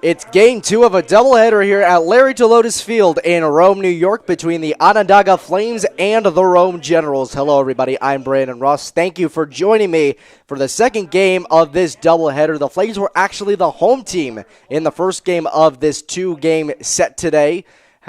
It's game 2 of a doubleheader here at Larry DeLotus Field in Rome, New York, between the Onondaga Flames and the Rome Generals. Hello, everybody. I'm Brandon Ross. Thank you for joining me for the second game of this doubleheader. The Flames were actually the home team in the first game of this two-game set today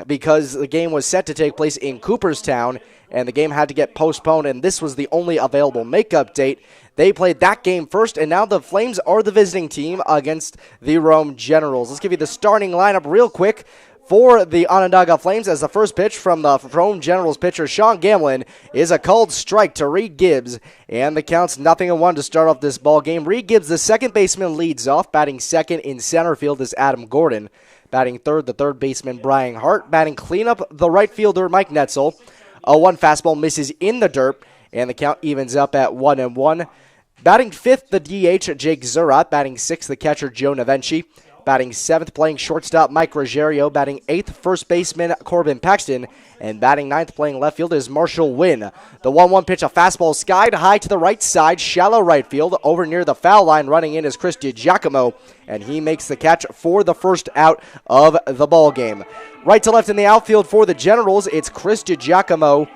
because the game was set to take place in Cooperstown, and the game had to get postponed, and this was the only available makeup date. They played that game first, and now the Flames are the visiting team against the Rome Generals. Let's give you the starting lineup real quick for the Onondaga Flames, as the first pitch from the Rome Generals pitcher, Sean Gamlin, is a called strike to Reed Gibbs, and the count's 0-1 to start off this ball game. Reed Gibbs, the second baseman, leads off. Batting second in center field is Adam Gordon. Batting third, the third baseman, Brian Hart. Batting cleanup, the right fielder, Mike Netzel. A 1 fastball misses in the dirt, and the count evens up at 1-1. Batting fifth, the DH, Jake Zurat. Batting sixth, the catcher, Joe Navenchi. Batting seventh, playing shortstop, Mike Ruggiero. Batting eighth, first baseman, Corbin Paxton. And batting ninth, playing left field, is Marshall Wynn. The 1-1 pitch, a fastball skied high to the right side, shallow right field. Over near the foul line, running in is Chris DiGiacomo, and he makes the catch for the first out of the ball game. Right to left in the outfield for the Generals, it's Chris DiGiacomo,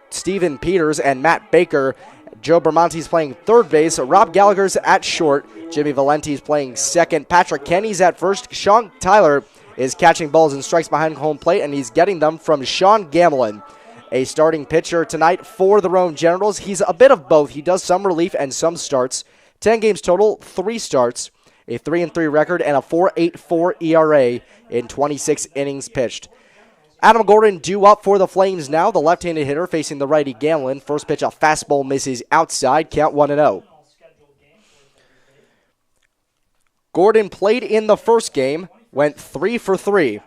Steven Peters, and Matt Baker. Joe Bermonti's playing third base. Rob Gallagher's at short. Jimmy Valenti's playing second. Patrick Kenny's at first. Sean Tyler is catching balls and strikes behind home plate, and he's getting them from Sean Gamlin, a starting pitcher tonight for the Rome Generals. He's a bit of both. He does some relief and some starts. 10 games total, 3 starts, a 3-3 record, and a 4.84 ERA in 26 innings pitched. Adam Gordon due up for the Flames now, the left-handed hitter facing the righty Gamlin. First pitch, a fastball misses outside, count 1-0. Gordon played in the first game, went 3 for 3,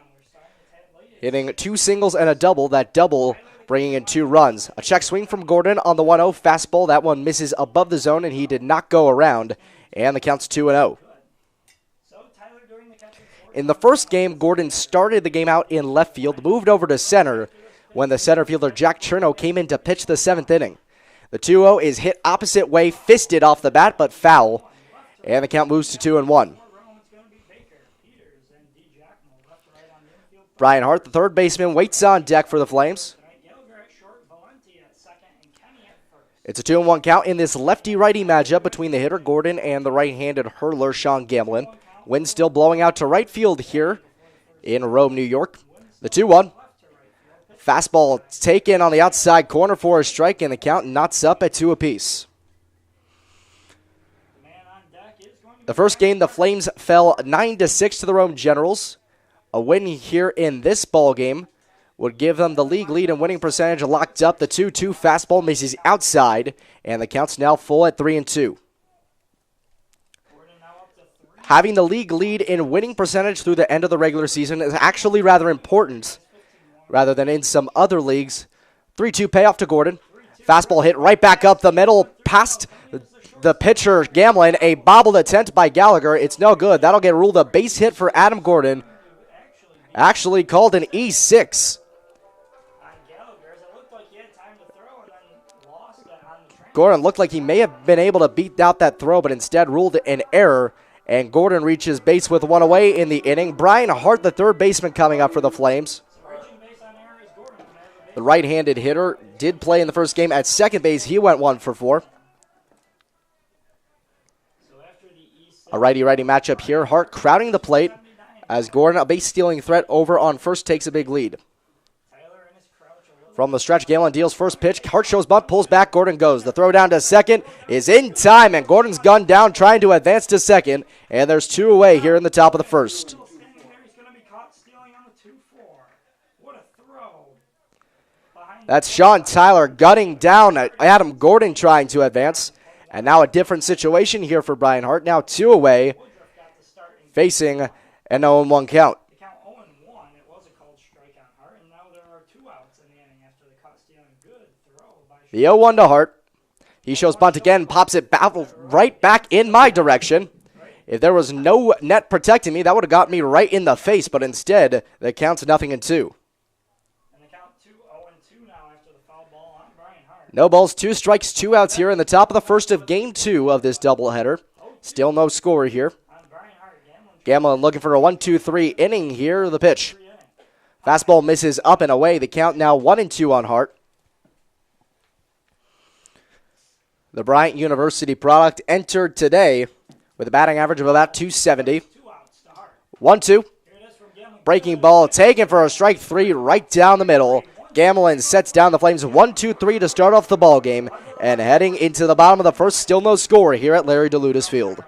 hitting 2 singles and a double, that double bringing in 2 runs. A check swing from Gordon on the 1-0 fastball, that one misses above the zone and he did not go around, and the count's 2-0. In the first game, Gordon started the game out in left field, moved over to center when the center fielder Jack Cherno came in to pitch the 7th inning. The 2-0 is hit opposite way, fisted off the bat, but foul, and the count moves to 2-1. Brian Hart, the third baseman, waits on deck for the Flames. It's a 2-1 count in this lefty-righty matchup between the hitter Gordon and the right-handed hurler Sean Gamlin. Wind still blowing out to right field here in Rome, New York. The 2-1. Fastball taken on the outside corner for a strike, and the count knots up at 2 apiece. The first game, the Flames fell 9-6 to the Rome Generals. A win here in this ball game would give them the league lead in winning percentage locked up. The 2-2 fastball misses outside, and the count's now full at 3-2. Having the league lead in winning percentage through the end of the regular season is actually rather important, rather than in some other leagues. 3-2 payoff to Gordon. Fastball hit right back up the middle, past the pitcher Gamlin. A bobbled attempt by Gallagher. It's no good. That'll get ruled a base hit for Adam Gordon. Actually called an E6. Gordon looked like he may have been able to beat out that throw, but instead ruled an error. And Gordon reaches base with 1 away in the inning. Brian Hart, the third baseman, coming up for the Flames. The right-handed hitter did play in the first game at second base. He went 1 for 4. A righty-righty matchup here. Hart crowding the plate as Gordon, a base-stealing threat over on first, takes a big lead. From the stretch, Gamlin deals first pitch. Hart shows bunt, pulls back, Gordon goes. The throw down to second is in time, and Gordon's gunned down, trying to advance to second, and there's 2 away here in the top of the first. That's Sean Tyler gunning down at Adam Gordon trying to advance, and now a different situation here for Brian Hart. Now 2 away, facing an 0-1 count. The 0-1 to Hart. He shows bunt again, pops it right back in my direction. If there was no net protecting me, that would have got me right in the face, but instead, the count's 0-2. No balls, 2 strikes, 2 outs here in the top of the first of Game 2 of this doubleheader. Still no score here. Gamlin looking for a 1-2-3 inning here. The pitch. Fastball misses up and away. The count now 1-2 on Hart. The Bryant University product entered today with a batting average of about 270. 1-2. Breaking ball taken for a strike 3 right down the middle. Gamlin sets down the Flames 1-2-3 to start off the ball game. And heading into the bottom of the first, still no score here at Larry DeLutis Field.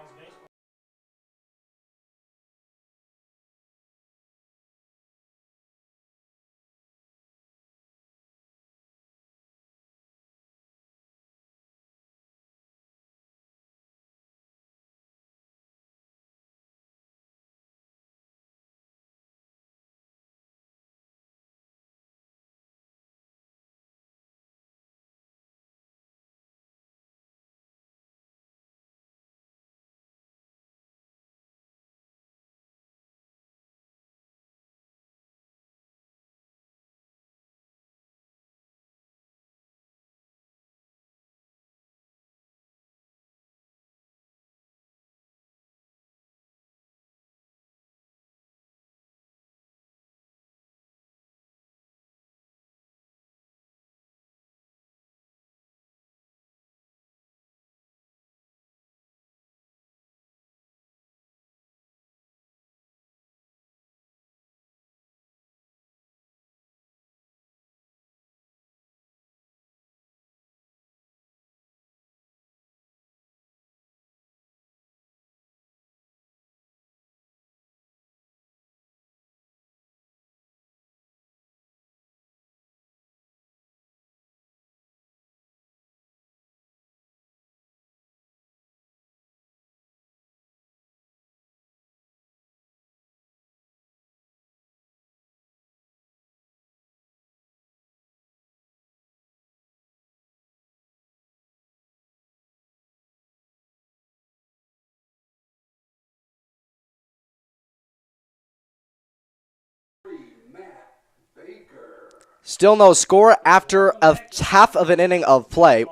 Still no score after a half of an inning of play.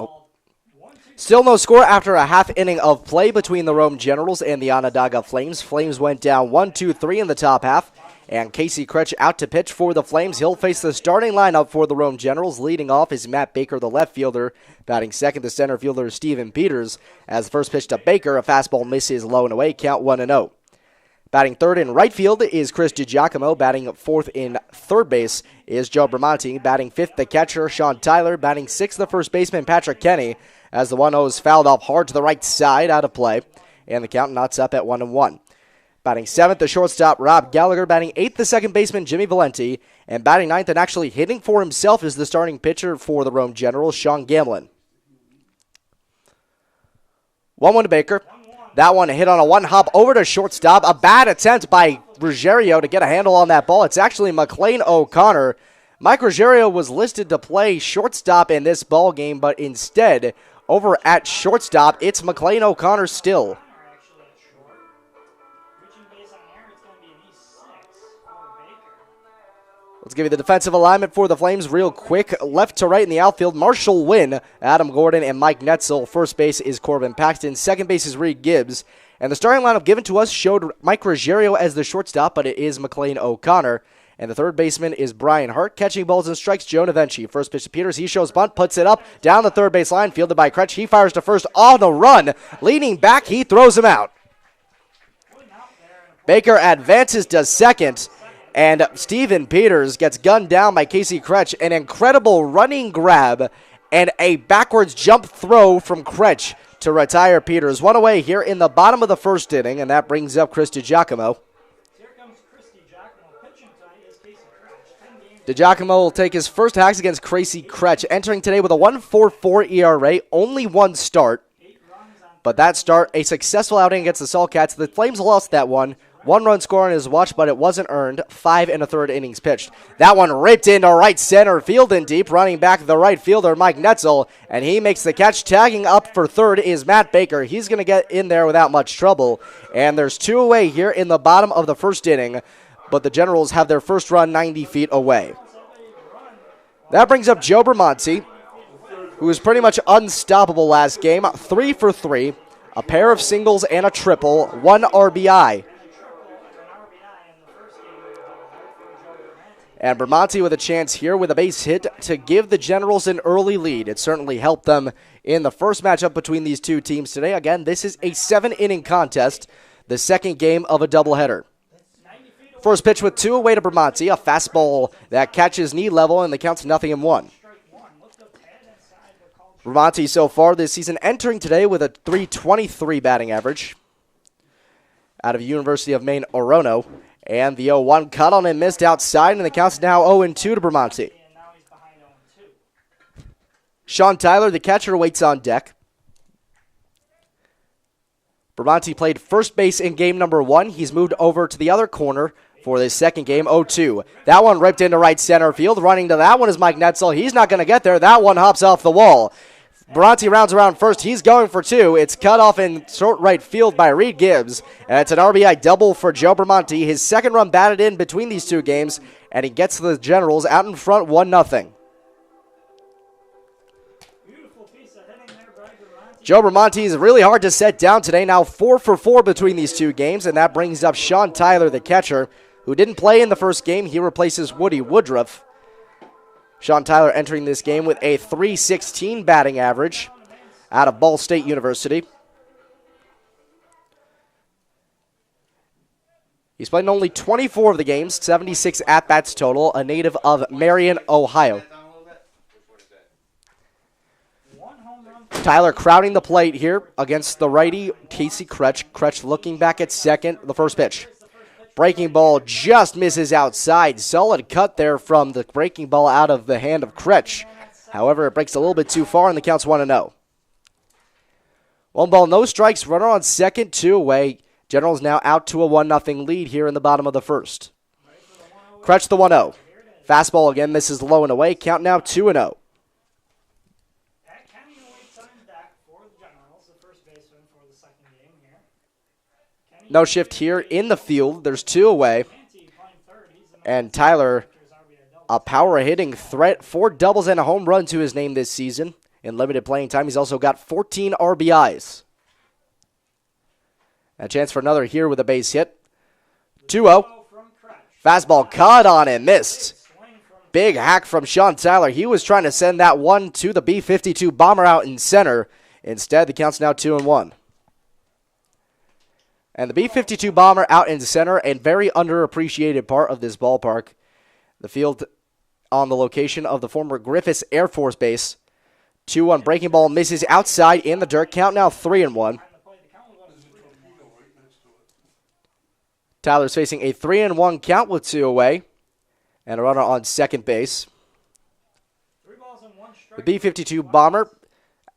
Still no score after a half inning of play between the Rome Generals and the Onondaga Flames. Flames went down 1-2-3 in the top half. And Casey Kretsch out to pitch for the Flames. He'll face the starting lineup for the Rome Generals. Leading off is Matt Baker, the left fielder. Batting second, the center fielder, Steven Peters. As first pitch to Baker, a fastball misses low and away, count 1-0. Batting third in right field is Chris DiGiacomo. Batting fourth in third base is Joe Bramante. Batting fifth, the catcher, Sean Tyler. Batting sixth, the first baseman, Patrick Kenny. As the 1-0 is fouled off hard to the right side, out of play. And the count knots up at 1-1. Batting seventh, the shortstop, Rob Gallagher. Batting eighth, the second baseman, Jimmy Valenti. And batting ninth and actually hitting for himself is the starting pitcher for the Rome Generals, Sean Gamlin. 1-1 to Baker. That one hit on a one-hop over to shortstop. A bad attempt by Ruggiero to get a handle on that ball. It's actually McLean O'Connor. Mike Ruggiero was listed to play shortstop in this ball game, but instead, over at shortstop, it's McLean O'Connor still. Let's give you the defensive alignment for the Flames real quick. Left to right in the outfield, Marshall Wynn, Adam Gordon, and Mike Netzel. First base is Corbin Paxton. Second base is Reed Gibbs. And the starting lineup given to us showed Mike Ruggiero as the shortstop, but it is McLean O'Connor. And the third baseman is Brian Hart. Catching balls and strikes, Joe Navenchi. First pitch to Peters. He shows bunt, puts it up, down the third base line, fielded by Kretsch. He fires to first on the run. Leaning back, he throws him out. Baker advances to second. And Steven Peters gets gunned down by Casey Kretsch. An incredible running grab and a backwards jump throw from Kretsch to retire Peters. One away here in the bottom of the first inning, and that brings up Chris DiGiacomo. Here comes Chris DiGiacomo. Pitching tonight is Casey Kretsch. DiGiacomo will take his first hacks against Casey Kretsch, entering today with a 1.44 ERA, only one start. But that start, a successful outing against the Saltcats. The Flames lost that one. 1 run score on his watch, but it wasn't earned. 5 1/3 innings pitched. That one ripped into right center field and deep, running back the right fielder, Mike Netzel, and he makes the catch. Tagging up for third is Matt Baker. He's going to get in there without much trouble. And there's 2 away here in the bottom of the first inning, but the Generals have their first run 90 feet away. That brings up Joe Bramante, who was pretty much unstoppable last game. 3 for 3, a pair of singles and a triple, 1 RBI. And Bramante with a chance here with a base hit to give the Generals an early lead. It certainly helped them in the first matchup between these two teams today. Again, this is a 7-inning contest, the second game of a doubleheader. First pitch with 2 away to Bramante, a fastball that catches knee level, and the count's 0-1. Bramante so far this season entering today with a .323 batting average out of University of Maine Orono. And the 0-1 cut on and missed outside, and the count's now 0-2 to Bramante. Sean Tyler, the catcher, waits on deck. Bramante played first base in game number 1. He's moved over to the other corner for this second game, 0-2. That one ripped into right center field. Running to that one is Mike Netzel. He's not going to get there. That one hops off the wall. Bramante rounds around first. He's going for 2. It's cut off in short right field by Reed Gibbs. And it's an RBI double for Joe Bramante. His second run batted in between these two games, and he gets the Generals out in front 1-0. Joe Bramante is really hard to set down today. Now 4 for 4 between these two games, and that brings up Sean Tyler, the catcher, who didn't play in the first game. He replaces Woody Woodruff. Sean Tyler entering this game with a .316 batting average out of Ball State University. He's played in only 24 of the games, 76 at-bats total, a native of Marion, Ohio. Tyler crowding the plate here against the righty, Casey Kretsch. Kretsch looking back at second, the first pitch. Breaking ball just misses outside. Solid cut there from the breaking ball out of the hand of Kretsch. However, it breaks a little bit too far, and the count's 1-0. 1 ball, no strikes. Runner on second, 2 away. Generals now out to a 1-0 lead here in the bottom of the first. Kretsch the 1-0. Fastball again misses low and away. Count now 2-0. No shift here in the field. There's 2 away. And Tyler, a power hitting threat, 4 doubles and a home run to his name this season. In limited playing time, he's also got 14 RBIs. A chance for another here with a base hit. 2-0. Fastball cut on and missed. Big hack from Sean Tyler. He was trying to send that one to the B-52 bomber out in center. Instead, the count's now 2-1. And the B-52 bomber out in center, and very underappreciated part of this ballpark. The field on the location of the former Griffiths Air Force Base. 2-1 breaking ball misses outside in the dirt. Count now 3-1. Tyler's facing a 3-1 count with 2 away. And a runner on second base. The B-52 bomber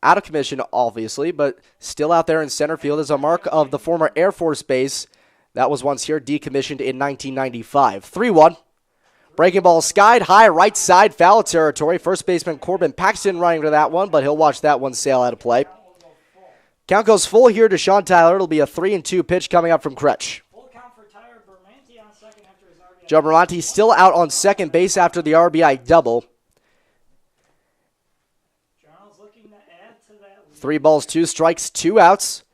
out of commission, obviously, but still out there in center field as a mark of the former Air Force Base that was once here, decommissioned in 1995. 3-1. Breaking ball skied high, right side, foul territory. First baseman Corbin Paxton running to that one, but he'll watch that one sail out of play. Count goes full here to Sean Tyler. It'll be a 3-2 pitch coming up from Kretsch. Joe Bramante still out on second base after the RBI double. 3 balls, 2 strikes, 2 outs.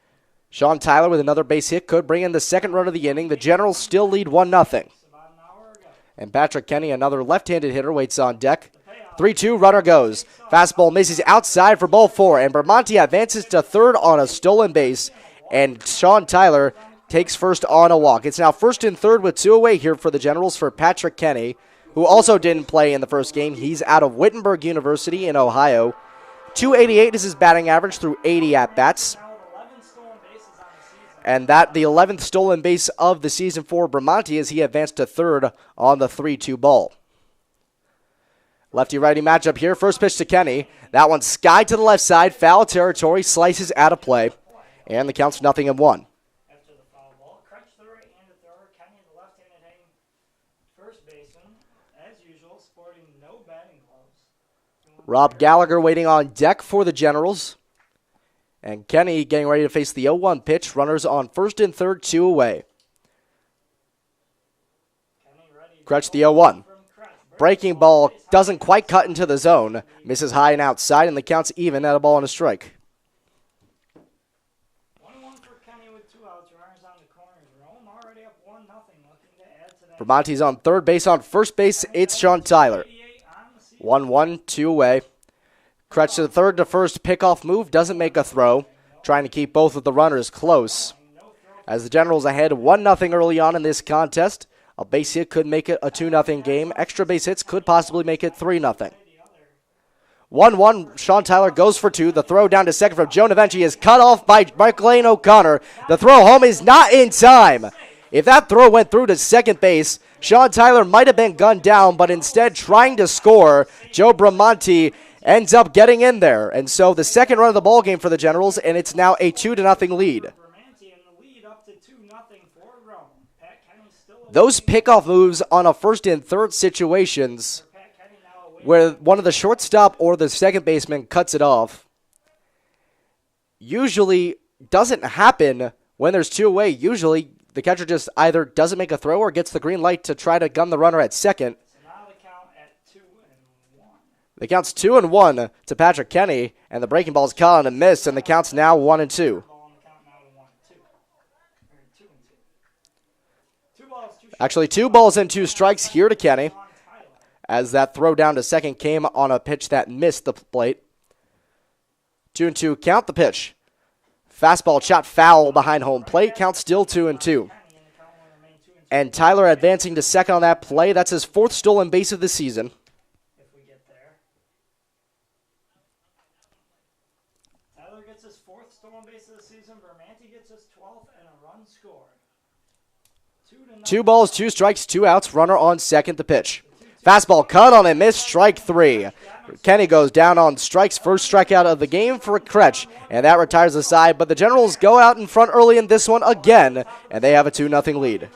Sean Tyler with another base hit could bring in the second run of the inning. The Generals still lead 1-0. And Patrick Kenny, another left-handed hitter, waits on deck. 3-2, runner goes. Fastball misses outside for ball 4, and Bramante advances to third on a stolen base, and Sean Tyler takes first on a walk. It's now first and third with 2 away here for the Generals for Patrick Kenny, who also didn't play in the first game. He's out of Wittenberg University in Ohio. .288 is his batting average through 80 at-bats. And that the 11th stolen base of the season for Bramante as he advanced to third on the 3-2 ball. Lefty-righty matchup here. First pitch to Kenny. That one skied to the left side. Foul territory. Slices out of play. And the count's 0-1. Rob Gallagher waiting on deck for the Generals. And Kenny getting ready to face the 0-1 pitch. Runners on first and third, 2 away. Kretsch the 0-1. Breaking ball doesn't quite cut into the zone. Misses high and outside, and the count's even at a ball and a strike. 1-1 for Kenny with 2 outs. Runners on the corner. Rome already up 1-0 Bramante's on third base. On first base, it's Sean Tyler. 1-1, 2 away. Kretsch to the third to first pickoff move. Doesn't make a throw. Trying to keep both of the runners close. As the Generals ahead 1-0 early on in this contest. A base hit could make it a 2-0 game. Extra base hits could possibly make it 3-0. 1-1, Sean Tyler goes for two. The throw down to second from Joe Navenchi is cut off by Michael O'Connor. The throw home is not in time. If that throw went through to second base, Sean Tyler might have been gunned down, but instead trying to score, Joe Bramante ends up getting in there. And so the second run of the ball game for the Generals, and it's now a 2-0 lead. Those pickoff moves on a first and third situations where one of the shortstop or the second baseman cuts it off usually doesn't happen when there's two away. Usually the catcher just either doesn't make a throw or gets the green light to try to gun the runner at second. So now the count at 2-1. The count's 2-1 to Patrick Kenny, and the breaking ball's caught on a miss, and the count's now 1-2. Actually, 2 balls and 2 strikes here to Kenny, as that throw down to second came on a pitch that missed the plate. 2-2 count the pitch. Fastball shot foul behind home plate. Count still 2-2. And Tyler advancing to second on that play. That's his 4th stolen base of the season. If we get there. Tyler gets his 4th stolen base of the season. Bramante gets his 12th and a run scored. 2 balls, 2 strikes, 2 outs. Runner on second, the pitch. Fastball cut on a miss, strike 3. Kenny goes down on strikes, first strikeout of the game for Kretsch, and that retires the side. But the Generals go out in front early in this one again, and they have a 2-0 lead.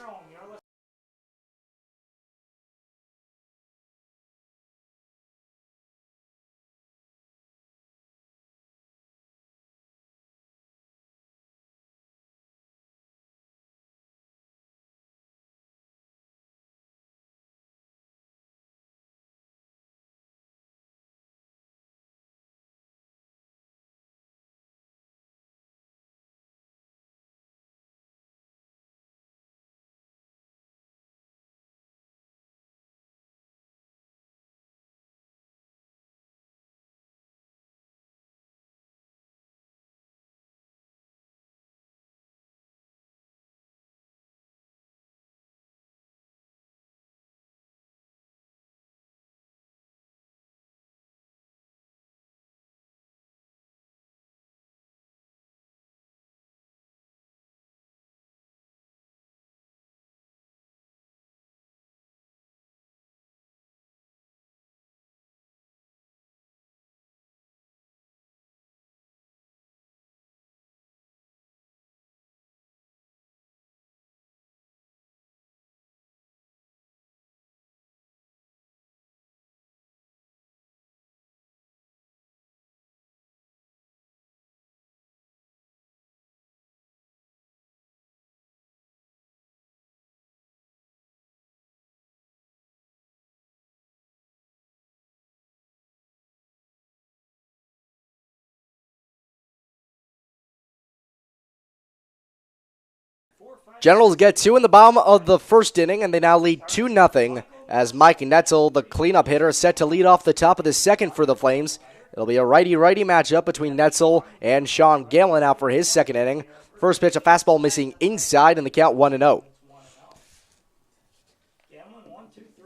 Generals get 2 in the bottom of the first inning, and they now lead 2-0 as Mike Netzel, the cleanup hitter, is set to lead off the top of the second for the Flames. It'll be a righty-righty matchup between Netzel and Sean Galen out for his second inning. First pitch, a fastball missing inside, and the count 1-0.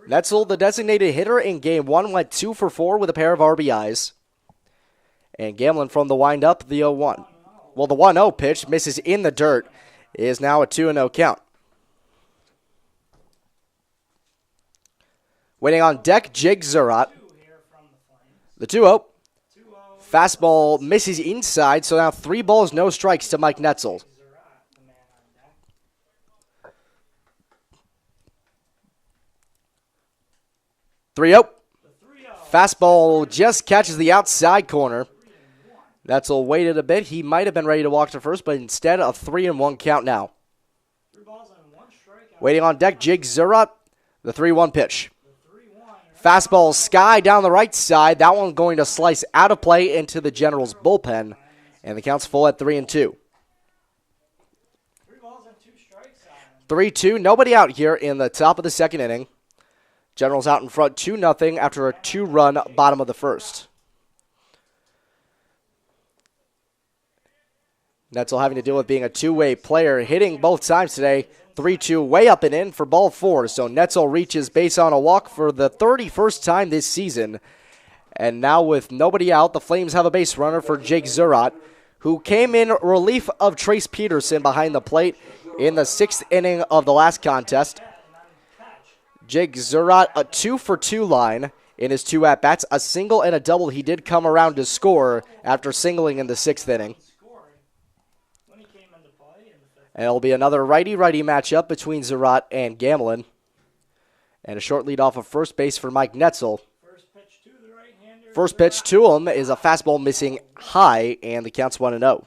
Netzel, the designated hitter in Game 1, went 2 for 4 with a pair of RBIs. And Gamlin from the windup, the 0-1. Well, the 1-0 pitch misses in the dirt. Is now a 2-0 count. Waiting on deck, Jake Zerot. The 2-0. Fastball misses inside, so now 3 balls, no strikes to Mike Netzel. Three-0. Fastball just catches the outside corner. Netzel waited a bit. He might have been ready to walk to first, but instead a 3-1 count now. Waiting on deck, Jake Zerot, the 3-1 pitch. Fastball sky down the right side. That one going to slice out of play into the Generals bullpen, and the count's full at 3-2. 3-2, nobody out here in the top of the second inning. Generals out in front 2-0 after a 2-run bottom of the first. Netzel having to deal with being a two-way player, hitting both times today. 3-2 way up and in for ball 4. So Netzel reaches base on a walk for the 31st time this season. And now with nobody out, the Flames have a base runner for Jake Zurat, who came in relief of Trace Peterson behind the plate in the 6th inning of the last contest. Jake Zurat, a 2-for-2 line in his 2 at-bats, a single and a double. He did come around to score after singling in the 6th inning. And it'll be another righty-righty matchup between Zurat and Gamlin. And a short lead off of first base for Mike Netzel. First pitch to him is a fastball missing high, and the count's 1-0. 1-0, Zurat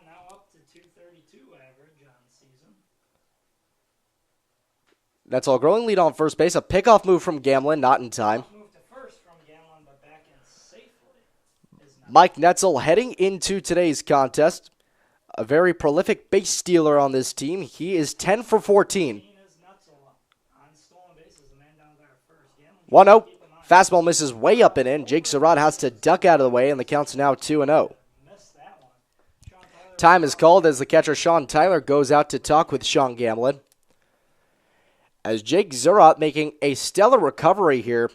now up to 232 average on the season. Netzel, a growing lead on first base. A pickoff move from Gamlin, not in time. Move to first from Gamlin, but back in safely. Mike Netzel heading into today's contest. A very prolific base stealer on this team. He is 10 for 14. 1-0. Fastball misses way up and in. Jake Zurat has to duck out of the way, and the count's now 2-0. Time is called as the catcher Sean Tyler goes out to talk with Sean Gamlin. As Jake Zurat making a stellar recovery here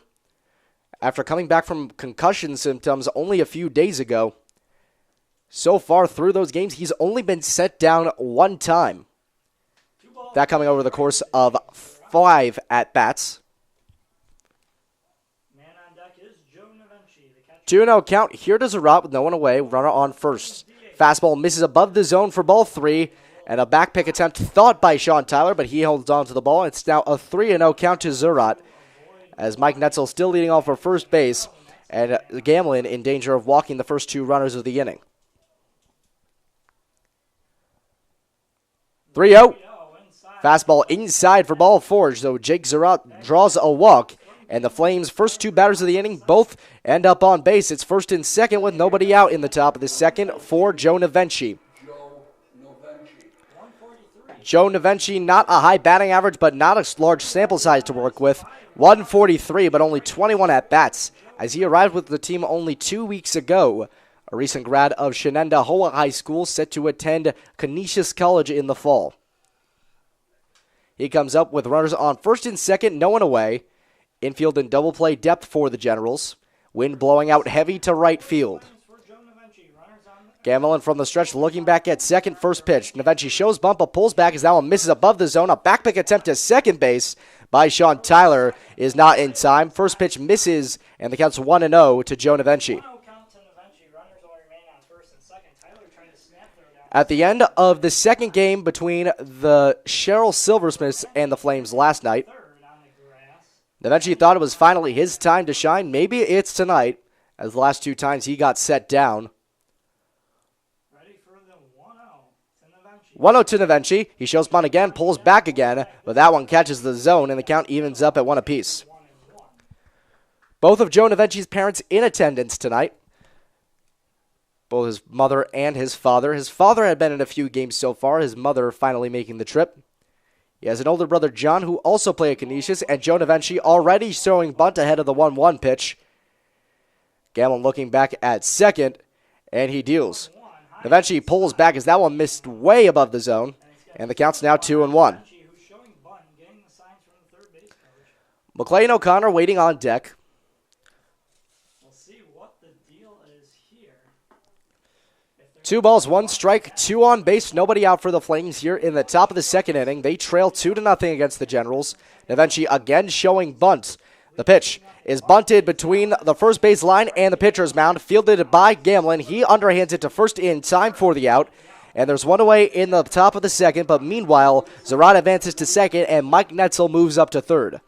after coming back from concussion symptoms only a few days ago. So far through those games, he's only been set down 1 time. That coming over the course of 5 at-bats. 2-0 count here to Zurat with no one away. Runner on first. Fastball misses above the zone for ball 3. And a back pick attempt thought by Sean Tyler, but he holds on to the ball. It's now a 3-0 count to Zurat. As Mike Netzel still leading off for first base. And Gamlin in danger of walking the first 2 runners of the inning. 3-0. Fastball inside for ball 4. So Jake Zurat draws a walk. And the Flames' first 2 batters of the inning both end up on base. It's first and second with nobody out in the top of the second for Joe Novenchi. Joe Novenchi, not a high batting average, but not a large sample size to work with. 143, but only 21 at-bats, as he arrived with the team only 2 weeks ago. A recent grad of Shenendehowa High School, set to attend Canisius College in the fall. He comes up with runners on first and second, no one away. Infield and double play depth for the Generals. Wind blowing out heavy to right field. Gamlin from the stretch looking back at second, first pitch. Novenchi shows bunt, but pulls back as that one misses above the zone. A back pick attempt to second base by Sean Tyler is not in time. First pitch misses, and the count's 1-0 to Joe Novenchi. At the end of the second game between the Cheryl Silversmiths and the Flames last night, Novenchi thought it was finally his time to shine. Maybe it's tonight, as the last 2 times he got set down. 1-0 to Novenchi. He shows bunt again, pulls back again, but that one catches the zone, and the count evens up at 1 apiece. Both of Joe Novenchi's parents in attendance tonight. Both his mother and his father. His father had been in a few games so far, his mother finally making the trip. He has an older brother, John, who also played at Canisius, and Joe Novenchi already throwing bunt ahead of the 1-1 pitch. Gamlin looking back at second, and he deals. Novenchi pulls back as that one missed way above the zone, and the count's now 2-1. McClain O'Connor waiting on deck. 2 balls, 1 strike, 2 on base, nobody out for the Flames here in the top of the second inning. They trail 2-0 against the Generals. Novenchi again showing bunt. The pitch is bunted between the first base line and the pitcher's mound, fielded by Gamlin. He underhands it to first in time for the out. And there's 1 away in the top of the second, but meanwhile, Zurat advances to second and Mike Netzel moves up to third.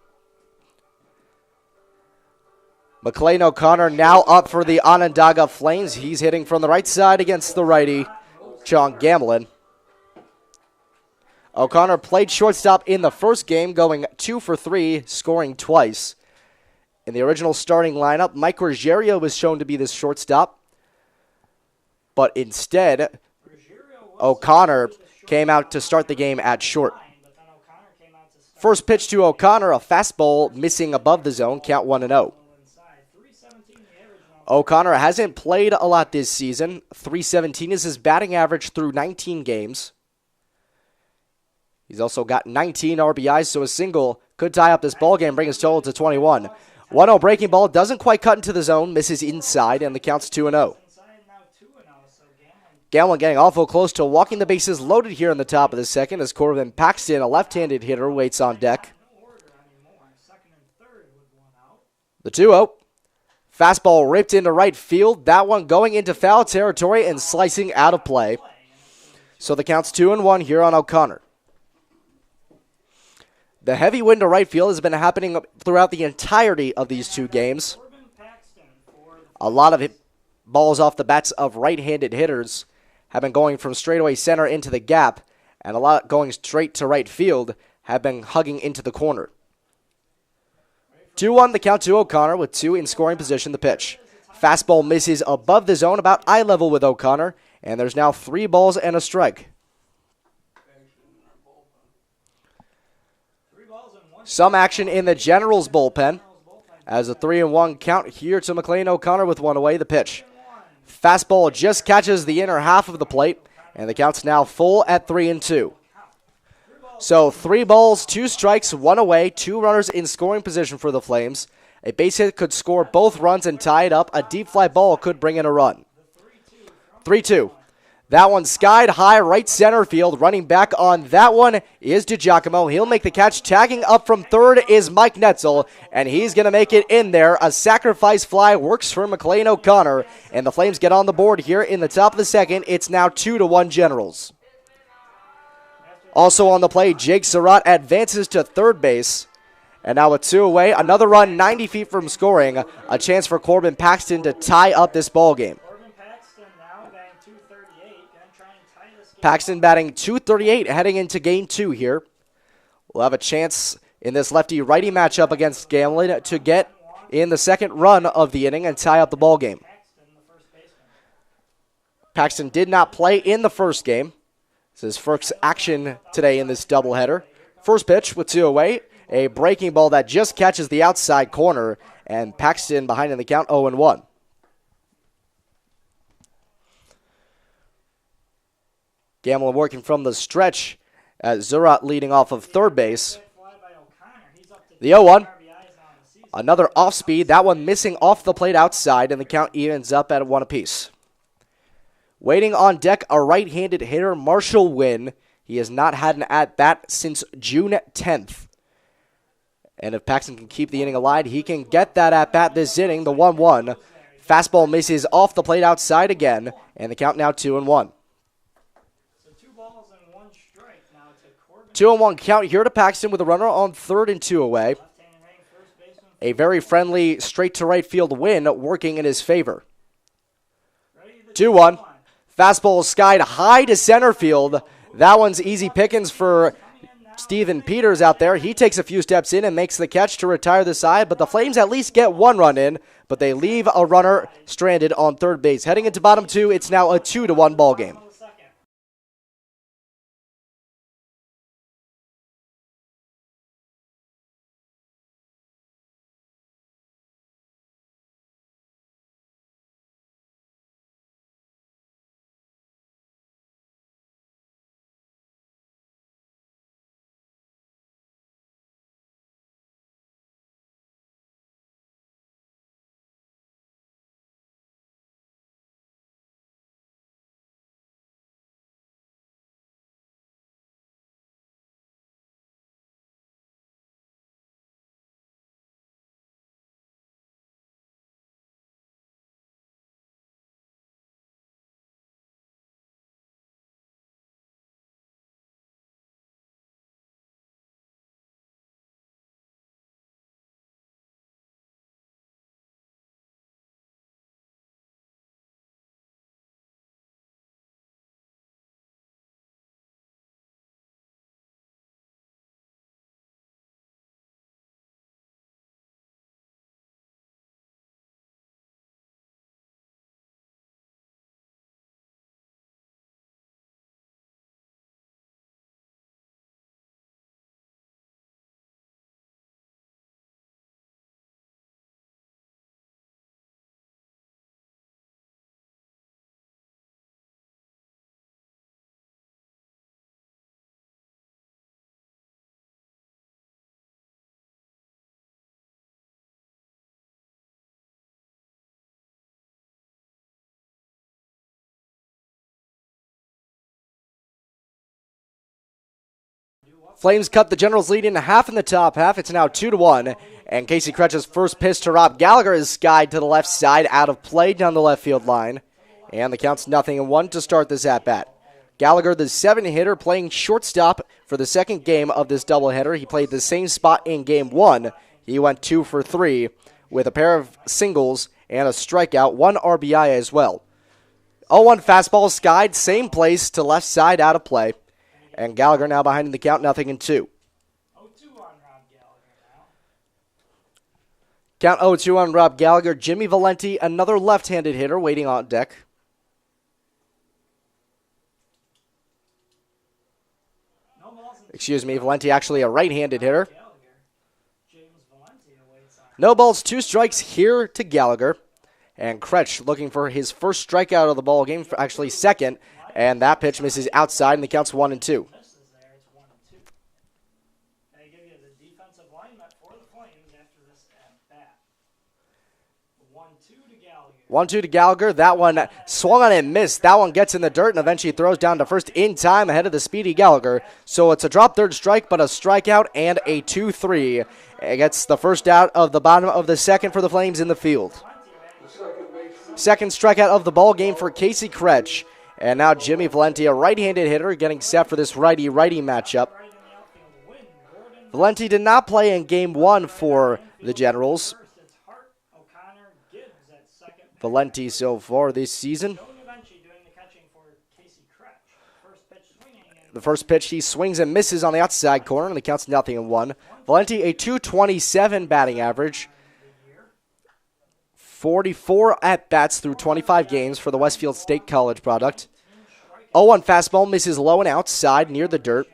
McClain O'Connor now up for the Onondaga Flames. He's hitting from the right side against the righty, Sean Gamlin. O'Connor played shortstop in the first game, going 2 for 3, scoring twice. In the original starting lineup, Mike Ruggiero was shown to be the shortstop. But instead, O'Connor came out to start the game at short. But then O'Connor came out to start First pitch to O'Connor, a fastball missing above the zone, count 1-0. inside. 317 the average now. O'Connor hasn't played a lot this season. 317 is his batting average through 19 games. He's also got 19 RBIs, so a single could tie up this ballgame, bring his total to 21. 1-0 breaking ball, doesn't quite cut into the zone, misses inside, and the count's 2-0. Inside now 2-0. So Gamlin getting awful close to walking the bases loaded here in the top of the second as Corbin Paxton, a left-handed hitter, waits on deck. no order anymore. Second and third with one out. The 2-0. Fastball ripped into right field. That one going into foul territory and slicing out of play. So the count's 2-1 here on O'Connor. The heavy wind to right field has been happening throughout the entirety of these two games. Corbin Paxton for the A lot of balls off the bats of right-handed hitters have been going from straightaway center into the gap, and a lot going straight to right field have been hugging into the corner. 2-1 the count to O'Connor with 2 in scoring position. The pitch. Fastball misses above the zone, about eye level with O'Connor, and there's now 3 balls and a strike. 3 balls and 1 Some action in the Generals bullpen as a 3-1 count here to McLean O'Connor with 1 away. The pitch. Fastball just catches the inner half of the plate, and the count's now full at 3-2. So 3 balls, 2 strikes, 1 away, 2 runners in scoring position for the Flames. A base hit could score both runs and tie it up. A deep fly ball could bring in a run. 3-2. That one skied high right center field. Running back on that one is DiGiacomo. He'll make the catch. Tagging up from third is Mike Netzel, and he's going to make it in there. A sacrifice fly works for McLean O'Connor, and the Flames get on the board here in the top of the second. It's now 2-1 Generals. Also on the play, Jake Surratt advances to third base. And now with 2 away, another run 90 feet from scoring. A chance for Corbin Paxton to tie up this ball game. Corbin Paxton now batting 238. Gonna try and tie this game. Paxton batting 238 heading into game 2 here. We'll have a chance in this lefty-righty matchup against Gamlin to get in the second run of the inning and tie up the ball game. Paxton, the first baseman. Paxton did not play in the first game. This is first action today in this doubleheader. First pitch with 2 away. A breaking ball that just catches the outside corner, and Paxton behind in the count 0-1. Gamlin working from the stretch as Surratt leading off of third base. Fly by O'Connor. He's up to The 0-1. RBIs now in the season. Another off speed, that one missing off the plate outside, and the count evens up at 1 apiece. Waiting on deck, a right-handed hitter, Marshall Wynn. He has not had an at-bat since June 10th. And if Paxton can keep the inning alive, he can get that at-bat this inning, the 1-1. Fastball misses off the plate outside again, and the count now 2-1. So 2 balls and 1 strike now to Corbin. 2-1 count here to Paxton with a runner on third and 2 away. Left-handed hitting first baseman. A very friendly straight-to-right field win working in his favor. Ready the 2-1. Fastball skied high to center field. That one's easy pickings for Steven Peters out there. He takes a few steps in and makes the catch to retire the side, but the Flames at least get 1 run in, but they leave a runner stranded on third base. Heading into bottom 2, it's now a 2-1 ball game. Flames cut the Generals lead in half in the top half. It's now 2-1. And Casey Kretsch's first pitch to Rob Gallagher is skied to the left side, out of play down the left field line. And the count's 0-1 to start this at-bat. Gallagher, the 7-hitter, playing shortstop for the second game of this doubleheader. He played the same spot in game 1. He went 2 for 3 with a pair of singles and a strikeout, 1 RBI as well. 0-1 fastball skied, same place to left side, out of play. And Gallagher now behind in the count, 0-2. 0-2 on Rob Gallagher now. Count 0-2 on Rob Gallagher. Jimmy Valenti, another left-handed hitter, waiting on deck. No balls and Excuse me, Valenti actually a right-handed hitter. Gallagher. James Valenti awaits on. No balls, 2 strikes here to Gallagher. And Kretsch looking for his first strikeout of the ball game, actually second. And that pitch misses outside, and the count's 1-2. Misses there. It's 1-2. They give you the defensive alignment for the Flames after this at bat. 1-2 to Gallagher. 1-2 to Gallagher. That one swung on and missed. That one gets in the dirt and eventually throws down to first in time ahead of the speedy Gallagher. So it's a drop third strike, but a strikeout and a 2-3. It gets the first out of the bottom of the second for the Flames in the field. Second strikeout of the ball game for Casey Kretsch. And now Jimmy Valenti, a right-handed hitter, getting set for this righty-righty matchup. Right in the outfield win. Gordon. Valenti did not play in Game 1 for the Generals. First, it's Hart, O'Connor, Gibbs at second. Valenti so far this season. Joe Nevenchi doing the catching for Casey Kretsch. First pitch swinging. And The first pitch, he swings and misses on the outside corner, and the count's 0-1. Valenti, a .227 batting average. 44 at-bats through 25 games for the Westfield State College product. 0-1 fastball misses low and outside near the dirt.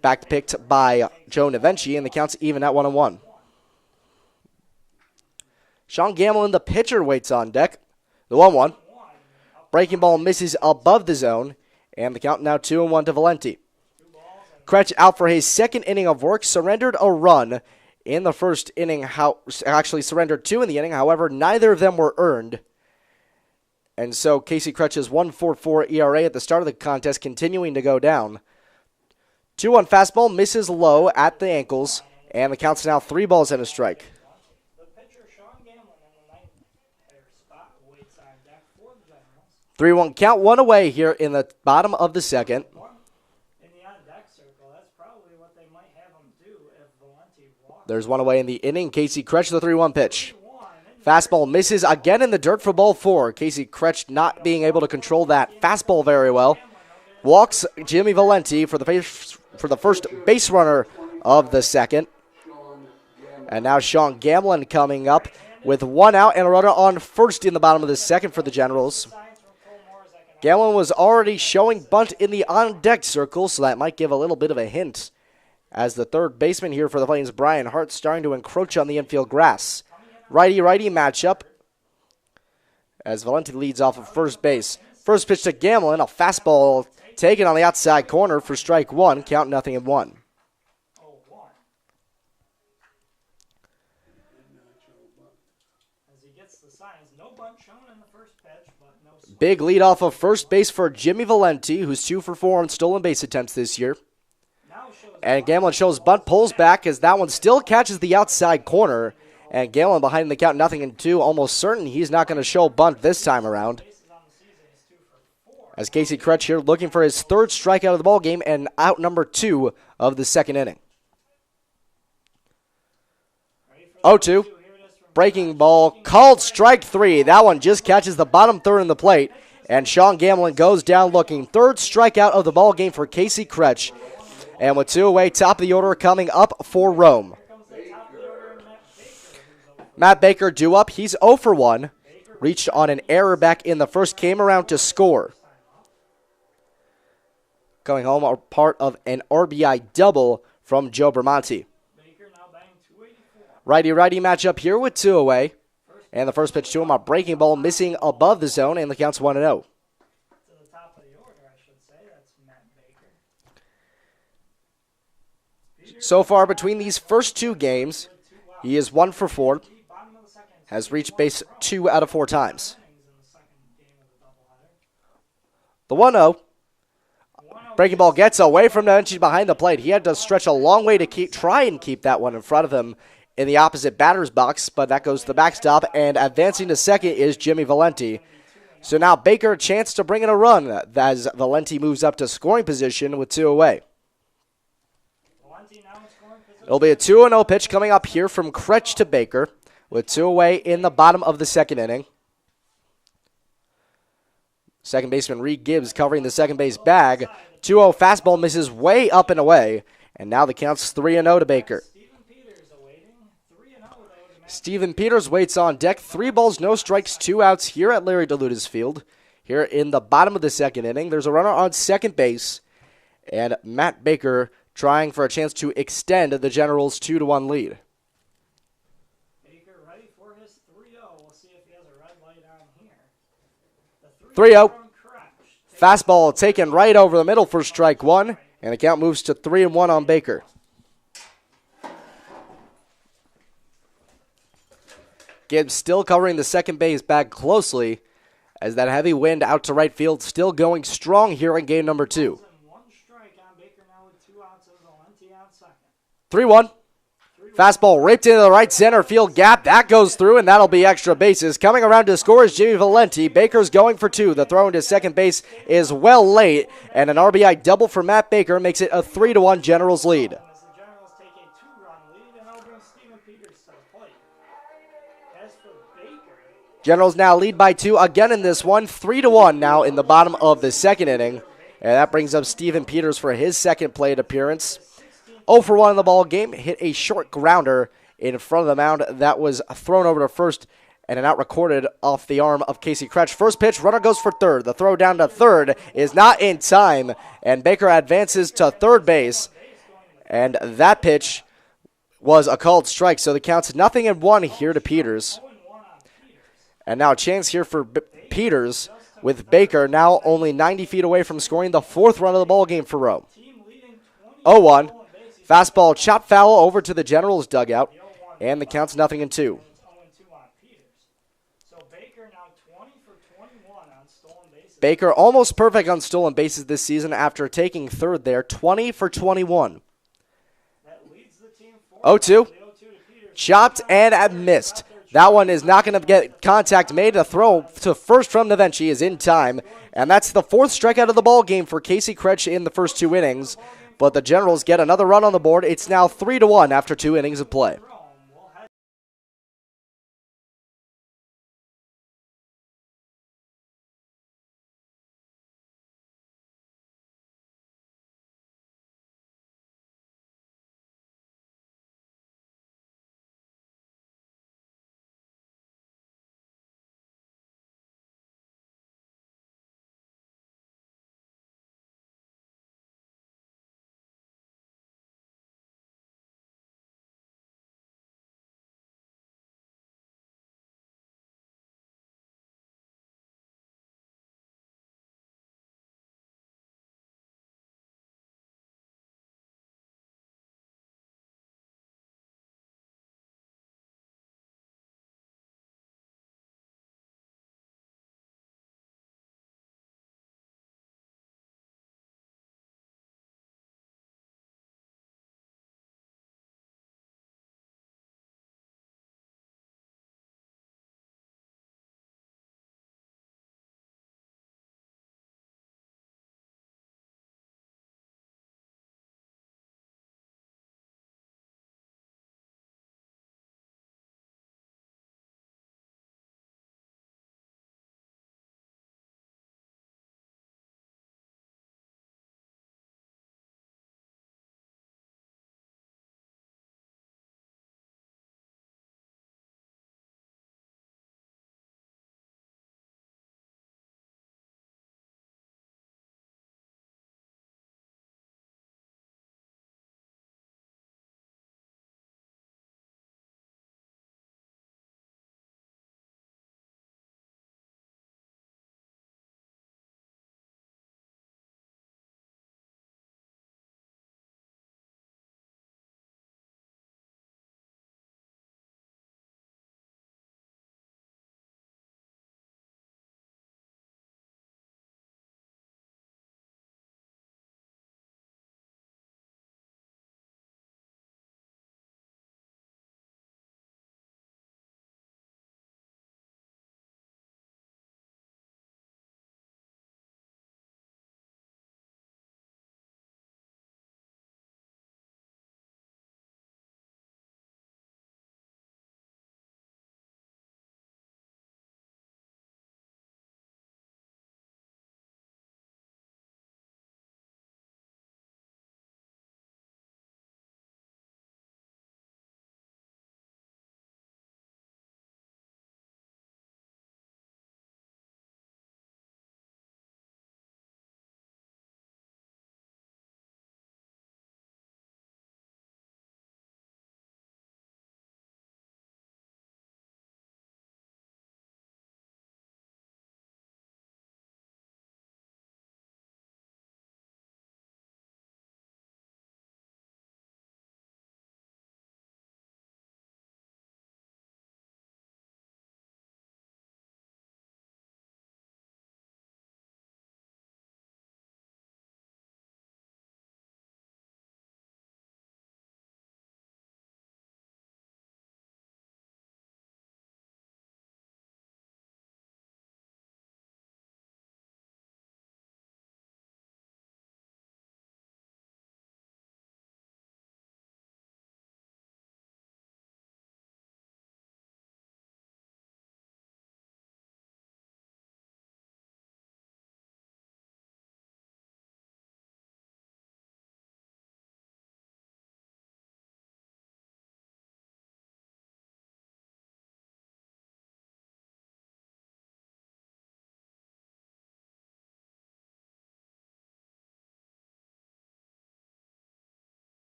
Back picked by Joe Nevenchi, and the count's even at 1-1. Sean Gamlin, the pitcher, waits on deck. The 1-1. Breaking ball misses above the zone, and the count now 2-1 to Valenti. Kretsch out for his second inning of work, surrendered a run in the first inning, actually surrendered 2 in the inning. However, neither of them were earned. And so Casey Kretsch's 1.44 ERA at the start of the contest continuing to go down. 2-1 fastball misses low at the ankles, and the count's now 3 balls and a strike. the pitcher, Sean Gamlin, in the ninth hitter spot, waits on deck for the Generals. 3-1 count, 1 away here in the bottom of the second. In the on-deck circle, that's probably what they might have him do if Valenti walks. There's 1 away in the inning. Casey Kretsch, the 3-1 pitch. 1. Fastball misses again in the dirt for ball 4. Casey Kretsch not being able to control that fastball very well. Walks Jimmy Valenti for the first base runner of the second. And now Sean Gamlin coming up with 1 out and a runner on first in the bottom of the second for the Generals. Signs from Cole Moore's second. Gamlin was already showing bunt in the on-deck circle, so that might give a little bit of a hint as the third baseman here for the Flames, Brian Hart, starting to encroach on the infield grass. Righty-righty matchup as Valenti leads off of first base. First pitch to Gamlin, a fastball taken on the outside corner for strike 1, count 0-1. 0-1. As he gets the signs, no bunt shown in the first pitch, but no swing. Big lead off of first base for Jimmy Valenti, who's 2 for 4 on stolen base attempts this year. Now shows And Gamlin shows bunt, pulls back as that one still catches the outside corner. And Gamlin behind the count 0-2, almost certain he's not going to show bunt this time around. bases on the season. He's 2 for 4. As Casey Kretsch here looking for his third strikeout of the ball game and out number 2 of the second inning. Ready for the 0-2. 2. Here it is from Breaking ball called strike 3. That one just catches the bottom third in the plate. And Sean Gamlin goes down looking. Third strikeout of the ball game for Casey Kretsch. And with 2 away, top of the order coming up for Rome. comes the top of the order and Matt Baker, who's 0 for Matt Baker due up. He's 0 for 1. Reached on an error back in the first, came around to score. Going home are part of an RBI double from Joe Bramante. Baker now batting 284. Righty-righty matchup here with 2 away. And the first pitch to him, a breaking ball missing above the zone, and the count's 1-0. To the top of the order, I should say. That's Matt Baker. So far between these first 2 games, he is 1 for 4, Bottom of the second. has reached base 2 out of 4 times. Innings in the second game of the doubleheader. The 1-0, 1-0 Breaking ball gets away from Davinci behind the plate. He had to stretch a long way to try and keep that one in front of him in the opposite batter's box, but that goes to the backstop, and advancing to second is Jimmy Valenti. So now Baker a chance to bring in a run as Valenti moves up to scoring position with 2 away. It'll be a 2-0 pitch coming up here from Kretsch to Baker with 2 away in the bottom of the second inning. Second baseman Reed Gibbs covering the second base bag. 2-0 fastball misses way up and away, and now the count's 3-0 to Baker. Steven Peters waits on deck. 3 balls, no strikes, 2 outs here at Larry DeLutis Field. Here in the bottom of the second inning, there's a runner on second base, and Matt Baker trying for a chance to extend the Generals' 2-1 lead. Baker ready for his 3-0. We'll see if he has a red light on here. 3-0. Fastball taken right over the middle for strike 1, and the count moves to 3-1 on Baker. Gibbs still covering the second base bag closely as that heavy wind out to right field still going strong here in game number 2. 3-1. Fastball ripped into the right center field gap. That goes through, and that'll be extra bases. Coming around to score is Jimmy Valenti. Baker's going for 2. The throw into second base is well late, and an RBI double for Matt Baker makes it a 3-1 Generals lead. Generals now lead by 2 again in this one. 3-1 now in the bottom of the second inning. And that brings up Steven Peters for his second plate appearance. 0 for 1 in the ball game. Hit a short grounder in front of the mound that was thrown over to first, and an out recorded off the arm of Casey Kretsch. First pitch, runner goes for third. The throw down to third is not in time, and Baker advances to third base. And that pitch was a called strike, so the count's 0-1 here to Peters. And now a chance here for Peters with Baker now only 90 feet away from scoring the 4th run of the ball game for Rome. 0-1. Fastball chopped foul over to the Generals dugout, and the count's 0-2. Baker almost perfect on stolen bases this season after taking third there, 20 for 21. 0-2. Chopped and missed. That one is not going to get contact made. The throw to first from Davinci is in time, and that's the 4th strikeout of the ball game for Casey Kretsch in the first 2 innings. But the Generals get another run on the board. It's now 3-1 after 2 innings of play.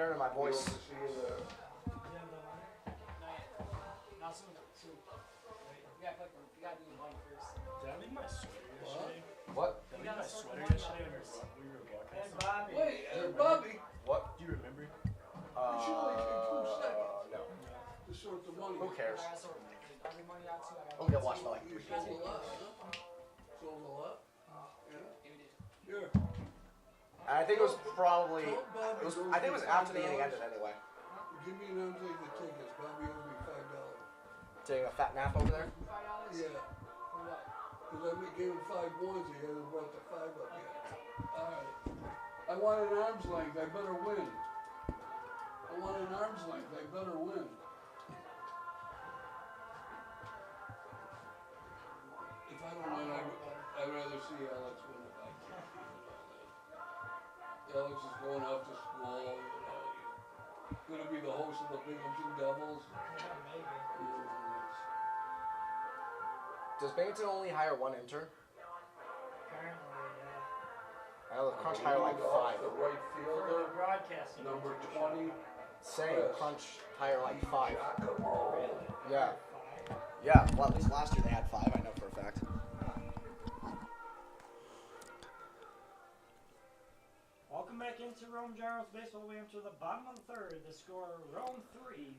hearing my voice. You have the one? Not soon. Soon. You gotta do the money first. Did I leave my sweater yesterday? What? Did I You leave gotta my sort sweater the money yesterday out when first. we were And broadcasting? Bobby. Wait, Bobby, What? Do you remember? it should only take 2 seconds No. to sort the money. Who cares? I gotta sort I'll give money out too. I gotta We'll get watched by like You 3 sold people. a lot, huh? Sold a lot? Yeah. Here we did. Here. I think it was probably. Tell Bobby It was, those I think it was after the inning $5. ended anyway. Give me an arm's length of tickets. Bobby owes me $5. Taking a fat nap over there. $5? Yeah. For what? Because I gave him 5 ones, he hasn't brought the 5 up yet. Alright. I want an arm's length, I better win. I want an arm's length, I better win. If I don't win, I'd rather see Alex win if I can. Alex is going off to school, you know. He's gonna be the host of the Binghamton Devils. Yeah, maybe. Does Binghamton only hire 1 intern? Apparently, yeah. I know the Crunch hire like 5. The right For fielder, the broadcasting. number 20. Saying Crunch hire like 5. Really? Yeah. Five? Yeah. Well, at least last year they had 5. I know for a fact. Welcome back into Rome Gyros Baseball. We enter the bottom of the third. The score, Rome 3,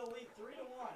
still lead 3-1.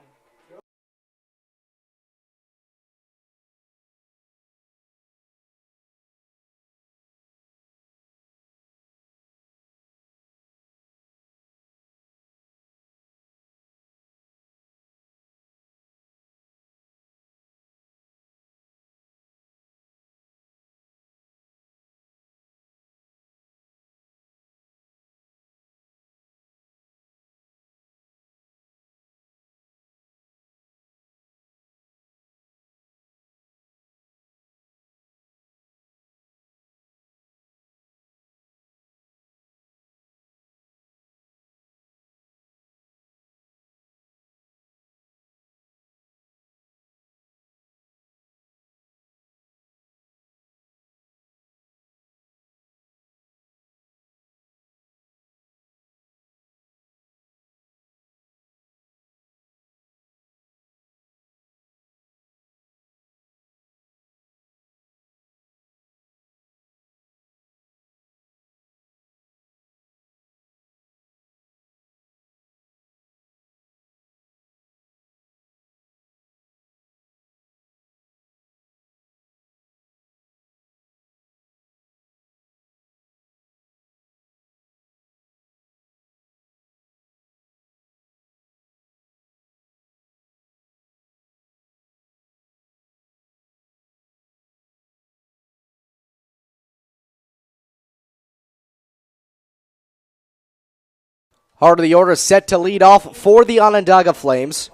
Heart of the order set to lead off for the Onondaga Flames.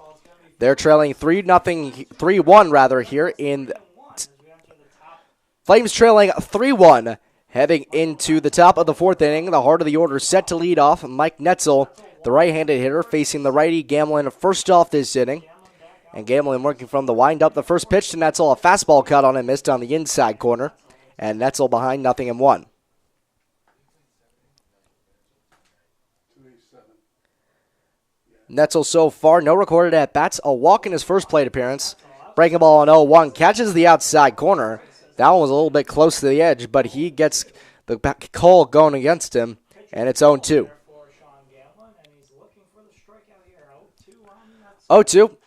They're trailing 3-1 rather here in Flames trailing 3-1 heading into the top of the fourth inning. The heart of the order set to lead off. Mike Netzel, the right-handed hitter, facing the righty Gamlin first off this inning. And Gamlin working from the windup. The first pitch to Netzel, a fastball cut on and missed on the inside corner. And Netzel behind 0-1. Netzel so far, no recorded at-bats, a walk in his first plate appearance. Breaking ball on 0-1, catches the outside corner. That one was a little bit close to the edge, but he gets the call going against him, and it's 0-2. 0-2.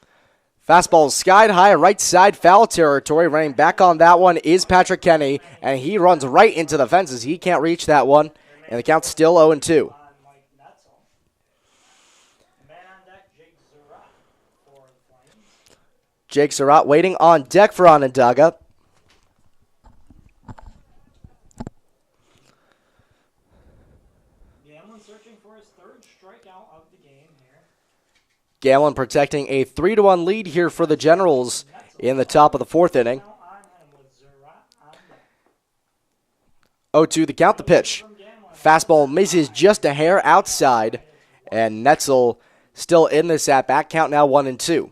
Fastball skied high, right side, foul territory. Running back on that one is Patrick Kenny, and he runs right into the fences. He can't reach that one, and the count's still 0-2. Jake Surratt waiting on deck for Onondaga. Gamlin searching for his third strikeout of the game here. Gamlin protecting a 3-1 lead here for the Generals in the top of the fourth inning. 0-2 the count, the pitch. Fastball misses just a hair outside, and Netzel still in this at-bat. Count now 1-2.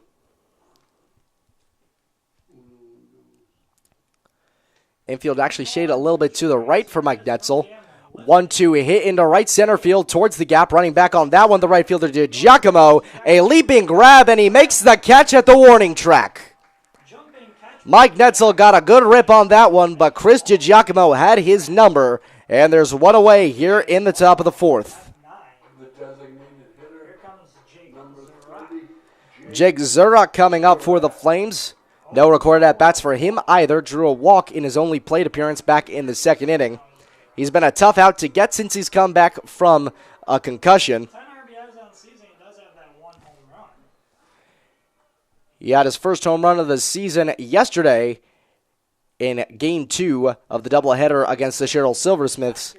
Infield actually shaded a little bit to the right for Mike Netzel. 1-2 hit into right center field towards the gap. Running back on that one, the right fielder DiGiacomo. A leaping grab, and he makes the catch at the warning track. Mike Netzel got a good rip on that one, but Chris DiGiacomo had his number, and there's one away here in the top of the fourth. Jake Zurrock coming up for the Flames. No recorded at-bats for him either. Drew a walk in his only plate appearance back in the second inning. He's been a tough out to get since he's come back from a concussion. 10 RBIs on the season, he does have that one home run. He had his first home run of the season yesterday in Game 2 of the doubleheader against the Sherrill Silversmiths,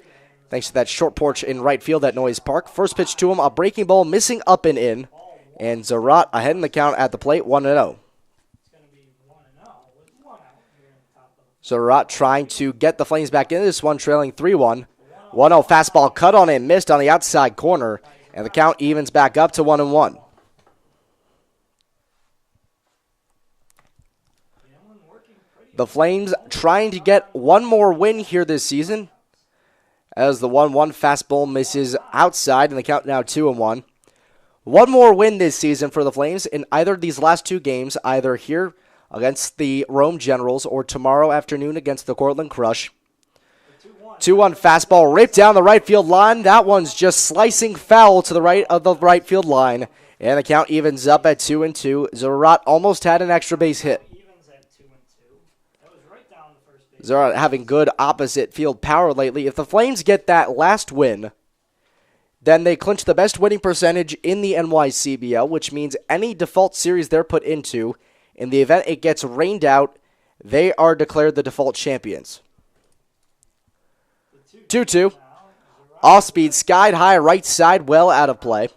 thanks to that short porch in right field at Noyes Park. First pitch to him, a breaking ball missing up and in, and Zurrock ahead in the count at the plate, 1-0. Zurrock trying to get the Flames back into this one, trailing 3-1. 1-0 fastball cut on and missed on the outside corner, and the count evens back up to 1-1. The Flames trying to get one more win here this season, as the 1-1 fastball misses outside, and the count now 2-1. One more win this season for the Flames in either of these last two games, either here against the Rome Generals or tomorrow afternoon against the Cortland Crush. 2-1 fastball ripped down the right field line. That one's just slicing foul to the right of the right field line, And the count evens up at 2-2. Zerat almost had an extra base hit. Evens at 2-2. That was right down the first base. Zerat having good opposite field power lately. If the Flames get that last win, then they clinch the best winning percentage in the NYCBL, which means any default series they're put into, in the event it gets rained out, they are declared the default champions. 2-2. Off-speed, skied high, right side, well out of play.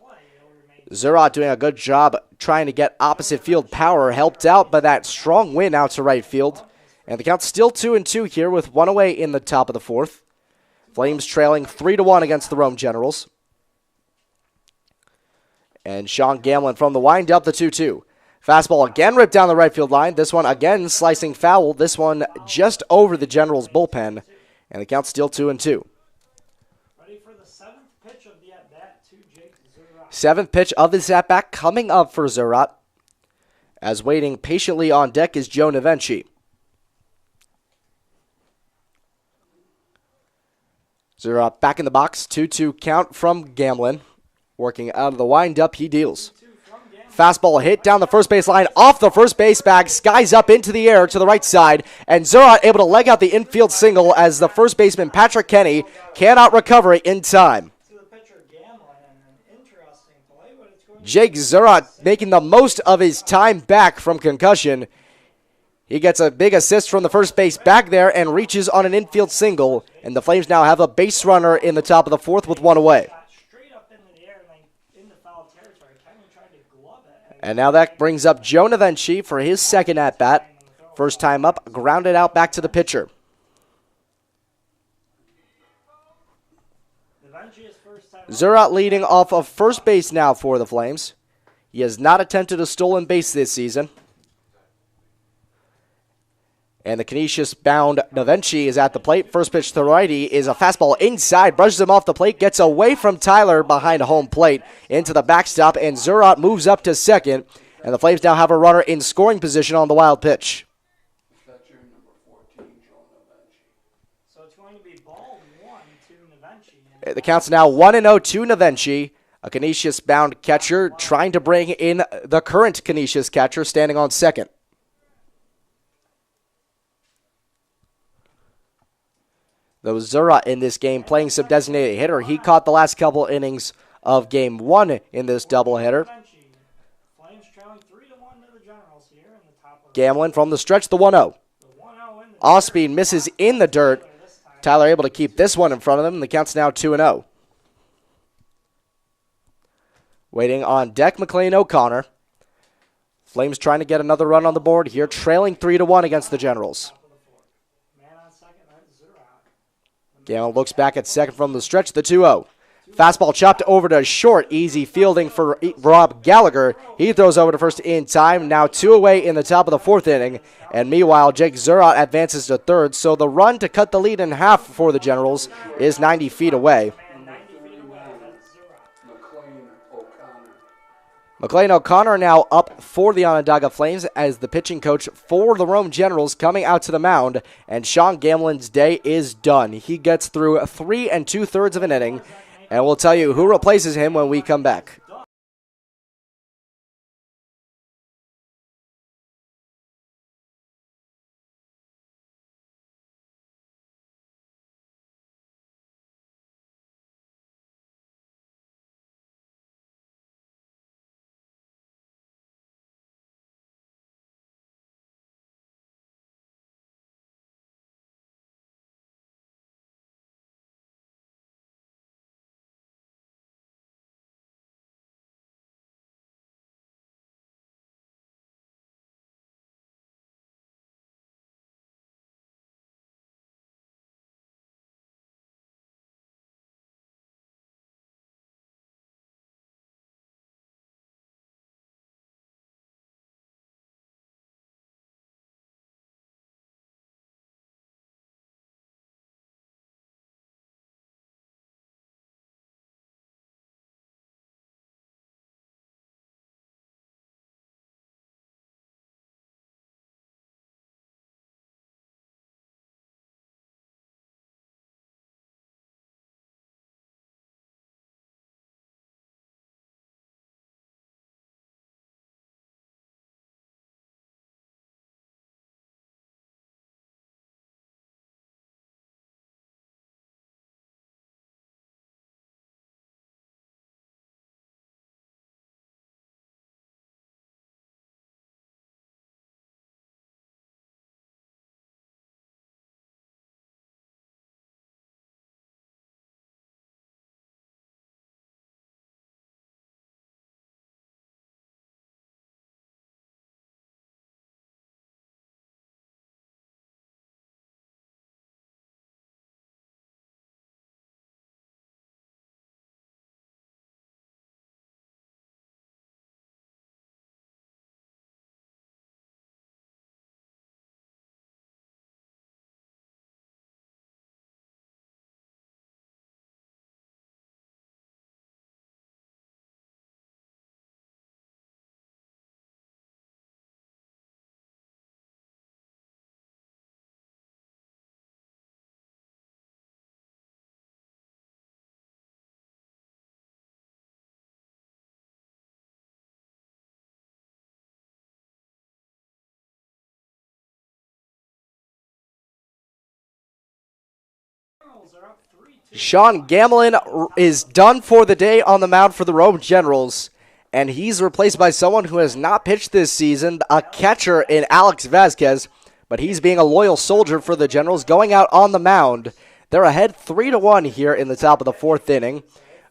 Zerat doing a good job trying to get opposite field power, helped out by that strong win out to right field. And the count's still 2-2 here with one away in the top of the fourth. Flames trailing 3-1 against the Rome Generals. And Sean Gamlin from the wind-up, the 2-2. Fastball again ripped down the right field line. This one again slicing foul. This one just over the Generals' bullpen. And the count's still 2-2. Ready for the seventh pitch of the at-bat to Jake Zerat. Seventh pitch of this at-bat coming up for Zerat. As waiting patiently on deck is Joe Navenchi. Zerat back in the box. 2-2 count from Gamlin. Working out of the wind-up, he deals. Fastball hit down the first base line, off the first base bag, skies up into the air to the right side, and Zerat able to leg out the infield single as the first baseman Patrick Kenny cannot recover it in time. To the pitcher Gamlin, an interesting play, but it's going to Jake Zerat making the most of his time back from concussion. He gets a big assist from the first base back there and reaches on an infield single, and the Flames now have a base runner in the top of the fourth with one away. shot straight up into the air and then into foul territory. Kenny tried to glove it. And now that brings up Joe Navenchi for his second at-bat. First time up, grounded out back to the pitcher. Navenchi is first time. Zerat leading off of first base now for the Flames. He has not attempted a stolen base this season. And the Canisius-bound Navenchi is at the plate. First pitch to righty is a fastball inside, brushes him off the plate, gets away from Tyler behind home plate into the backstop, and Zerat moves up to second. And the Flames now have a runner in scoring position on the wild pitch. Catcher number 14, Joe Navenchi. So it's going to be ball one to Navenchi. The count's now 1-0 to Navenchi, a Canisius-bound catcher trying to bring in the current Canisius catcher standing on second. Though Zerat in this game playing some designated hitter, he caught the last couple innings of game one in this doubleheader. Navenchi. Flames trailing 3-1 to the Generals here in the top of the Gamlin from the stretch, the 1-0. 1-0 in the Off-speed misses in the dirt. this time. Tyler able to keep this one in front of him, and the count's now 2-0. Waiting on deck, McLean O'Connor. Flames trying to get another run on the board here, trailing 3-1 against the Generals. Man on second, that's Zerat. Gamlin looks back at second from the stretch, the 2-0. Fastball chopped over to short, easy fielding for Rob Gallagher. He throws over to first in time, now 2 away in the top of the fourth inning. And meanwhile, Jake Zerat advances to third, so the run to cut the lead in half for the Generals is 90 feet away. Man 90 feet away, that's Zerat. McLean O'Connor. McLean O'Connor now up for the Onondaga Flames as the pitching coach for the Rome Generals coming out to the mound, and Sean Gamlin's day is done. He gets through 3 2/3 of an inning, and we'll tell you who replaces him when we come back. Generals are up 3-2. Sean Gamlin is done for the day on the mound for the Rome Generals, and he's replaced by someone who has not pitched this season, a catcher in Alex Vasquez, but he's being a loyal soldier for the Generals, going out on the mound. They're ahead 3-1 here in the top of the fourth inning,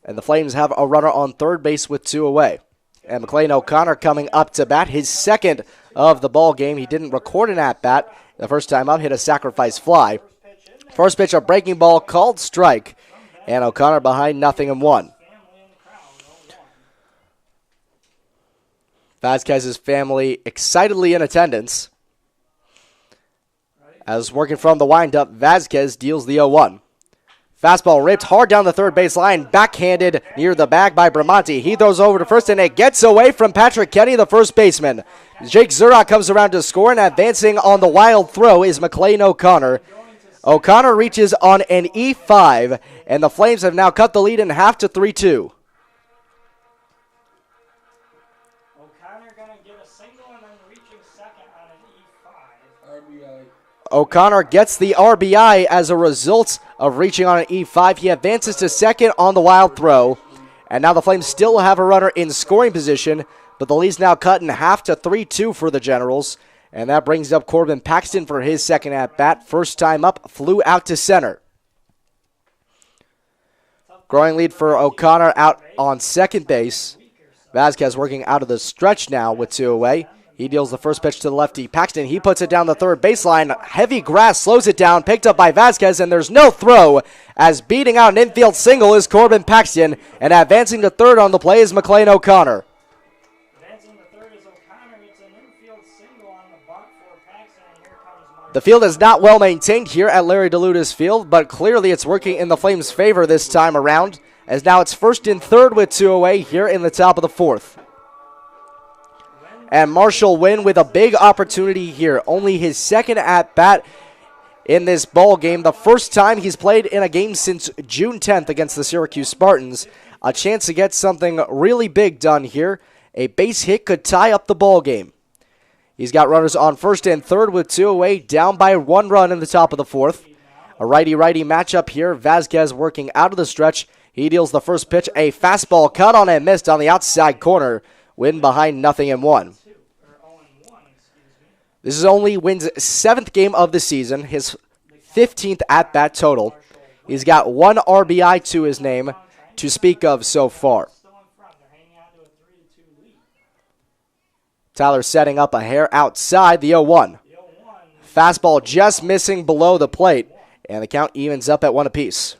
and the Flames have a runner on third base with 2 away. And McLean O'Connor coming up to bat, his second of the ball game. He didn't record an at-bat. The first time up, hit a sacrifice fly. First pitch, a breaking ball, called strike, and O'Connor behind 0-1. Family in the crowd, 0-1. Vasquez's family excitedly in attendance. As working from the windup, Vasquez deals the 0-1. Fastball ripped hard down the third base line, backhanded near the bag by Bramante. He throws over to first, and it gets away from Patrick Kenny, the first baseman. Jake Zurach comes around to score, and advancing on the wild throw is McLean O'Connor. O'Connor reaches on an E5, and the Flames have now cut the lead in half to 3-2. O'Connor going to get a single and then reaching second on an E5. RBI. O'Connor gets the RBI as a result of reaching on an E5. He advances to second on the wild throw. And now the Flames still have a runner in scoring position, but the lead's now cut in half to 3-2 for the Generals. And that brings up Corbin Paxton for his second at-bat. First time up, flew out to center. Growing lead for O'Connor out on second base. Vasquez working out of the stretch now with 2 away. He deals the first pitch to the lefty. Paxton, he puts it down the third baseline. Heavy grass slows it down, picked up by Vasquez, and there's no throw, as beating out an infield single is Corbin Paxton, and advancing to third on the play is McLean O'Connor. Advancing to third is O'Connor. It's an infield single on the bunt for Paxton, and here comes Mark. The field is not well maintained here at Larry DeLutis Field, but clearly it's working in the Flames' favor this time around, as now it's first and third with 2 away here in the top of the fourth. And Marshall Wynn with a big opportunity here. Only his second at-bat in this ball game. The first time he's played in a game since June 10th against the Syracuse Spartans. A chance to get something really big done here. A base hit could tie up the ball game. He's got runners on first and third with 2 away, down by 1 run in the top of the fourth. A righty-righty matchup here. Vasquez working out of the stretch. He deals the first pitch. A fastball cut on and missed on the outside corner. Wynn behind 0-1. This is only Wynn's 7th game of the season, his 15th at-bat total. He's got 1 RBI to his name to speak of so far. Still in front. They're hanging on to a 3-2 lead. Tyler setting up a hair outside the 0-1. The 0-1. Fastball just missing below the plate, and the count evens up at 1 apiece.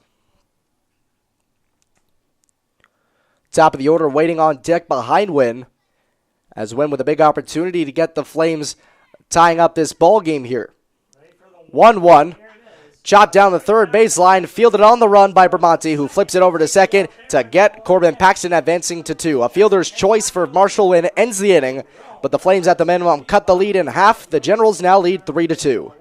Top of the order waiting on deck behind Wynn, as Wynn with a big opportunity to get the Flames tying up this ball game here. 1-1. Chopped down the third baseline, fielded on the run by Bramante, who flips it over to second to get Corbin Paxton advancing to 2. A fielder's choice for Marshall Wynn ends the inning, but the Flames at the minimum cut the lead in half. The Generals now lead 3-2.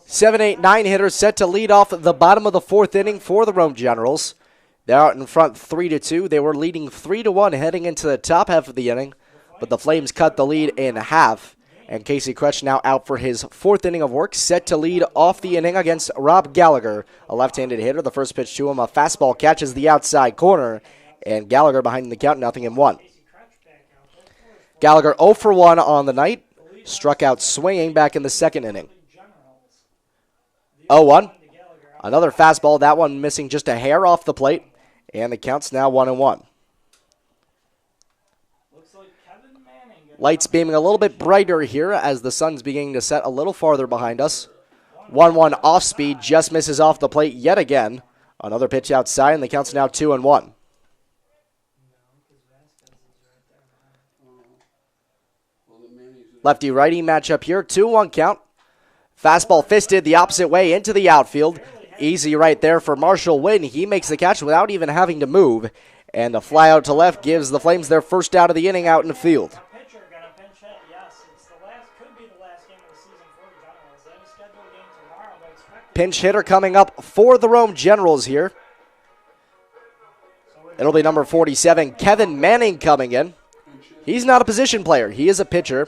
7, 8, 9 hitter set to lead off the bottom of the fourth inning for the Rome Generals. They're out in front 3-2. They were leading 3-1 heading into the top half of the inning, but the Flames cut the lead in half. And Casey Kretsch now out for his fourth inning of work, set to lead off the inning against Rob Gallagher, a left-handed hitter. The first pitch to him, a fastball catches the outside corner, and Gallagher behind the count, 0-1. Gallagher 0 for 1 on the night, struck out swinging back in the second inning. 0-1, another fastball, that one missing just a hair off the plate, and the count's now 1-1. Lights beaming a little bit brighter here as the sun's beginning to set a little farther behind us. 1-1 off speed, just misses off the plate yet again. Another pitch outside, and the count's now 2-1. Lefty-righty matchup here, 2-1 count. Fastball fisted the opposite way into the outfield. Easy right there for Marshall Wynn. He makes the catch without even having to move. And a fly out to left gives the Flames their first out of the inning out in the field. Pinch hitter coming up for the Rome Generals here. It'll be number 47, Kevin Manning, coming in. He's not a position player. He is a pitcher.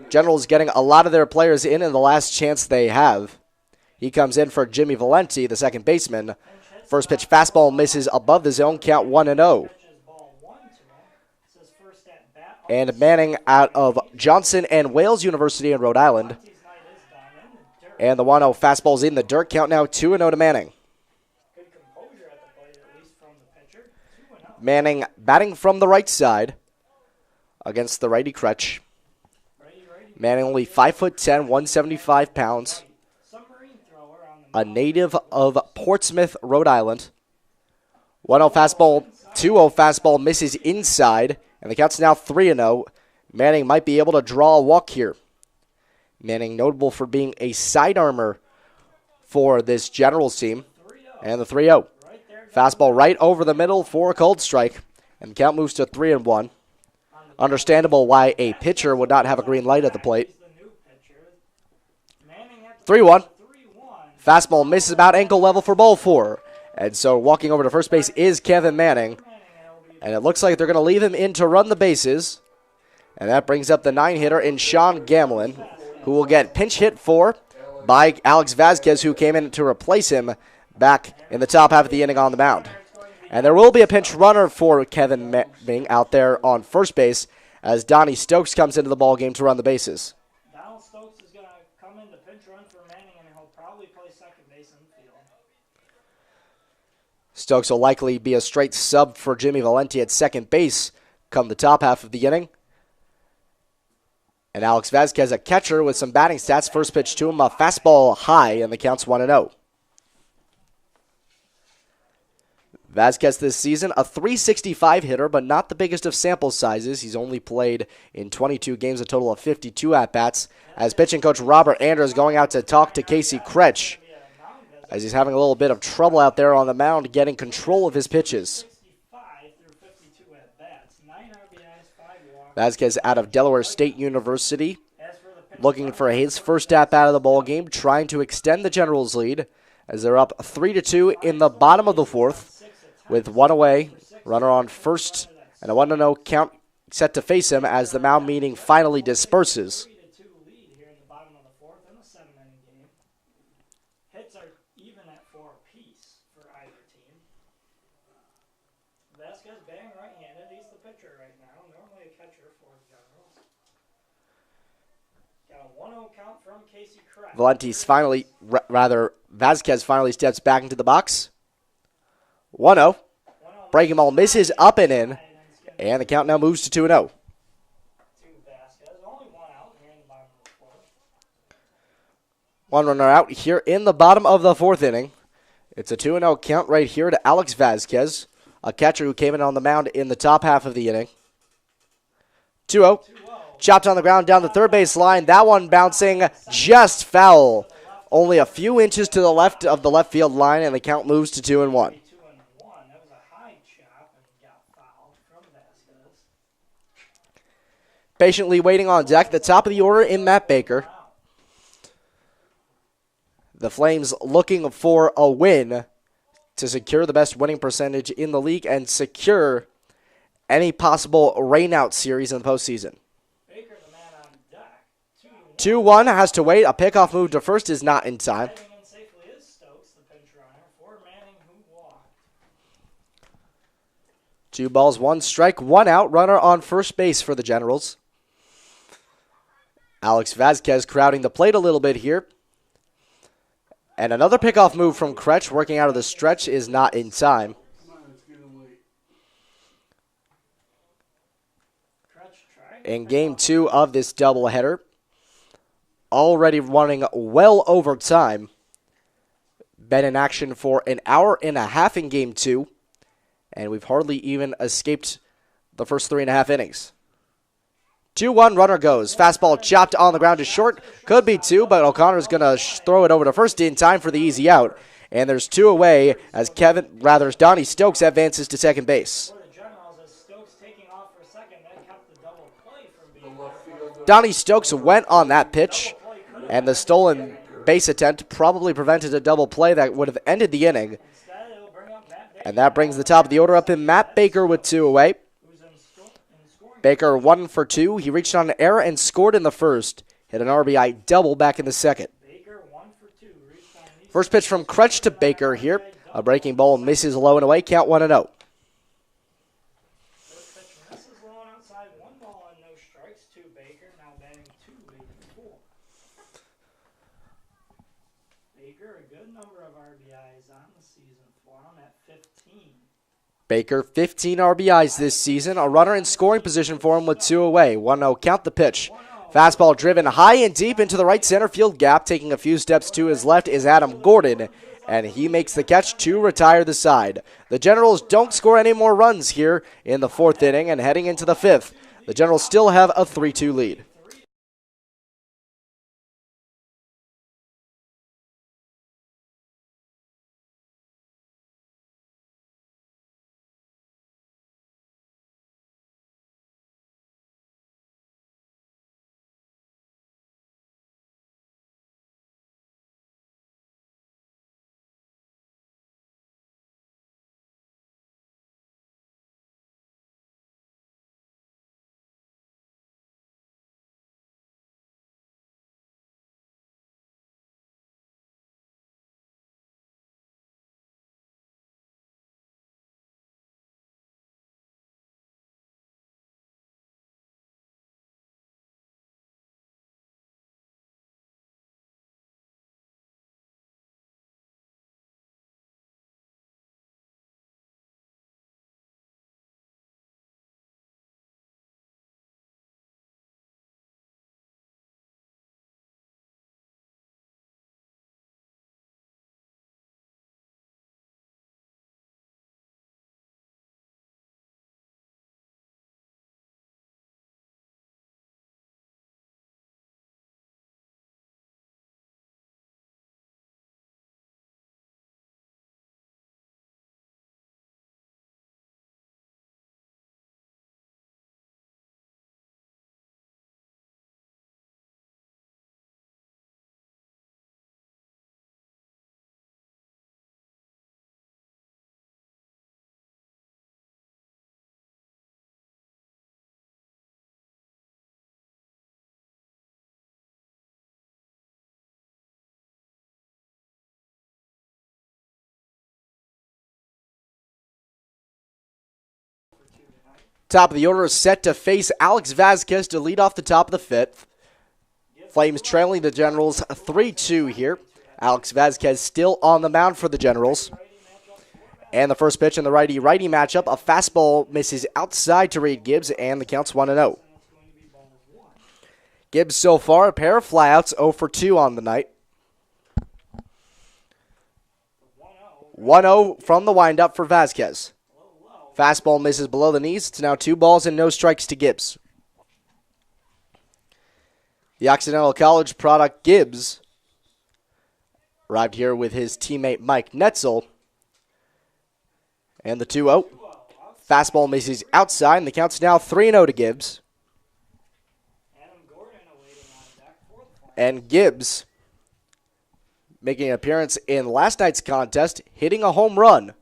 Generals getting a lot of their players in the last chance they have. He comes in for Jimmy Valenti, the second baseman. First pitch fastball misses above the zone, count 1-0. And Manning out of Johnson and Wales University in Rhode Island. And the 1-0 fastball's in the dirt, count now 2-0 to Manning. Manning batting from the right side against the righty Kretsch. Manning only 5'10", 175 pounds. A native of Portsmouth, Rhode Island. 1-0 fastball, 2-0 fastball misses inside, and the count's now 3-0. Manning might be able to draw a walk here. Manning notable for being a sidearmer for this Generals team. And the 3-0. Fastball right over the middle for a cold strike, and the count moves to 3-1. Understandable why a pitcher would not have a green light at the plate. 3-1. Fastball misses about ankle level for ball 4. And so walking over to first base is Kevin Manning. And it looks like they're going to leave him in to run the bases. And that brings up the 9-hitter in Sean Gamlin, who will get pinch hit for by Alex Vasquez, who came in to replace him back in the top half of the inning on the mound. And there will be a pinch runner for Kevin Manning out there on first base as Donnie Stokes comes into the ballgame to run the bases. Donald Stokes is going to come in to pinch run for Manning, and he'll probably play second base in the field. Stokes will likely be a straight sub for Jimmy Valenti at second base come the top half of the inning. And Alex Vasquez, a catcher with some batting stats. First pitch to him, a fastball high, and the count's 1-0. Vasquez this season, a .365 hitter, but not the biggest of sample sizes. He's only played in 22 games, a total of 52 at-bats, as pitching coach Robert Andrews going out to talk to Casey Kretsch, as he's having a little bit of trouble out there on the mound getting control of his pitches. Vasquez out of Delaware State University, looking for his first at-bat of the ballgame, trying to extend the Generals' lead, as they're up 3-2 in the bottom of the fourth. With one away, runner on first, and a 1-0 count set to face him as the mound meeting finally disperses. 3-2 lead here in the bottom of the fourth in a 7-inning game. Hits are even at 4 apiece for either team. Vasquez batting right-handed. He's the pitcher right now. Normally a catcher for the Generals. Got a 1-0 count from Casey Kretsch. Vasquez finally steps back into the box. 1-0. Breaking ball misses up and in. And the count now moves to 2-0. One runner out here in the bottom of the fourth inning. It's a 2-0 count right here to Alex Vasquez, a catcher who came in on the mound in the top half of the inning. 2-0. Chopped on the ground down the third base line. That one bouncing just foul. Only a few inches to the left of the left field line, and the count moves to 2-1. Patiently waiting on deck, the top of the order in Matt Baker. The Flames looking for a win to secure the best winning percentage in the league and secure any possible rainout series in the postseason. Baker, the man on deck. 2-1 has to wait. A pickoff move to first is not in time. Heading in safely is Stokes, the pinch runner, for Manning, who walked. 2 balls, 1 strike, 1 out. Runner on first base for the Generals. Alex Vasquez crowding the plate a little bit here. And another pickoff move from Kretsch working out of the stretch is not in time. Come on, it's getting late. Crutch tried. In game 2 of this doubleheader, already running well over time. Been in action for an hour and a half in game 2, and we've hardly even escaped the first 3.5 innings. 2-1, runner goes. Fastball chopped on the ground to short. Could be 2, but O'Connor's going to throw it over to first in time for the easy out. And there's 2 away as Donnie Stokes advances to second base. For the Generals, as Stokes taking off for a second, that kept the double play from being The left fielder. Donnie Stokes went on that pitch, and the stolen base attempt probably prevented a double play that would have ended the inning. Instead, it'll bring up Matt Baker, And that brings the top of the order up in Matt Baker with 2 away. who's in scoring. Baker 1 for 2. He reached on an error and scored in the first. Hit an RBI double back in the second. Baker 1 for 2. Reached on these First pitch from Kretsch to Baker here. A breaking ball misses low and away. Count 1-0. First pitch misses low and outside. 1 ball and no strikes to Baker. Now batting 284. Baker, a good number of RBIs on the season for him at 15. Baker 15 RBIs this season. A runner in scoring position for him with 2 away. 1-0. Count the pitch. Fastball driven high and deep into the right center field gap. Taking a few steps to his left is Adam Gordon, and he makes the catch to retire the side. The Generals don't score any more runs here in the 4th inning, and heading into the 5th, the Generals still have a 3-2 lead. Top of the order is set to face Alex Vasquez to lead off the top of the 5th. Flames trailing the Generals 3-2 here. Alex Vasquez still on the mound for the Generals. And the first pitch in the righty-righty matchup, a fastball misses outside to Reed Gibbs, and the count's 1-0. Gibbs so far, a pair of flyouts, 0 for 2 on the night. 1-0 from the windup for Vasquez. Fastball misses below the knees. It's now 2 balls and no strikes to Gibbs. The Occidental College product Gibbs arrived here with his teammate Mike Netzel. And the 2-0. Fastball misses outside, and the count's now 3-0 to Gibbs. And Gibbs making an appearance in last night's contest, hitting a home run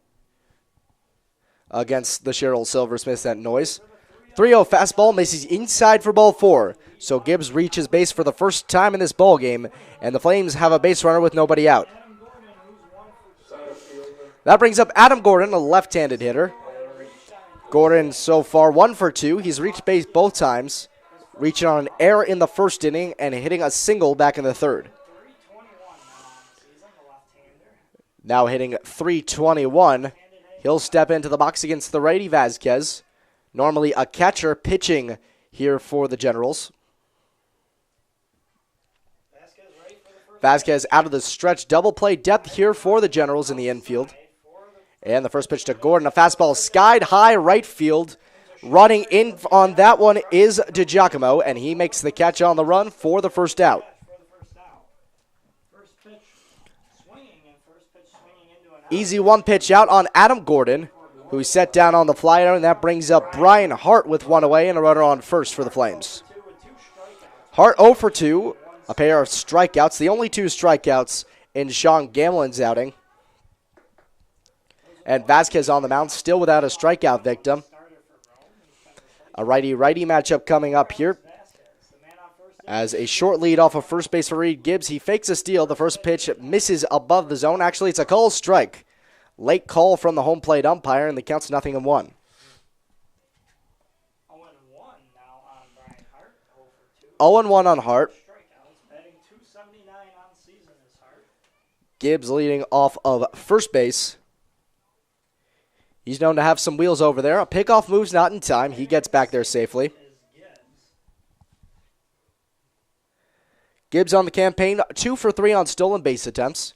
against the Sherrill Silversmiths at Noyes. 3-0 fastball misses inside for ball 4. So Gibbs reaches base for the first time in this ball game, and the Flames have a base runner with nobody out. That brings up Adam Gordon, a left-handed hitter. Gordon so far 1 for 2. He's reached base both times, reaching on an error in the first inning and hitting a single back in the third. Now hitting .321. He'll step into the box against the righty Vasquez. Normally a catcher pitching here for the Generals. Vasquez out of the stretch. Double play depth here for the Generals in the infield. And the first pitch to Gordon, a fastball skied high right field. Running in on that one is DiGiacomo, and he makes the catch on the run for the first out. Easy one pitch out on Adam Gordon, who set down on the flyer, and that brings up Brian Hart with one away and a runner on first for the Flames. Hart 0 for 2, a pair of strikeouts, the only 2 strikeouts in Sean Gamlin's outing. And Vasquez on the mound, still without a strikeout victim. A righty-righty matchup coming up here. As a short lead off of first base for Reed Gibbs, he fakes a steal. The first pitch misses above the zone. Actually, it's a call strike. Late call from the home plate umpire, and the count's 0-1. 0-1 now on Brian Hart. 0-1 on Hart. Strikeouts, batting .279 on season is Hart. Gibbs leading off of first base. He's known to have some wheels over there. A pickoff move's not in time. He gets back there safely. Gibbs on the campaign, 2 for 3 on stolen base attempts.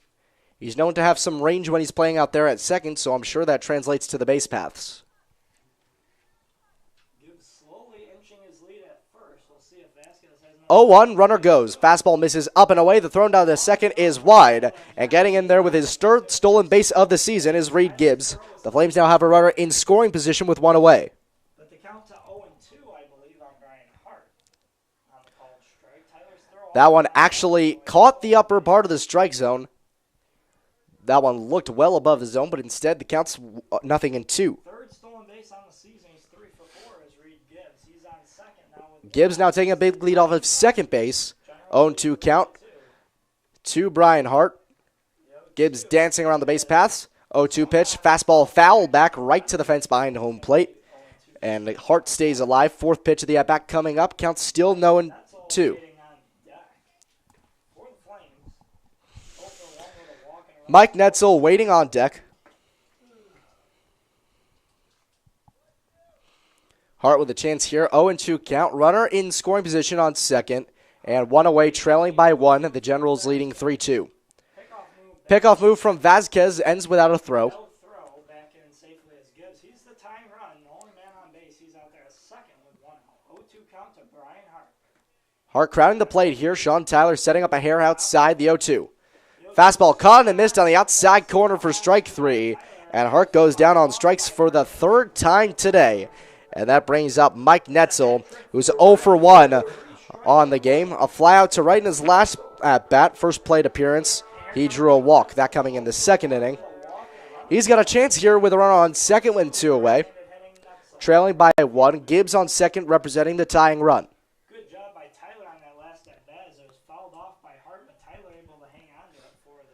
He's known to have some range when he's playing out there at second, so I'm sure that translates to the base paths. Gibbs slowly inching his lead at first. We'll see if Vasquez has no 0-1, runner goes. Fastball misses up and away. The throw down to second is wide. And getting in there with his third stolen base of the season is Reed Gibbs. The Flames now have a runner in scoring position with one away. But the count to 0-2, I believe, on Brian Hart on the called strike. Tyler's throw. That one actually caught the upper part of the strike zone. That one looked well above the zone, but instead the count's 0-2. Third stolen base on the season. He's 3 for 4 is Reed Gibbs. He's on second now with Gibbs now taking a big lead off of second base. 0-2 count to Brian Hart. Gibbs dancing around the base paths. 0-2 pitch. Fastball foul back right to the fence behind home plate. And Hart stays alive. Fourth pitch of the at-bat coming up. Count still 0-2. Mike Netzel waiting on deck. Hart with a chance here. 0-2 count. Runner in scoring position on second. And one away, trailing by 1. The Generals leading 3-2. Pickoff move from Vasquez ends without a throw. Throw back in safely as Gibbs. He's the tying run. The only man on base. He's out there at second with 1 out. 0-2 count to Brian Hart. Hart crowding the plate here. Sean Tyler setting up a hair outside the 0-2. Fastball caught and missed on the outside corner for strike 3. And Hart goes down on strikes for the third time today. And that brings up Mike Netzel, who's 0 for 1 on the game. A fly out to right in his last at-bat, first plate appearance. He drew a walk, that coming in the second inning. He's got a chance here with a runner on second with 2 away. Trailing by 1. Gibbs on second representing the tying run. Good job by Tyler on that last at-bat as it was fouled off by Hart, but Tyler able to hang on to it for the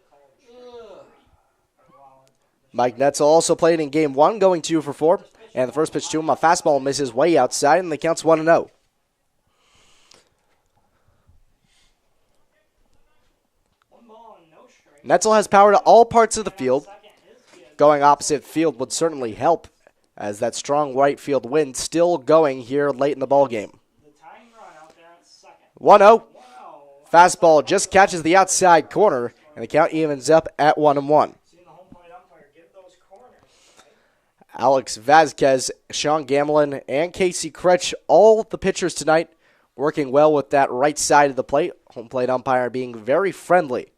call. Mike Netzel also played in game 1, going 2 for 4. And the first pitch to him, a fastball misses way outside, and the count's 1-0. Netzel has power to all parts of the field. Going opposite field would certainly help, as that strong right field wind still going here late in the ball game. 1-0. Fastball just catches the outside corner, and the count evens up at 1-1. Alex Vasquez, Sean Gamlin, and Casey Kretsch, all the pitchers tonight working well with that right side of the plate. Home plate umpire being very friendly.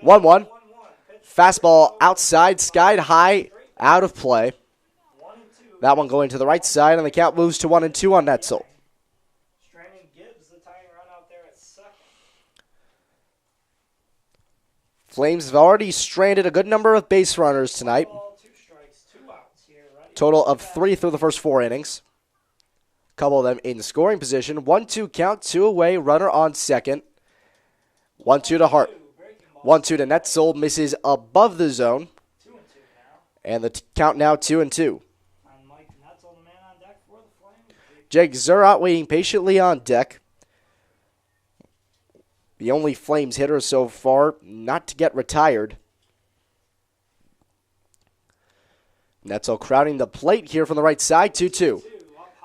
1-1. Fastball outside, skied high, out of play. That one going to the right side, and the count moves to 1-2 on Netzel. Flames have already stranded a good number of base runners tonight. Ball, 2 strikes, 2 outs here. Ready? Total of 3 through the first 4 innings. Couple of them in scoring position. 1-2 count, 2 away, runner on second. 1-2 to Hart. 1-2 to Netzel, misses above the zone. 2-2 now. And the count now 2-2. On Mike Netzel, the man on deck for the Flames. Jake Zurot waiting patiently on deck. The only Flames hitter so far not to get retired. Netzel crowding the plate here from the right side, 2-2.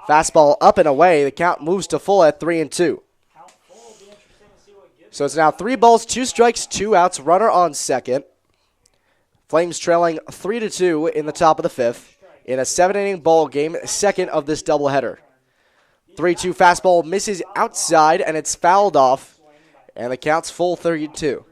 Fastball up and away. The count moves to full at 3-2. Count full. Be interesting to see what Gibbs. So it's now 3 balls, 2 strikes, 2 outs, runner on second. Flames trailing 3-2 in the top of the 5th in a 7-inning ball game, second of this doubleheader. 3-2 fastball misses outside, and it's fouled off, and the count's full 32. 3-2.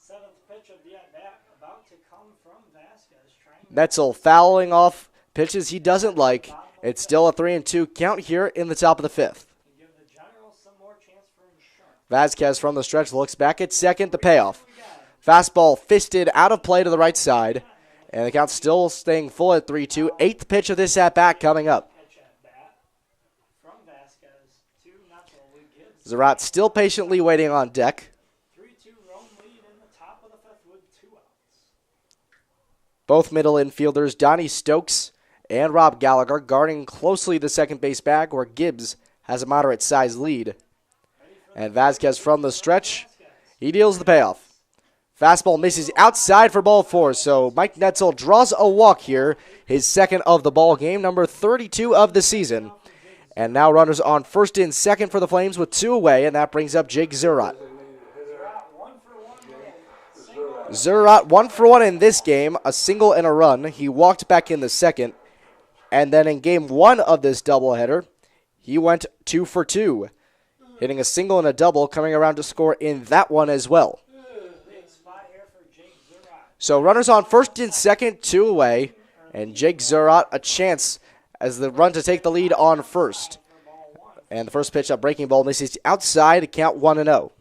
7th pitch of the at-bat about to come from Vasquez. Netzel fouling off pitches he doesn't like. It's still a 3-2 count here in the top of the 5th. Give the Generals some more chance for insurance. Vasquez from the stretch looks back at second, the payoff. Fastball fisted out of play to the right side, and the count's still staying full at 3-2. 8th pitch of this at-bat coming up. Pitch at-bat from Vasquez to Netzel with Gibbs. Zurot still patiently waiting on deck. 3-2 run lead in the top of the 5th with 2 outs. Both middle infielders, Donnie Stokes and Rob Gallagher, guarding closely the second base bag where Gibbs has a moderate size lead. And Vasquez from the stretch, he deals the payoff. Fastball misses outside for ball 4, so Mike Netzel draws a walk here, his second of the ball game, number 32 of the season. And now runners on first and second for the Flames with 2 away, and that brings up Jake Zurot. Zurot 1 for 1 in this game, a single and a run. He walked back in the second. And then in game 1 of this doubleheader, he went 2 for 2, hitting a single and a double, coming around to score in that one as well. Big spot here for Jake Zurot. So runners on first and second, 2 away, and Jake Zurot a chance as the run to take the lead on first. And the first pitch, a breaking ball, misses outside, to count 1-0.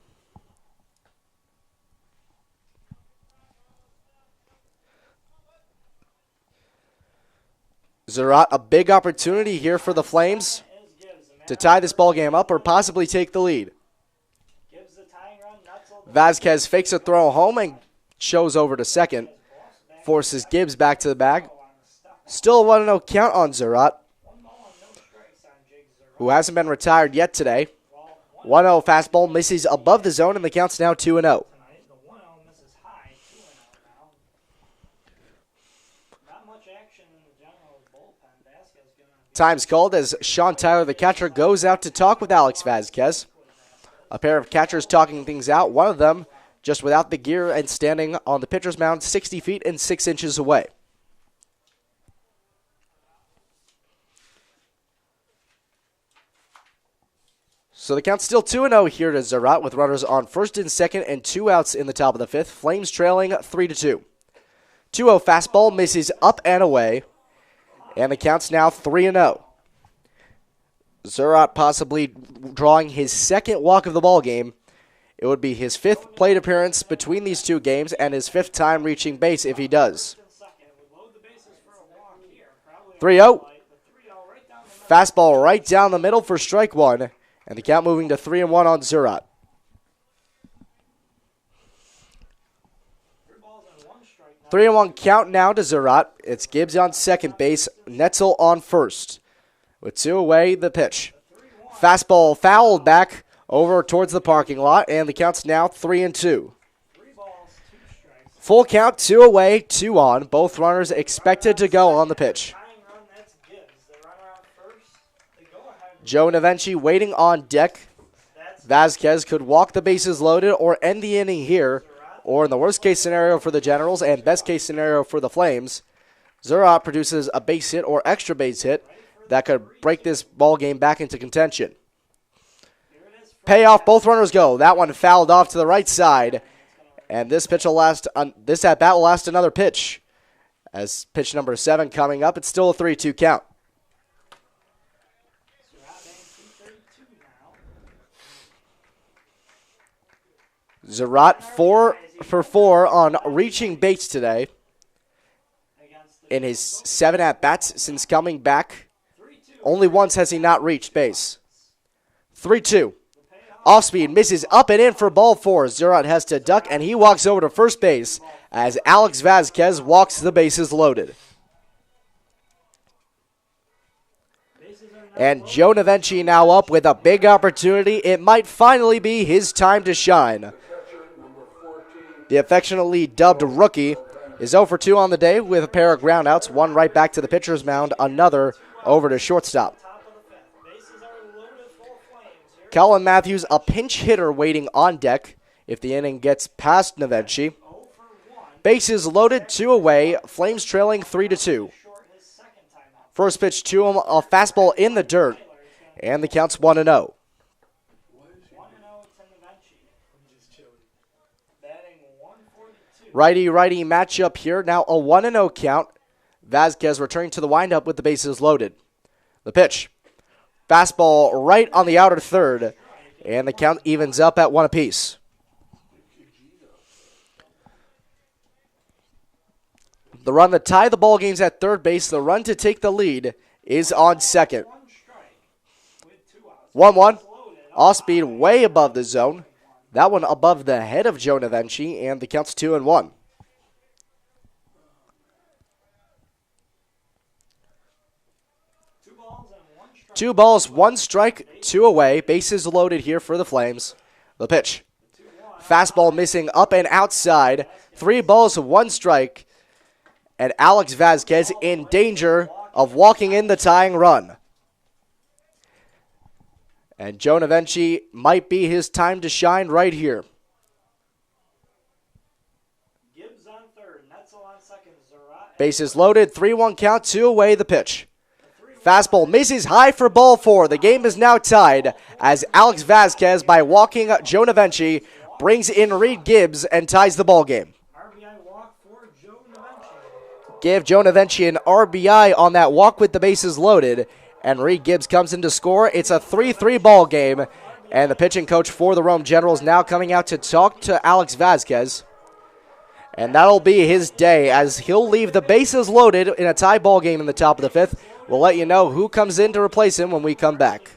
Zurot, a big opportunity here for the Flames to tie this ball game up or possibly take the lead. Gibbs the tying run. Netzel Vasquez fakes a throw home and shows over to second. Forces Gibbs back to the bag. Still a 1-0 count on Zurot, 1 ball and no strikes on Jake Zurot. who hasn't been retired yet today. 1-0 fastball misses above the zone, and the count's now 2-0. Tonight, the 1-0 misses high, 2-0 now. Not much action in the Generals bullpen. Vasquez gonna be Time's called as Sean Tyler, the catcher, goes out to talk with Alex Vasquez. A pair of catchers talking things out, one of them just without the gear and standing on the pitcher's mound 60 feet and 6 inches away. So the count's still 2-0 here to Zurot with runners on first and second and 2 outs in the top of the 5th. Flames trailing 3-2. 2-0 fastball misses up and away, and the count's now 3-0. Zurot possibly drawing his second walk of the ball game. It would be his 5th plate appearance between these 2 games and his 5th time reaching base if he does. second. Would load the bases for a walk here. Probably 3-0. the 3-0 right down the middle. Fastball right down the middle for strike 1, and the count moving to 3-1 on Zurot. 3 balls and 1 strike now. 3-1 count now to Zurot. It's Gibbs on second base, Netzel on first. With 2 away, the pitch. Fastball fouled back over towards the parking lot, and the count's now 3-2. 3 balls, 2 strikes. Full count, 2 away, 2 on. Both runners expected to go on the pitch. Tying run, that's Gibbs. The runner on first. The go-ahead. Joe Navenchi waiting on deck. That's Vasquez could walk the bases loaded or end the inning here, or in the worst case scenario for the Generals and best case scenario for the Flames, Zurot produces a base hit or extra base hit that could break this ball game back into contention. here it is. Payoff, both runners go. That one fouled off to the right side, and this pitch will last. This at bat will last another pitch. As pitch number 7 coming up, it's still a 3-2 count. Zurot batting 232 now. Zerat 4 for 4 on reaching base today against the in his 7 at-bats since coming back. 3-2. Only once has he not reached base. 3-2. Off speed, misses up and in for ball 4. Zerat has to duck, and he walks over to first base as Alex Vasquez walks the bases loaded. Bases are now And Joe Navenchi now up with a big opportunity. It might finally be his time to shine. Catcher, number 14. The affectionately dubbed rookie is 0 for 2 on the day with a pair of groundouts, one right back to the pitcher's mound, another over to shortstop. top of the 5th. Bases are loaded full flames here. Colin Matthews, a pinch hitter waiting on deck if the inning gets past Navenchi. 0 for 1. Bases loaded, 2 away, Flames trailing 3-2. Short his second time out. First pitch to him, a fastball in the dirt, and the count's 1-0. 1-0 to Navenchi. Batting 142. Righty-righty matchup here, now a 1-0 count. Vasquez returning to the windup with the bases loaded. The pitch. Fastball right on the outer third, and the count evens up at 1 apiece. The run that tied the ball games at third base, the run to take the lead, is on second. 1 strike with 2 outs. 1-1. Loaded. Off speed way above the zone. That one above the head of Joe Navenchi, and the count's 2-1. 2 balls and 1 strike. 2 balls, 1 strike, 2 away. Bases loaded here for the Flames. The pitch. Fastball missing up and outside. 3 balls, 1 strike. And Alex Vasquez in danger of walking in the tying run. And Joe Navenchi might be his time to shine right here. Gibbs on third. Netzel on second. Zerat. Bases loaded, 3-1 count, 2 away, the pitch. Fastball misses high for ball 4. The game is now tied as Alex Vasquez, by walking Joe Navenchi, brings in Reed Gibbs and ties the ball game. RBI walk for Joe Navenchi. Give Joe Navenchi an RBI on that walk with the bases loaded, and Reed Gibbs comes in to score. It's a 3-3 ball game, and the pitching coach for the Rome Generals now coming out to talk to Alex Vasquez. And that'll be his day as he'll leave the bases loaded in a tie ball game in the top of the 5th. We'll let you know who comes in to replace him when we come back.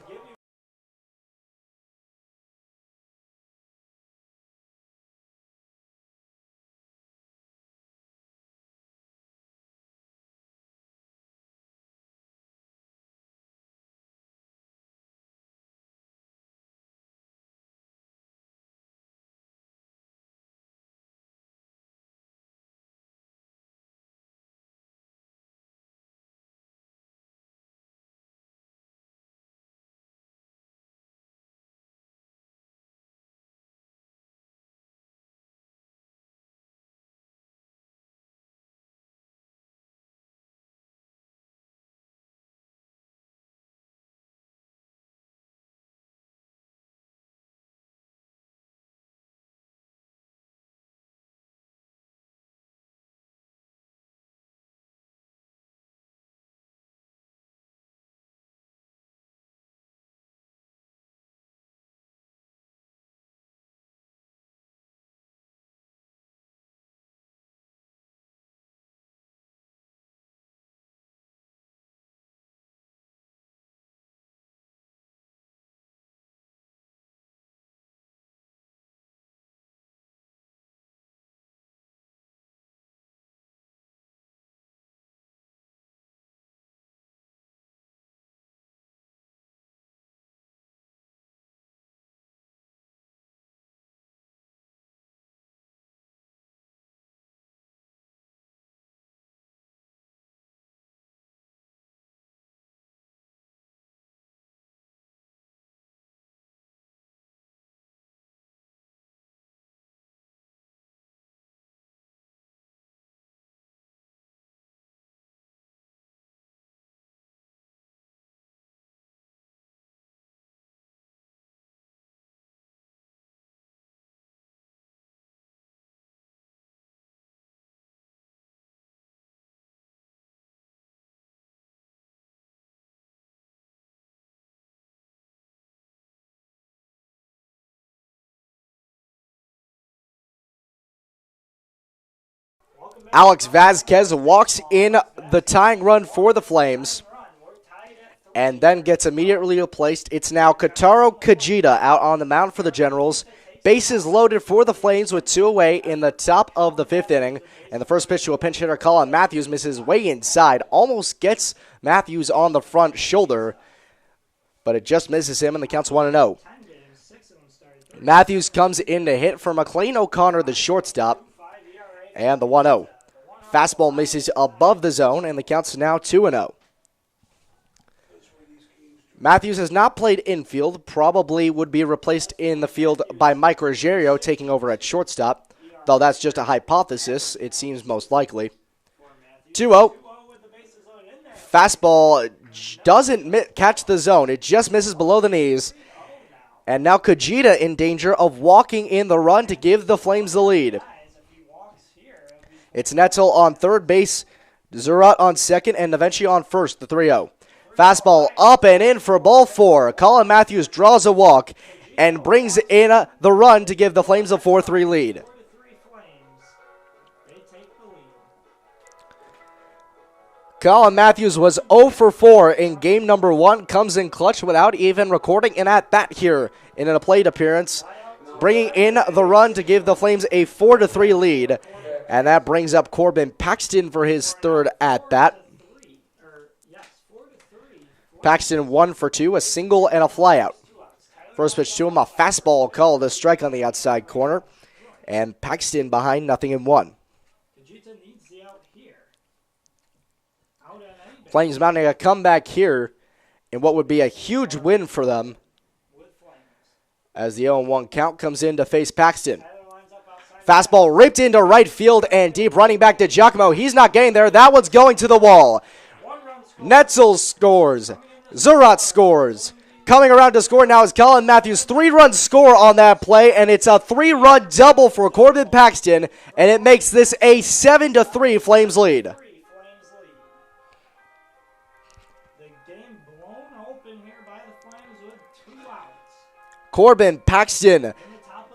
Alex Vasquez walks in the tying run for the Flames and then gets immediately replaced. It's now Kotaro Kajita out on the mound for the Generals. Bases loaded for the Flames with 2 away in the top of the 5th inning. And the first pitch to a pinch hitter, Colin Matthews, misses way inside. Almost gets Matthews on the front shoulder, but it just misses him, and the count's 1-0. Matthews comes in to hit for McLean O'Connor, the shortstop, and the 1-0. Fastball misses above the zone, and the count's now 2-0. Matthews has not played infield, probably would be replaced in the field by Mike Ruggiero taking over at shortstop, though that's just a hypothesis. It seems most likely. 2-0. Fastball doesn't catch the zone. It just misses below the knees. And now Kajita in danger of walking in the run to give the Flames the lead. It's Netzel on third base, Zurat on second, and Navenchi on first, the 3-0. Fastball up and in for ball 4. Colin Matthews draws a walk and brings in the run to give the Flames a 4-3 lead. Colin Matthews was 0 for 4 in game number 1, comes in clutch without even recording an at-bat here in a plate appearance, bringing in the run to give the Flames a 4-3 lead. And that brings up Corbin Paxton for his third at-bat. Paxton 1 for 2, a single and a flyout. First pitch to him, a fastball called a strike on the outside corner. And Paxton behind 0-1. Flames mounting a comeback here in what would be a huge win for them as the 0-1 count comes in to face Paxton. Fastball ripped into right field and deep, running back to Giacomo. He's not getting there. That one's going to the wall. Netzel scores. Zurat scores. Coming around to score now is Colin Matthews. 3-run score on that play, and it's a 3-run double for Corbin Paxton, and it makes this a 7-3 Flames lead. Corbin Paxton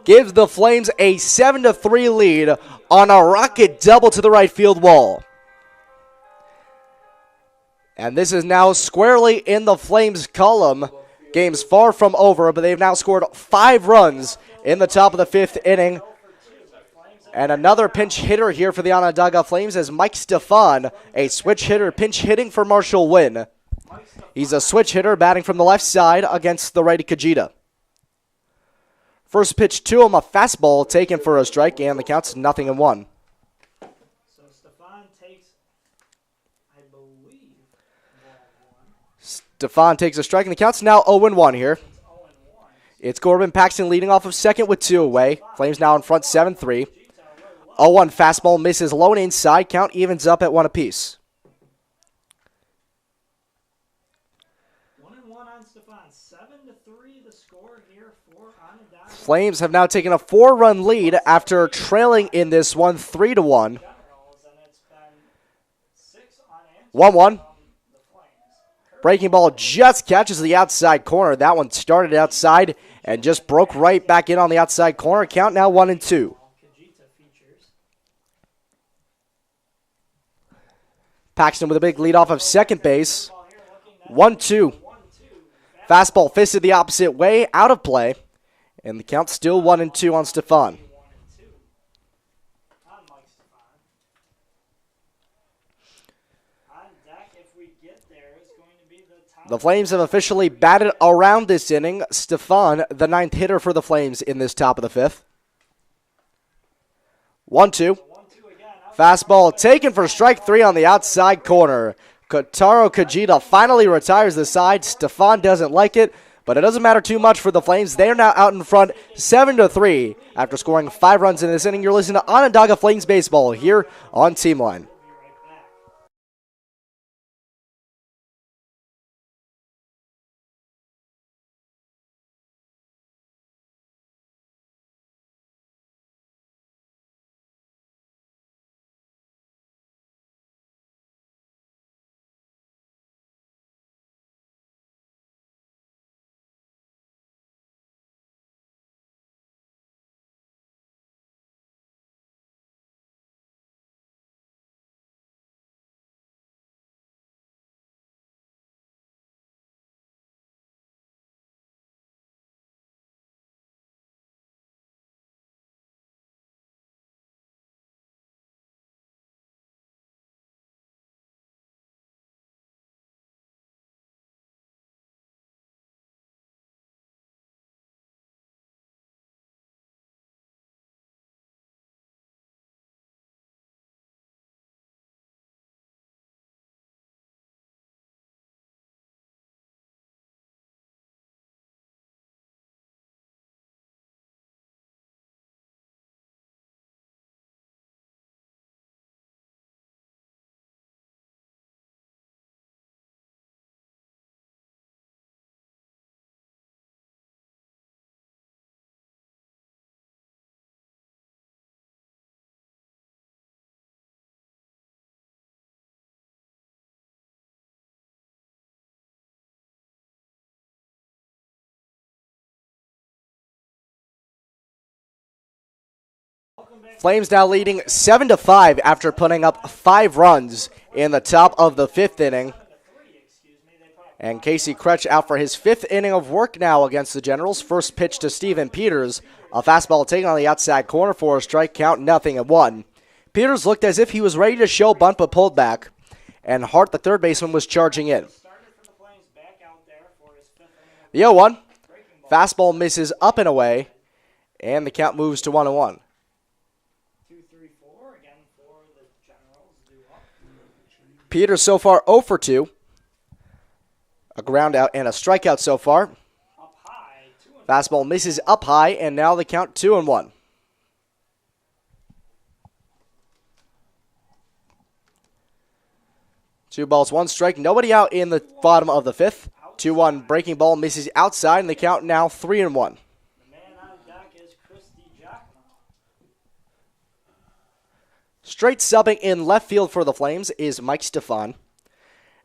gives the Flames a 7-3 lead on a rocket double to the right field wall. And this is now squarely in the Flames column. Game's far from over, but they've now scored 5 runs in the top of the 5th inning. And another pinch hitter here for the Onondaga Flames as Mike Stefan, a switch hitter, pinch hitting for Marshall Wynn. He's a switch hitter batting from the left side against the righty Kajita. First pitch to him, a fastball taken for a strike, and the count's 0-1. So Stefan takes, I believe, Stefan takes a strike, and the count's now 0-1 here. It's Corbin Paxton leading off of second with 2 away. Flames now in front 7-3. 0-1 fastball misses low and inside. Count evens up at 1 apiece. 1-1 on Stefan. 7-3 the score here for Onondaga. Flames have now taken a 4-run lead after trailing in this one 3-1. 1-1. Breaking ball just catches the outside corner. That one started outside and just broke right back in on the outside corner. Count now 1-2. Paxton with a big lead off of second base. 1-2. Fastball fisted the opposite way, out of play. And the count's still 1-2 on Stefan. The Flames have officially batted around this inning. Stefan, the 9th hitter for the Flames in this top of the 5th. 1-2. Fastball taken for strike 3 on the outside corner. Kotaro Kajita finally retires the side. Stefan doesn't like it, but it doesn't matter too much for the Flames. They are now out in front 7-3 after scoring 5 runs in this inning. You're listening to Onondaga Flames Baseball here on Team Line. Flames now leading 7-5 after putting up 5 runs in the top of the 5th inning. And Casey Kretsch out for his 5th inning of work now against the Generals. First pitch to Steven Peters. A fastball taken on the outside corner for a strike count, 0-1. Peters looked as if he was ready to show bunt but pulled back. And Hart, the third baseman, was charging in. The 0-1. Fastball misses up and away. And the count moves to 1-1. 2-3-4 again for the Generals. Due up. Peters so far 0 for 2. A ground out and a strikeout so far. Up high. 2-1. Fastball misses up high, and now the count 2-1. Two balls, one strike. Nobody out in the bottom of the 5th. 2-1 breaking ball misses outside, and the count now 3-1. The man on deck is Christy Giacomo. Straight subbing in left field for the Flames is Mike Stefan.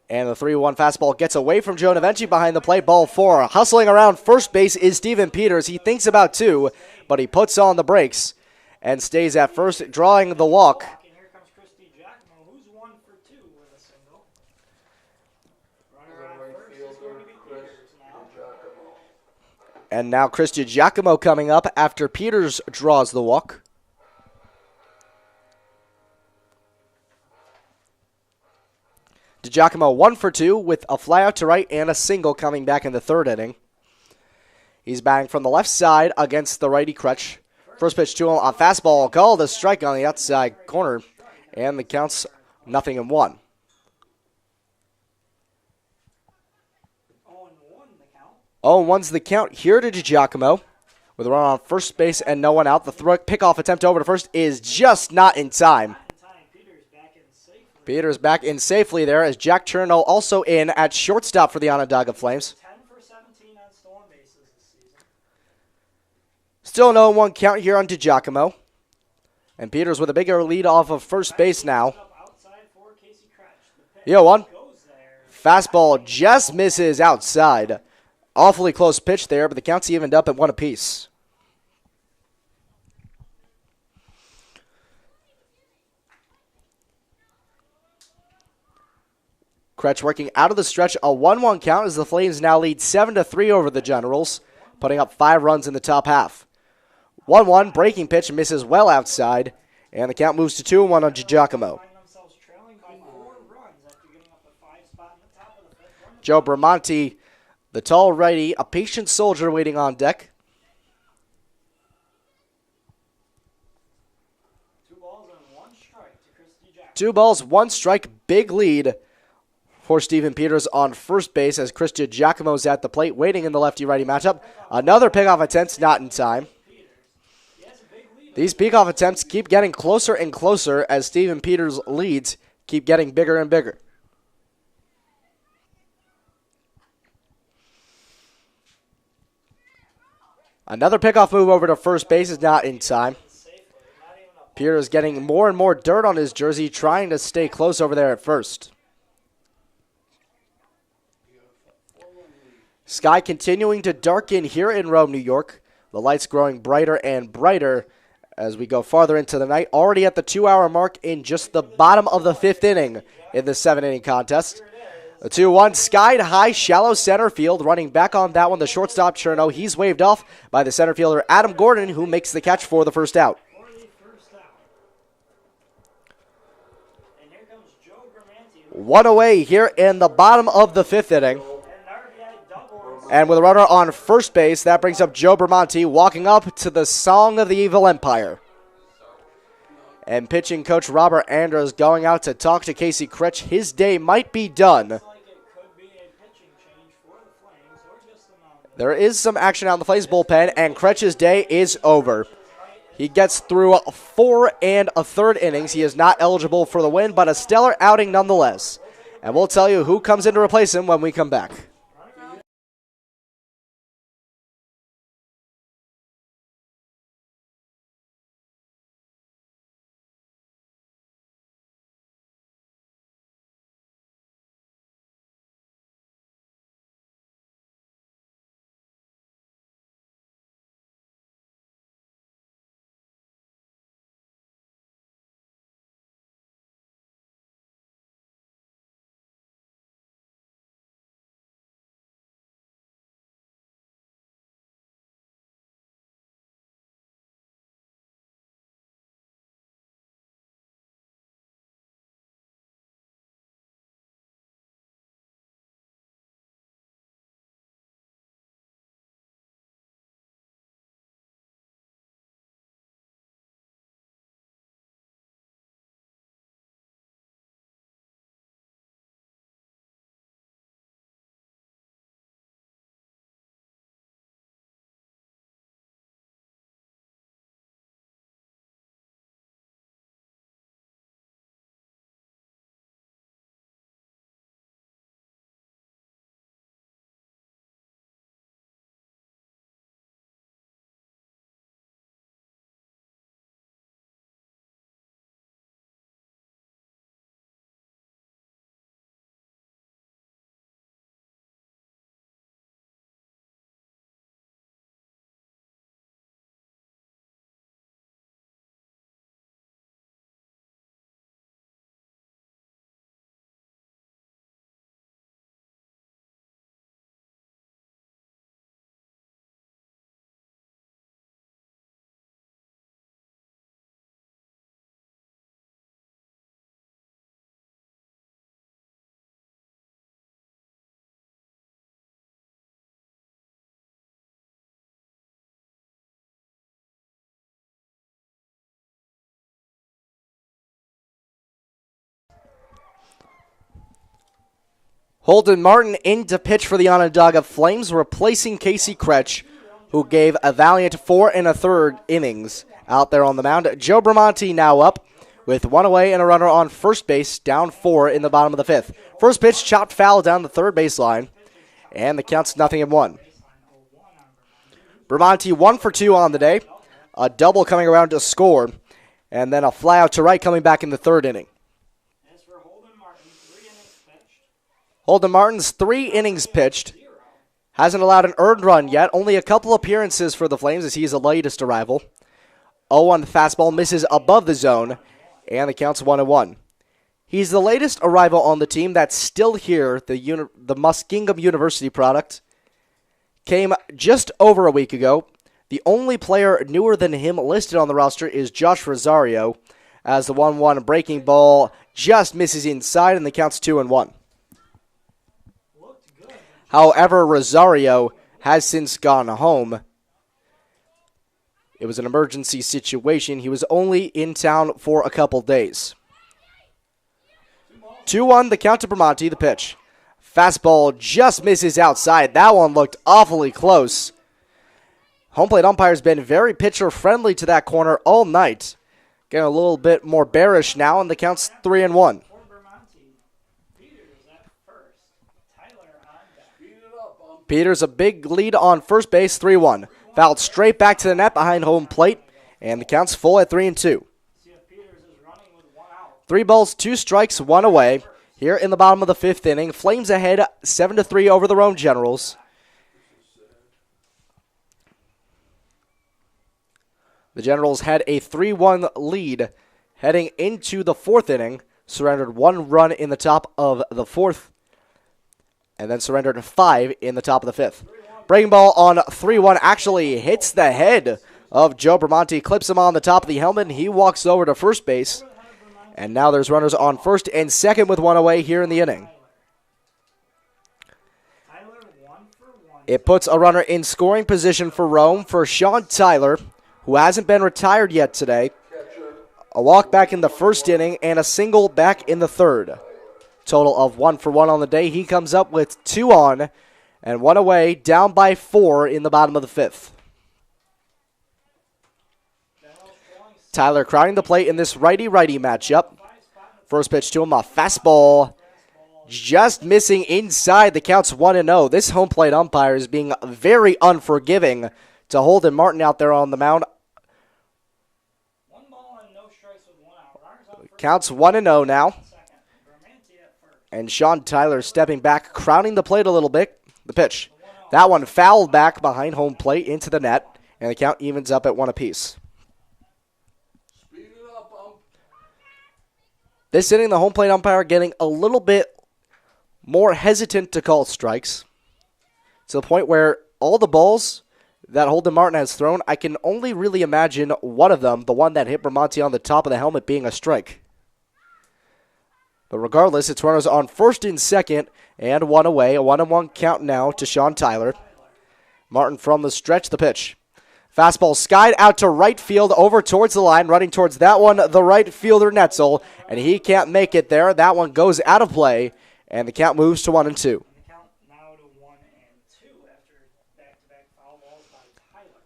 And the 3-1 fastball gets away from Joe Navenchi behind the plate. Ball 4. Hustling around first base is Steven Peters. He thinks about 2, but he puts on the brakes and stays at first, drawing the walk. And here comes Christy Giacomo, who's 1 for 2 with a single. Runner on first is going to be Peters now. And now Christian Giacomo coming up after Peters draws the walk. DiGiacomo 1 for 2 with a flyout to right and a single coming back in the 3rd inning. He's batting from the left side against the righty Kretsch. First pitch to him on fastball, called a strike on the outside corner, and the count's 0-1. 0-1 the count. 0-1's the count here to DiGiacomo. With a run on first base and no one out, the pickoff attempt over to first is just not in time. Peters back in safely there as Jack Cherno also in at shortstop for the Onondaga Flames. 10 for 17 on stolen bases this season. Still an 0-1 count here on DiGiacomo. And Peters with a bigger lead off of first base now. Outside for Casey Kretsch. The 0-1. Goes there. Fastball just misses outside. Awfully close pitch there, but the count's evened up at 1 apiece. Kretsch working out of the stretch, a 1-1 count as the Flames now lead 7-3 over the Generals, putting up 5 runs in the top half. 1-1, breaking pitch misses well outside, and the count moves to 2-1 on DiGiacomo. Find themselves trailing by 4 runs after giving up a 5 spot in the top of the 5th. Joe Bramante, the tall righty, a patient soldier waiting on deck. 2 balls and 1 strike to Christy Giacomo. 2 balls, 1 strike, big lead for Steven Peters on first base as Christian Giacomo's at the plate waiting in the lefty-righty matchup. Another pickoff attempt, not in time. These pickoff attempts keep getting closer and closer as Steven Peters' leads keep getting bigger and bigger. Another pickoff move over to first base is not in time. Peters getting more and more dirt on his jersey, trying to stay close over there at first. Sky continuing to darken here in Rome, New York. The lights growing brighter and brighter as we go farther into the night. Already at the 2-hour mark in just the bottom of the 5th inning in the 7-inning contest. The 2-1 skied high, shallow center field. Running back on that one, the shortstop Cherno. He's waved off by the center fielder Adam Gordon, who makes the catch for the first out. And here comes Joe Bramante. One away here in the bottom of the 5th inning. And RBI double. And with a runner on first base, that brings up Joe Bramante walking up to the Song of the Evil Empire. And pitching coach Robert Andrews going out to talk to Casey Kretsch. His day might be done. Like it could be a pitching change for the Flames or just a mound. There is some action out in the Flames bullpen, and Kretsch's day is over. He gets through 4 1/3 innings. He is not eligible for the win, but a stellar outing nonetheless. And we'll tell you who comes in to replace him when we come back. Holden Martin in to pitch for the Onondaga Flames, replacing Casey Kretsch, who gave a valiant 4 1/3 innings out there on the mound. Joe Bramante now up with 1 away and a runner on first base, down 4 in the bottom of the 5th. First pitch chopped foul down the third baseline, and the count's 0-1. Bramante 1 for 2 on the day, a double coming around to score, and then a fly out to right coming back in the third inning. As for Holden Martin, 3 innings pitched. Holden Martin's 3 innings pitched. Hasn't allowed an earned run yet. Only a couple appearances for the Flames as he's the latest arrival. 0-1 fastball misses above the zone, and the count's 1-1. He's the latest arrival on the team that's still here. The Muskingum University product came just over a week ago. The only player newer than him listed on the roster is Josh Rosario, as the 1-1 breaking ball just misses inside, and the count's 2-1. However, Rosario has since gone home. It was an emergency situation. He was only in town for a couple days. 2-1, the count to Bramante, the pitch. Fastball just misses outside. That one looked awfully close. Home plate umpire's been very pitcher-friendly to that corner all night. Getting a little bit more bearish now, and the count's 3-1. For Bramante, Peters at first. Tyler on deck. Speed it up, Peters a big lead on first base, 3-1. Fouled straight back to the net behind home plate, and the count's full at 3-2. See if Peters is running with 1 out. 3 balls, 2 strikes, 1 away. Here in the bottom of the 5th inning, Flames ahead 7-3 over the Rome Generals. The Generals had a 3-1 lead heading into the 4th inning, surrendered 1 run in the top of the 4th, and then surrendered 5 in the top of the 5th. Breaking ball on 3-1 actually hits the head of Joe Bramante, clips him on the top of the helmet, and he walks over to first base. And now there's runners on first and second with 1 away here in the inning. Tyler 1 for 1. It puts a runner in scoring position for Rome for Sean Tyler, who hasn't been retired yet today. A walk back in the first inning and a single back in the third. Total of 1 for 1 on the day. He comes up with 2 on and 1 away, down by 4 in the bottom of the 5th. Tyler crowding the plate in this righty-righty matchup. First pitch to him, a fastball just missing inside. The count's 1-0. This home plate umpire is being very unforgiving to Holden Martin out there on the mound. 1 ball and no strikes with 1 out. Runners on first. Counts 1-0 now. Second. Bramante at first. And Sean Tyler stepping back, crowding the plate a little bit. The pitch. That one fouled back behind home plate into the net, and the count evens up at 1 apiece. Speed it up, This inning, the home plate umpire getting a little bit more hesitant to call strikes, to the point where all the balls that Holden Martin has thrown, I can only really imagine one of them, the one that hit Bramante on the top of the helmet, being a strike. But regardless, it's runners on first and second and 1 away. A 1-1 count now to Sean Tyler. Martin from the stretch, the pitch. Fastball skied out to right field, over towards the line, running towards that one, the right fielder Netzel, and he can't make it there. That one goes out of play, and the count moves to 1-2. And the count now to 1 and 2 after back-to-back foul balls by Tyler.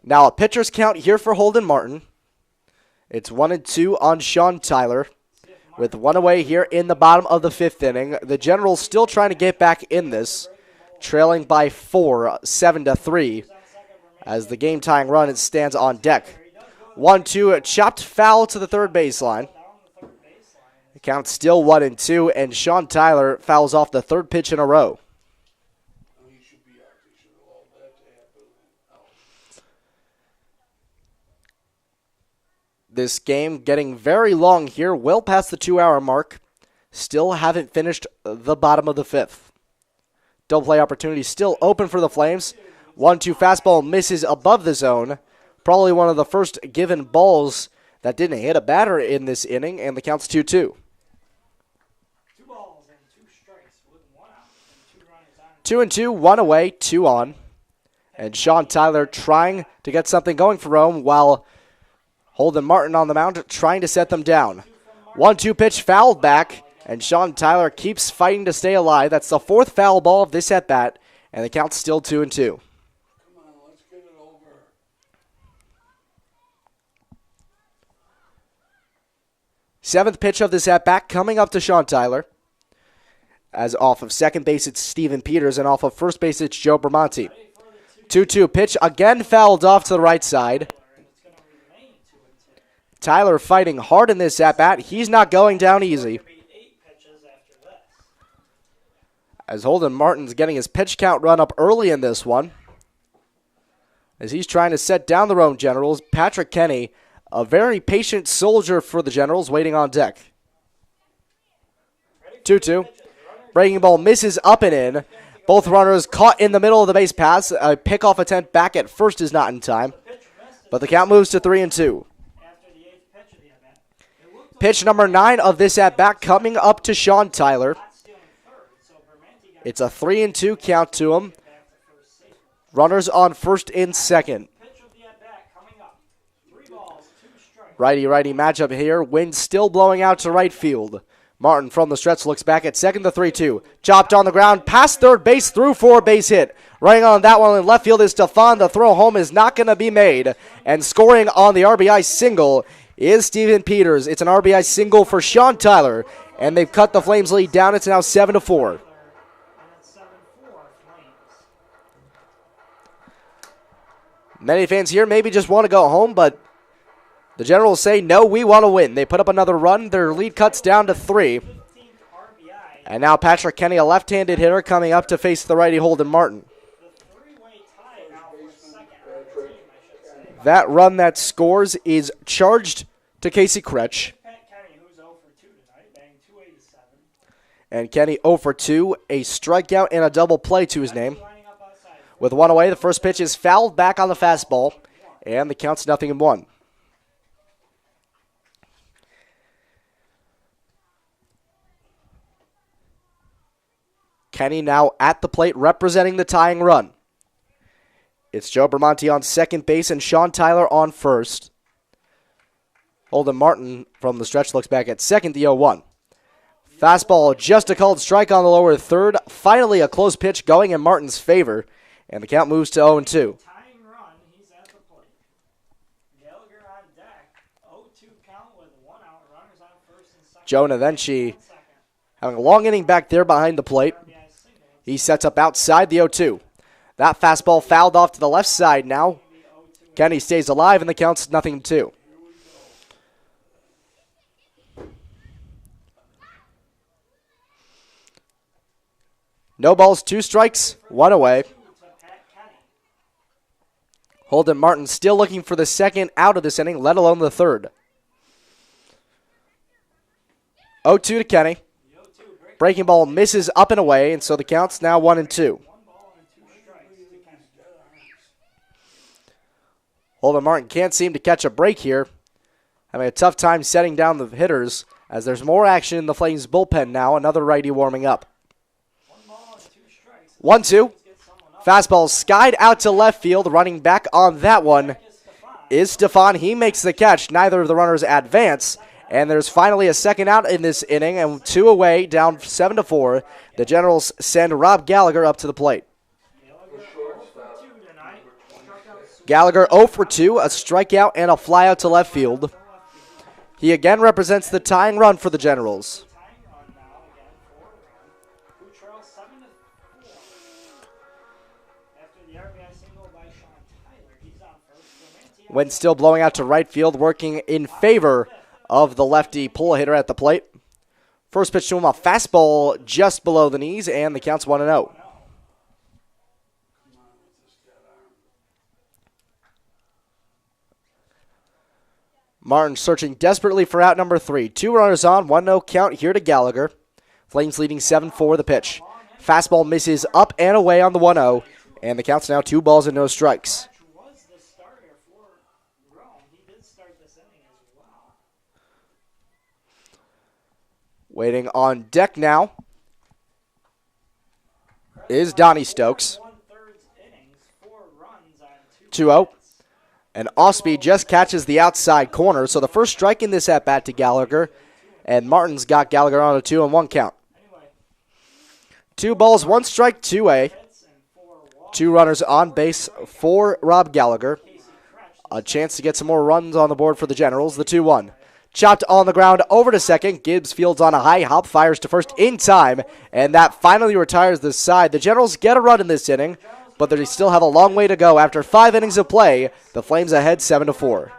Now a pitcher's count here for Holden Martin. It's 1-2 on Sean Tyler, with 1 away here in the bottom of the 5th inning. The Generals still trying to get back in this, trailing by 4, 7-3, as the game-tying run stands on deck. 1-2, chopped foul to the third baseline. The count's still 1-2, and Sean Tyler fouls off the 3rd pitch in a row. He should be out. They should have allowed that to happen. This game getting very long here, well past the 2-hour mark. Still haven't finished the bottom of the 5th. Double play opportunity still open for the Flames. 1-2 fastball misses above the zone. Probably one of the first given balls that didn't hit a batter in this inning, and the count's 2-2. 2 balls and 2 strikes with 1 out and 2 runners on. 2-2, 1 away, 2 on. And Sean Tyler trying to get something going for Rome, while Holden Martin on the mound trying to set them down. 1-2 pitch fouled back, And Sean Tyler keeps fighting to stay alive. That's the fourth foul ball of this at-bat, and the count's still 2-2. Come on, let's get it over. Seventh pitch of this at-bat coming up to Sean Tyler. As off of second base, it's Steven Peters, and off of first base, it's Joe Bramante. 2-2 pitch, again fouled off to the right side. Tyler fighting hard in this at-bat. He's not going down easy. As Holden Martin's getting his pitch count run up early in this one. As he's trying to set down the Rome Generals, Patrick Kenny, a very patient soldier for the Generals, waiting on deck. 2-2. Breaking ball misses up and in. Both runners caught in the middle of the base pass. A pickoff attempt back at first is not in time. But the count moves to 3-2. Pitch number 9 of this at-bat coming up to Sean Tyler. It's a 3-2 count to him. Runners on first and second. Righty-righty matchup here. Wind still blowing out to right field. Martin from the stretch looks back at second, the 3-2. Chopped on the ground, past third base, through for a base hit. Running on that one in left field is Stefan. The throw home is not going to be made. And scoring on the RBI single is Steven Peters. It's an RBI single for Sean Tyler. And they've cut the Flames lead down. It's now 7-4. Many fans here maybe just want to go home, but the Generals say, no, we want to win. They put up another run. Their lead cuts down to 3. And now Patrick Kenny, a left-handed hitter, coming up to face the righty Holden Martin. That run that scores is charged to Casey Kretsch. And Kenny 0 for 2, a strikeout and a double play to his name. With one away, the first pitch is fouled back on the fastball, and the count's 0-1. Kenny now at the plate representing the tying run. It's Joe Bramante on second base and Sean Tyler on first. Holden Martin from the stretch looks back at second, the 0-1. Fastball, just a called strike on the lower third. Finally a close pitch going in Martin's favor. And the count moves to 0-2. Tying run, he's at the plate. Gallagher on deck. 0-2 count with 1 out. Runners on first and second. Joe Navenchi having a long inning back there behind the plate. He sets up outside the 0-2. That fastball fouled off to the left side now. Kenny stays alive and the count's 0-2. No balls, 2 strikes, 1 away. Holden Martin still looking for the second out of this inning, let alone the third. 0-2 to Kenny. Breaking ball misses up and away, and so the count's now 1-2. Holden Martin can't seem to catch a break here. Having a tough time setting down the hitters as there's more action in the Flames bullpen now. Another righty warming up. 1-2. Fastball skied out to left field. Running back on that one is Stefan. He makes the catch. Neither of the runners advance. And there's finally a second out in this inning. And 2 away, down 7-4. The Generals send Rob Gallagher up to the plate. Gallagher 0 for 2, a strikeout and a flyout to left field. He again represents the tying run for the Generals. Wind still blowing out to right field, working in favor of the lefty pull hitter at the plate. First pitch to him, a fastball just below the knees, and the count's 1-0. Martin searching desperately for out number 3. 2 runners on, 1-0 count here to Gallagher. Flames leading 7-4 the pitch. Fastball misses up and away on the 1-0, and the count's now 2 balls and no strikes. Waiting on deck now is Donnie Stokes. 2-0. And Osby just catches the outside corner. So the first strike in this at-bat to Gallagher. and Martin's got Gallagher on a 2-1 count. 2 balls, 1 strike, 2A. 2 runners on base for Rob Gallagher. A chance to get some more runs on the board for the Generals. The 2-1. Chopped on the ground over to second. Gibbs fields on a high hop, fires to first in time, and that finally retires the side. The Generals get a run in this inning, but they still have a long way to go. After 5 innings of play, the Flames ahead 7-4.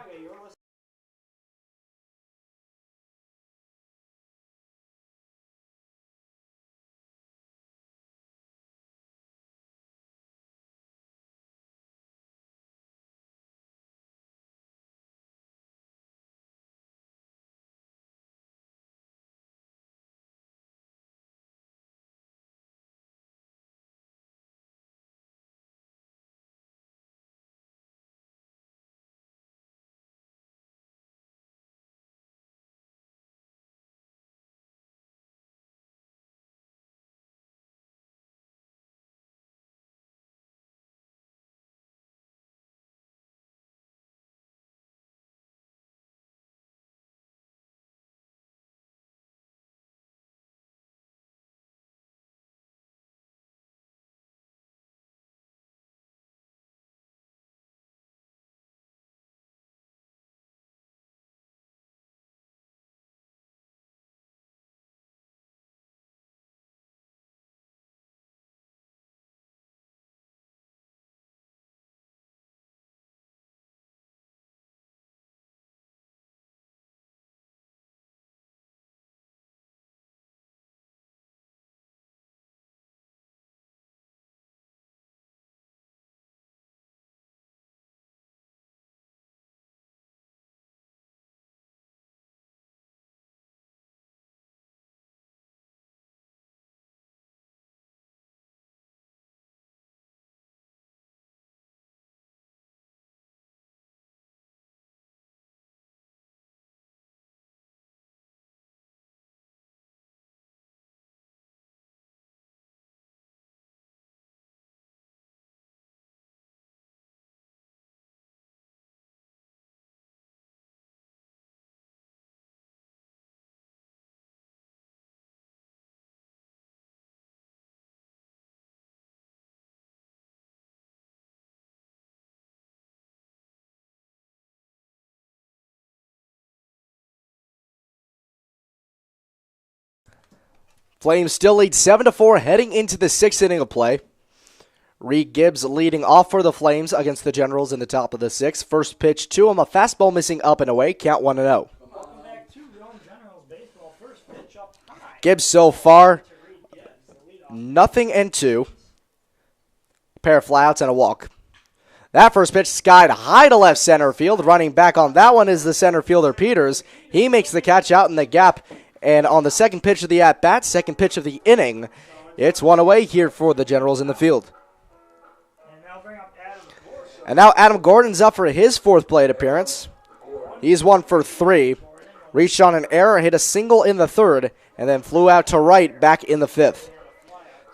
Flames still lead 7-4 heading into the 6th inning of play. Reed Gibbs leading off for the Flames against the Generals in the top of the 6th. First pitch to him, a fastball missing up and away, count 1-0. Welcome back to Rome Generals Baseball. First pitch up high. Gibbs so far, nothing and 2. Pair of flyouts and a walk. That first pitch skied high to left center field. Running back on that one is the center fielder Peters. He makes the catch out in the gap. And on the second pitch of the at-bat, second pitch of the inning, it's 1 away here for the Generals in the field. And now Adam Gordon's up for his 4th plate appearance. He's 1 for 3. Reached on an error, hit a single in the 3rd, and then flew out to right back in the 5th.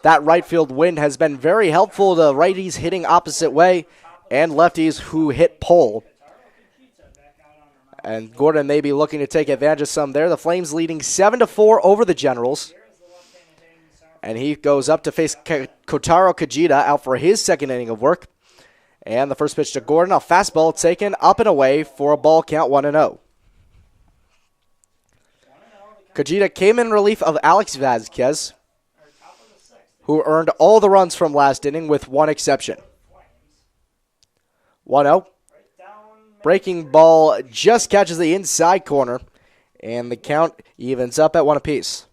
That right field wind has been very helpful to righties hitting opposite way and lefties who hit pole. And Gordon may be looking to take advantage of some there. The Flames leading 7-4 over the Generals. And he goes up to face Kotaro Kajita out for his 2nd inning of work. And the first pitch to Gordon, a fastball taken up and away for a ball count 1-0. Kajita came in relief of Alex Vasquez, who earned all the runs from last inning with one exception. 1-0. Breaking ball just catches the inside corner, and the count evens up at 1 apiece.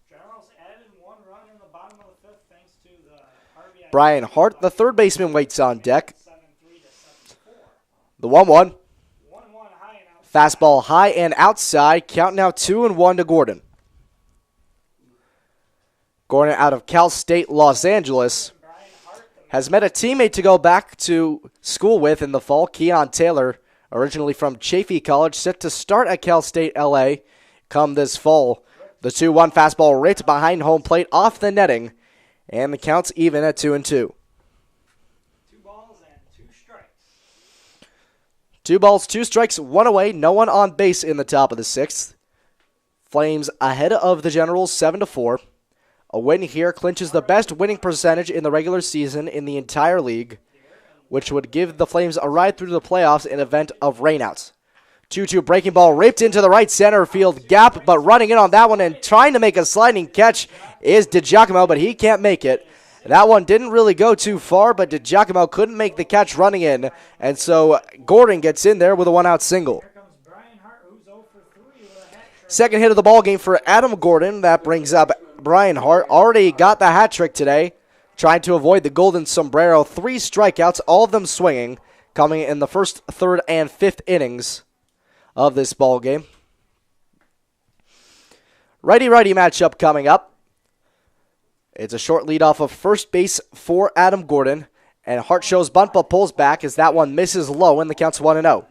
Brian Hart, the third baseman, waits on deck. The 1-1. Fastball high and outside. Count now 2-1 to Gordon. Gordon out of Cal State Los Angeles has met a teammate to go back to school with in the fall, Keon Taylor, originally from Chaffey College, set to start at Cal State LA come this fall. The 2-1 fastball right behind home plate off the netting, and the count's even at 2-2. 2 balls and 2 strikes. 2 balls, 2 strikes, 1 away, no one on base in the top of the 6th. Flames ahead of the Generals 7-4. A win here clinches the best winning percentage in the regular season in the entire league, which would give the Flames a ride through the playoffs in event of rainouts. 2-2 breaking ball ripped into the right center field gap, but running in on that one and trying to make a sliding catch is DiGiacomo, but he can't make it. That one didn't really go too far, but DiGiacomo couldn't make the catch running in, and so Gordon gets in there with a one-out single. Here comes Brian Hart, who's 0 for 3 with a hat trick. Second hit of the ball game for Adam Gordon. That brings up Brian Hart. Already got the hat trick today, trying to avoid the golden sombrero. 3 strikeouts, all of them swinging, coming in the first, third, and fifth innings of this ball game. Righty-righty matchup coming up. It's a short lead off of first base for Adam Gordon, and Hart shows bunt but pulls back as that one misses low and the count's 1-0.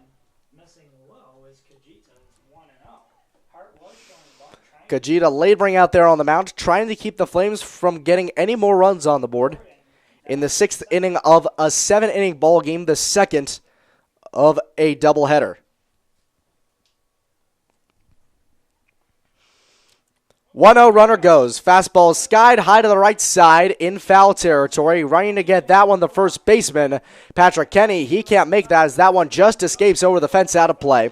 Missing low is Kajita's 1-0. Hart was showing bunt, trying Kajita laboring out there on the mound, trying to keep the Flames from getting any more runs on the board. In the 6th inning of a 7-inning ball game, the second of a doubleheader. 1-0 runner goes. Fastball skied high to the right side in foul territory. Running to get that one, the first baseman, Patrick Kenny. He can't make that as that one just escapes over the fence out of play.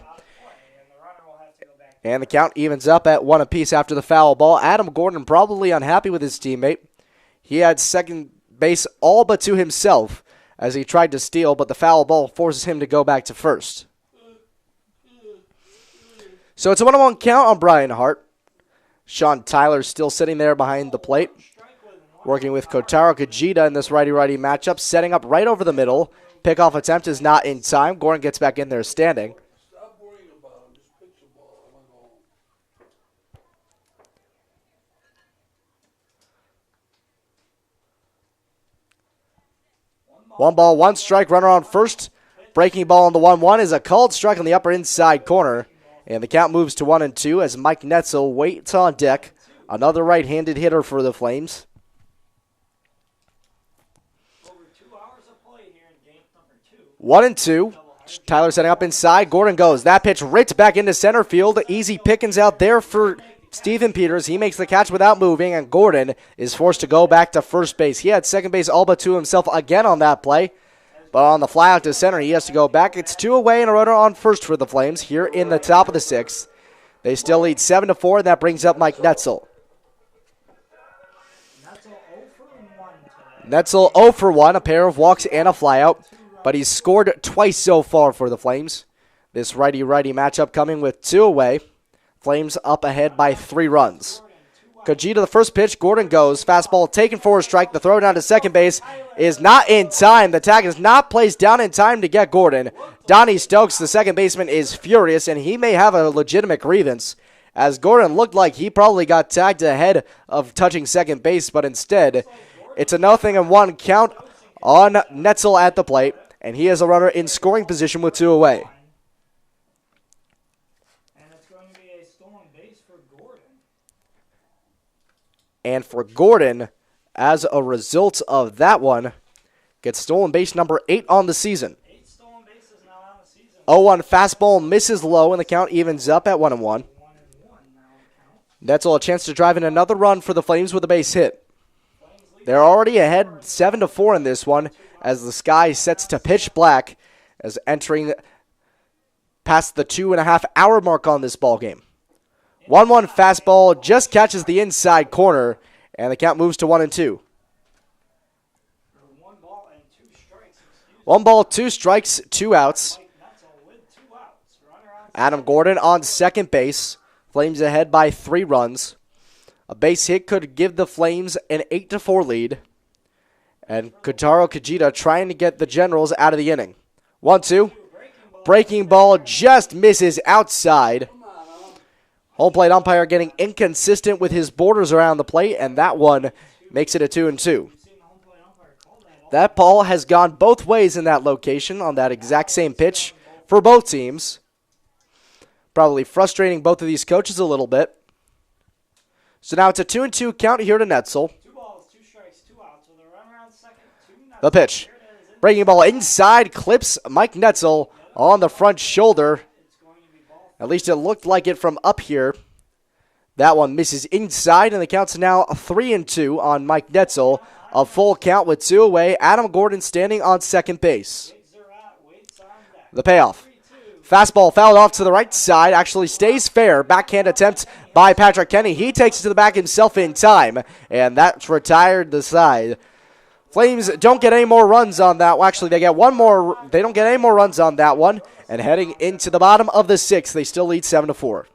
and the runner will have to go back. And the count evens up at 1 apiece after the foul ball. Adam Gordon probably unhappy with his teammate. He had second base all but to himself as he tried to steal, but the foul ball forces him to go back to first. So it's a 1-1 count on Brian Hart. Sean Tyler still sitting there behind the plate, working with Kotaro Kajita in this righty-righty matchup, setting up right over the middle. Pickoff attempt is not in time. Gordon gets back in there standing. Stop worrying about him. Just pitch the ball. I want to go home. 1 ball, 1 strike, runner on first. Breaking ball on the 1-1 is a called strike on the upper inside corner. And the count moves to 1-2 as Mike Netzel waits on deck. Another right-handed hitter for the Flames. Over 2 hours of play here in game number 2. 1-2. Tyler setting up inside. Gordon goes. That pitch ripped back into center field. Easy pickings out there for Steven Peters. He makes the catch without moving, and Gordon is forced to go back to first base. He had second base all but to himself again on that play. But on the fly out to center, he has to go back. It's 2 away and a runner on first for the Flames here in the top of the 6th. They still lead 7-4, and that brings up Mike Netzel. Netzel 0 for 1 today. Netzel 0 for 1, a pair of walks and a flyout. But he's scored twice so far for the Flames. This righty-righty matchup coming with 2 away. Flames up ahead by 3 runs. Kajita, the first pitch. Gordon goes. Fastball taken for a strike. The throw down to second base is not in time. The tag is not placed down in time to get Gordon. Donnie Stokes, the second baseman, is furious, and he may have a legitimate grievance, as Gordon looked like he probably got tagged ahead of touching second base, but instead, it's a 0-1 count on Netzel at the plate, and he has a runner in scoring position with 2 away. And it's going to be a stolen base for Gordon. And for Gordon, as a result of that one, gets stolen base number 8 on the season. 8 stolen bases now on the season. 0-1 fastball misses low, and the count evens up at 1-1. 1-1 now count. Netzel a chance to drive in another run for the Flames with a base hit. They're already ahead 7-4 in this one as the sky sets to pitch black as entering past the 2.5-hour mark on this ball game. 1-1 fastball just catches the inside corner, and the count moves to 1-2. 1 ball and 2 strikes. 1 ball, 2 strikes, 2 outs. Mike Netzel with 2 outs. Runner on Adam Gordon on second base. Flames ahead by 3 runs. A base hit could give the Flames an 8-4 lead. And Kotaro Kajita trying to get the Generals out of the inning. 1-2. Breaking ball just misses outside. Home plate umpire getting inconsistent with his borders around the plate, and that one makes it a 2-2. seen the home plate umpire call that. That ball has gone both ways in that location on that exact same pitch for both teams. Probably frustrating both of these coaches a little bit. So now it's a 2-2 count here to Netzel. 2 balls, 2 strikes, 2 outs with a runner on second. 2-0. The pitch. Here it is. Breaking ball inside, clips Mike Netzel on the front shoulder. It's going to be ball. At least it looked like it from up here. That one misses inside, and the count's now 3-2 on Mike Netzel. A full count with 2 away. Adam Gordon standing on second base. The payoff. Fastball fouled off to the right side. Actually stays fair. Backhand attempt by Patrick Kenny. He takes it to the back himself in time, and that's retired the side. Flames don't get any more runs on that. Well, actually, they get one more. They don't get any more runs on that one. And heading into the bottom of the 6th, they still lead 7-4.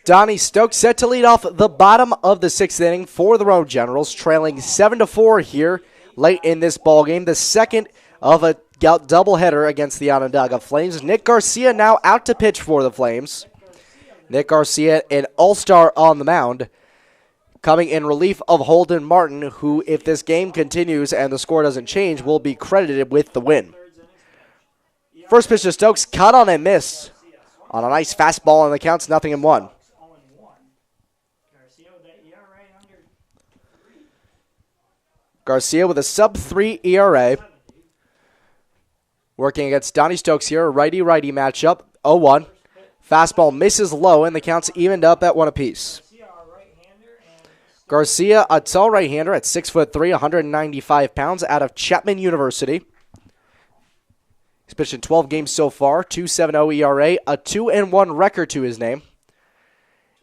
Donnie Stokes set to lead off the bottom of the 6th inning for the Rome Generals, trailing 7-4 here late in this ball game. The second of a doubleheader against the Onondaga Flames. Nick Garcia now out to pitch for the Flames. Nick Garcia, an all-star on the mound, coming in relief of Holden Martin, who, if this game continues and the score doesn't change, will be credited with the win. First pitch to Stokes, cut on and miss. On a nice fastball, and the count's 0-1. Garcia with a sub-3 ERA. Working against Donnie Stokes here, a righty-righty matchup, 0-1. Fastball misses low, and the count's evened up at 1 apiece. Garcia, a tall right-hander at 6'3", 195 pounds, out of Chapman University. He's pitched in 12 games so far, 2.70 ERA, a 2-1 record to his name.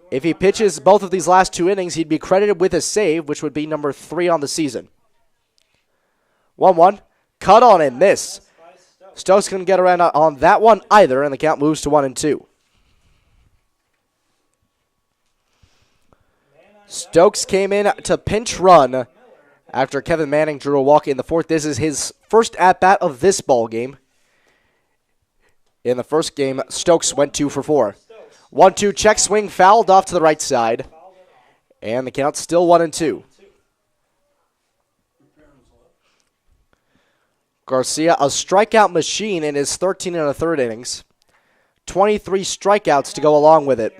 If he pitches both of these last 2 innings, he'd be credited with a save, which would be number 3 on the season. 1-1, cut on and miss. Stokes couldn't get around on that one either, and the count moves to 1-2. Stokes came in to pinch run after Kevin Manning drew a walk in the 4th. This is his first at-bat of this ball game. In the first game, Stokes went 2 for 4. 1-2 check swing fouled off to the right side. And the count's still 1-2. Garcia, a strikeout machine in his 13 1/3 innings. 23 strikeouts to go along with it.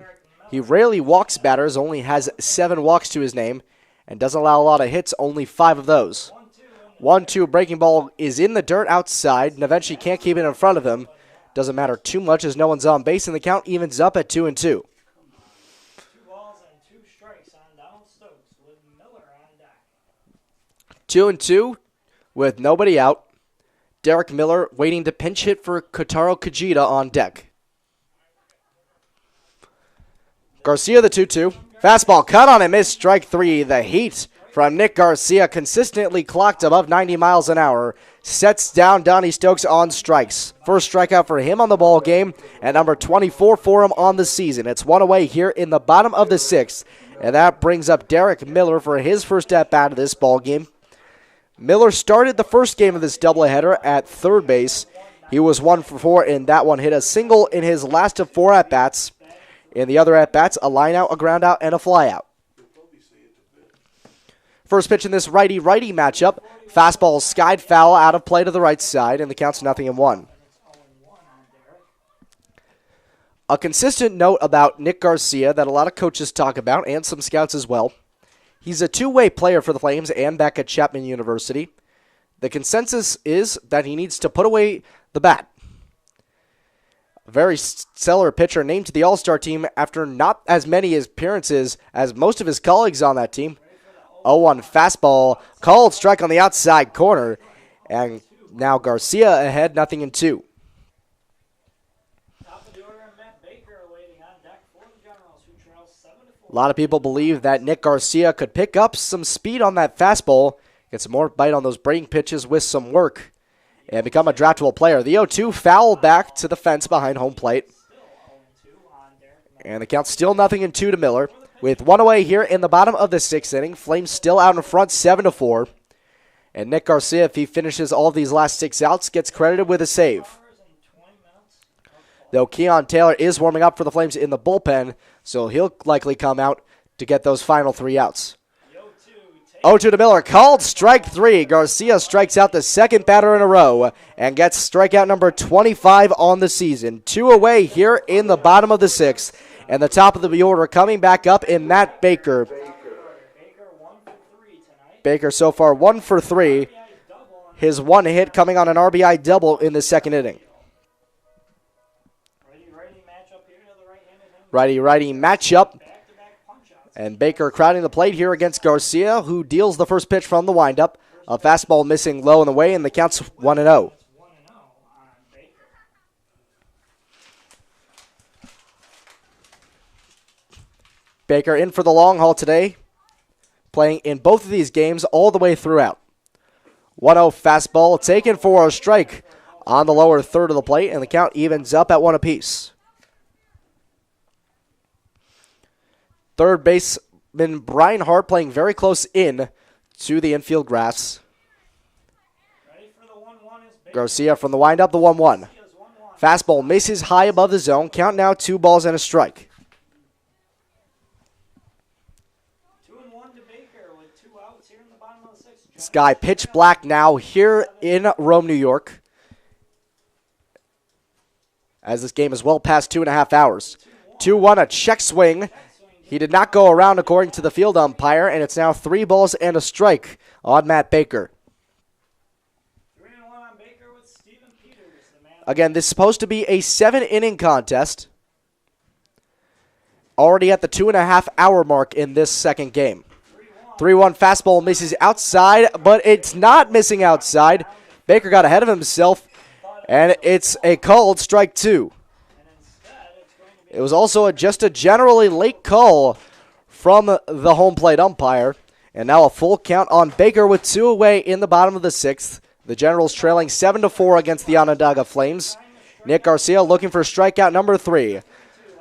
He rarely walks batters, only has 7 walks to his name, and doesn't allow a lot of hits, only 5 of those. 1-2 breaking ball is in the dirt outside, and eventually can't keep it in front of him. Doesn't matter too much as no one's on base, and the count evens up at 2-2. 2 balls and 2 strikes on Donald Stokes with Miller on deck. 2-2 with nobody out. Derek Miller waiting to pinch hit for Kotaro Kajita on deck. Garcia the 2-2. Fastball cut on and missed, strike 3. The heat from Nick Garcia, consistently clocked above 90 miles an hour, sets down Donnie Stokes on strikes. First strikeout for him on the ball game, and number 24 for him on the season. It's 1 away here in the bottom of the 6th, and that brings up Derek Miller for his first at-bat of this ball game. Miller started the first game of this doubleheader at third base. He was 1 for 4 in that one, hit a single in his last of 4 at-bats. In the other at-bats, a line-out, a ground-out, and a fly-out. First pitch in this righty-righty matchup. Fastball skied foul out of play to the right side, and the count's 0-1. A consistent note about Nick Garcia that a lot of coaches talk about, and some scouts as well. He's a two-way player for the Flames and back at Chapman University. The consensus is that he needs to put away the bat. A very stellar pitcher named to the All-Star team after not as many appearances as most of his colleagues on that team. 0-1 fastball, called strike on the outside corner, and now Garcia ahead, 0-2. Top of the order, Matt Baker waiting on deck for the Generals, who trail 7-4. A lot of people believe that Nick Garcia could pick up some speed on that fastball, get some more bite on those breaking pitches with some work, and become a draftable player. The 0-2 foul back to the fence behind home plate. And the count's still 0-2 to Miller. With 1 away here in the bottom of the 6th inning, Flames still out in front 7-4. And Nick Garcia, if he finishes all of these last 6 outs, gets credited with a save. Though Keon Taylor is warming up for the Flames in the bullpen, so he'll likely come out to get those final 3 outs. 0-2 to Miller, called strike 3. Garcia strikes out the second batter in a row and gets strikeout number 25 on the season. 2 away here in the bottom of the 6th. And the top of the order coming back up in Matt Baker. Baker so far 1 for 3. His 1 hit coming on an RBI double in the 2nd inning. Righty-righty matchup. And Baker crowding the plate here against Garcia, who deals the first pitch from the windup. A fastball missing low in the way, and the count's 1-0. Baker in for the long haul today, playing in both of these games all the way throughout. 1-0 fastball taken for a strike on the lower third of the plate, and the count evens up at 1 apiece. Third baseman Brian Hart playing very close in to the infield grass. Garcia from the windup, the 1-1. Fastball misses high above the zone. Count now 2 balls and a strike. Sky pitch black now here in Rome, New York, as this game is well past 2.5 hours. 2-1, a check swing. He did not go around according to the field umpire, and it's now 3 balls and a strike on Matt Baker. 3-1 on Baker with Steven Peters, the man. Again, this is supposed to be a 7-inning contest. Already at the 2.5-hour mark in this second game. 3-1 fastball misses outside, but it's not missing outside. Baker got ahead of himself, and it's a called strike 2. It was also just a generally late call from the home plate umpire, and now a full count on Baker with 2 away in the bottom of the 6th. The Generals trailing 7-4 against the Onondaga Flames. Nick Garcia looking for strikeout number 3.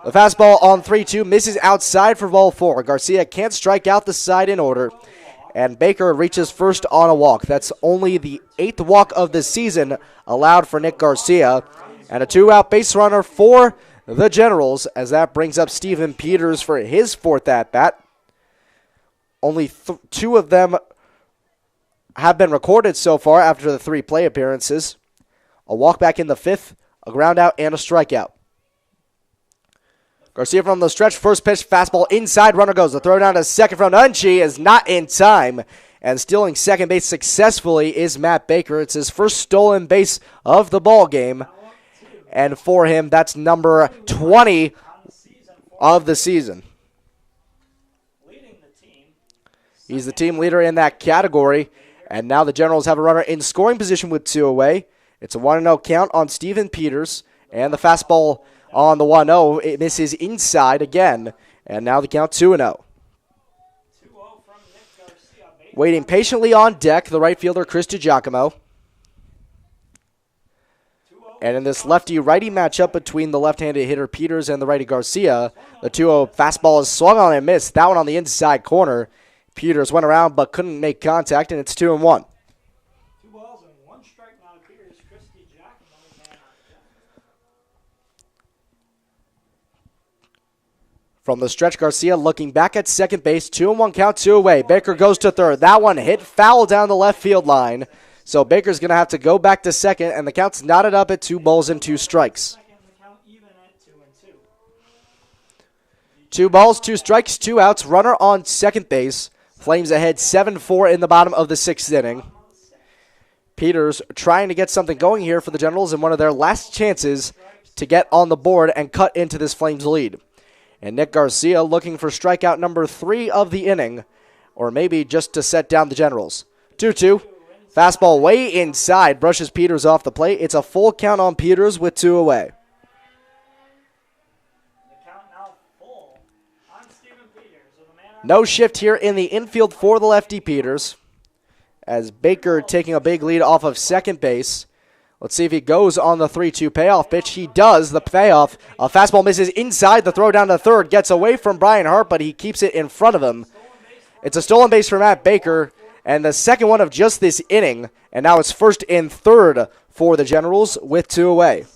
The fastball on 3-2 misses outside for ball 4. Garcia can't strike out the side in order, and Baker reaches first on a walk. That's only the 8th walk of the season allowed for Nick Garcia, and a 2-out base runner for the Generals, as that brings up Steven Peters for his 4th at-bat. Only 2 of them have been recorded so far after the 3 play appearances. A walk back in the 5th, a ground out, and a strikeout. Garcia from the stretch, first pitch, fastball inside, runner goes. The throw down to second from Unchi is not in time. And stealing second base successfully is Matt Baker. It's his first stolen base of the ball game. And for him, that's number 20 of the season. He's the team leader in that category. And now the Generals have a runner in scoring position with 2 away. It's a 1-0 count on Steven Peters. And the fastball on the 1-0, it misses inside again. And now the count 2-0. Waiting patiently on deck, the right fielder, Chris DiGiacomo. And in this lefty-righty matchup between the left-handed hitter Peters and the righty Garcia, the 2-0 fastball is swung on and missed. That one on the inside corner. Peters went around but couldn't make contact, and it's 2-1. 2 balls and 1 strike now. Peters, Chris DiGiacomo, man on deck. From the stretch, Garcia looking back at second base. 2-1 count, 2 away. Baker goes to third. That one hit foul down the left field line. So Baker's going to have to go back to second, and the count's knotted up at 2 balls and 2 strikes. 2 balls, 2 strikes, 2 outs. Runner on second base. Flames ahead 7-4 in the bottom of the 6th inning. Peters trying to get something going here for the Generals in one of their last chances to get on the board and cut into this Flames lead. And Nick Garcia looking for strikeout number 3 of the inning, or maybe just to set down the Generals. 2-2. Fastball way inside, brushes Peters off the plate. It's a full count on Peters with 2 away. No shift here in the infield for the lefty Peters, as Baker taking a big lead off of second base. Let's see if he goes on the 3-2 payoff pitch. He does. The payoff. A fastball misses inside. The throw down to third gets away from Brian Hart, but he keeps it in front of him. It's a stolen base for Matt Baker, and the second one of just this inning. And now it's first and third for the Generals with 2 away.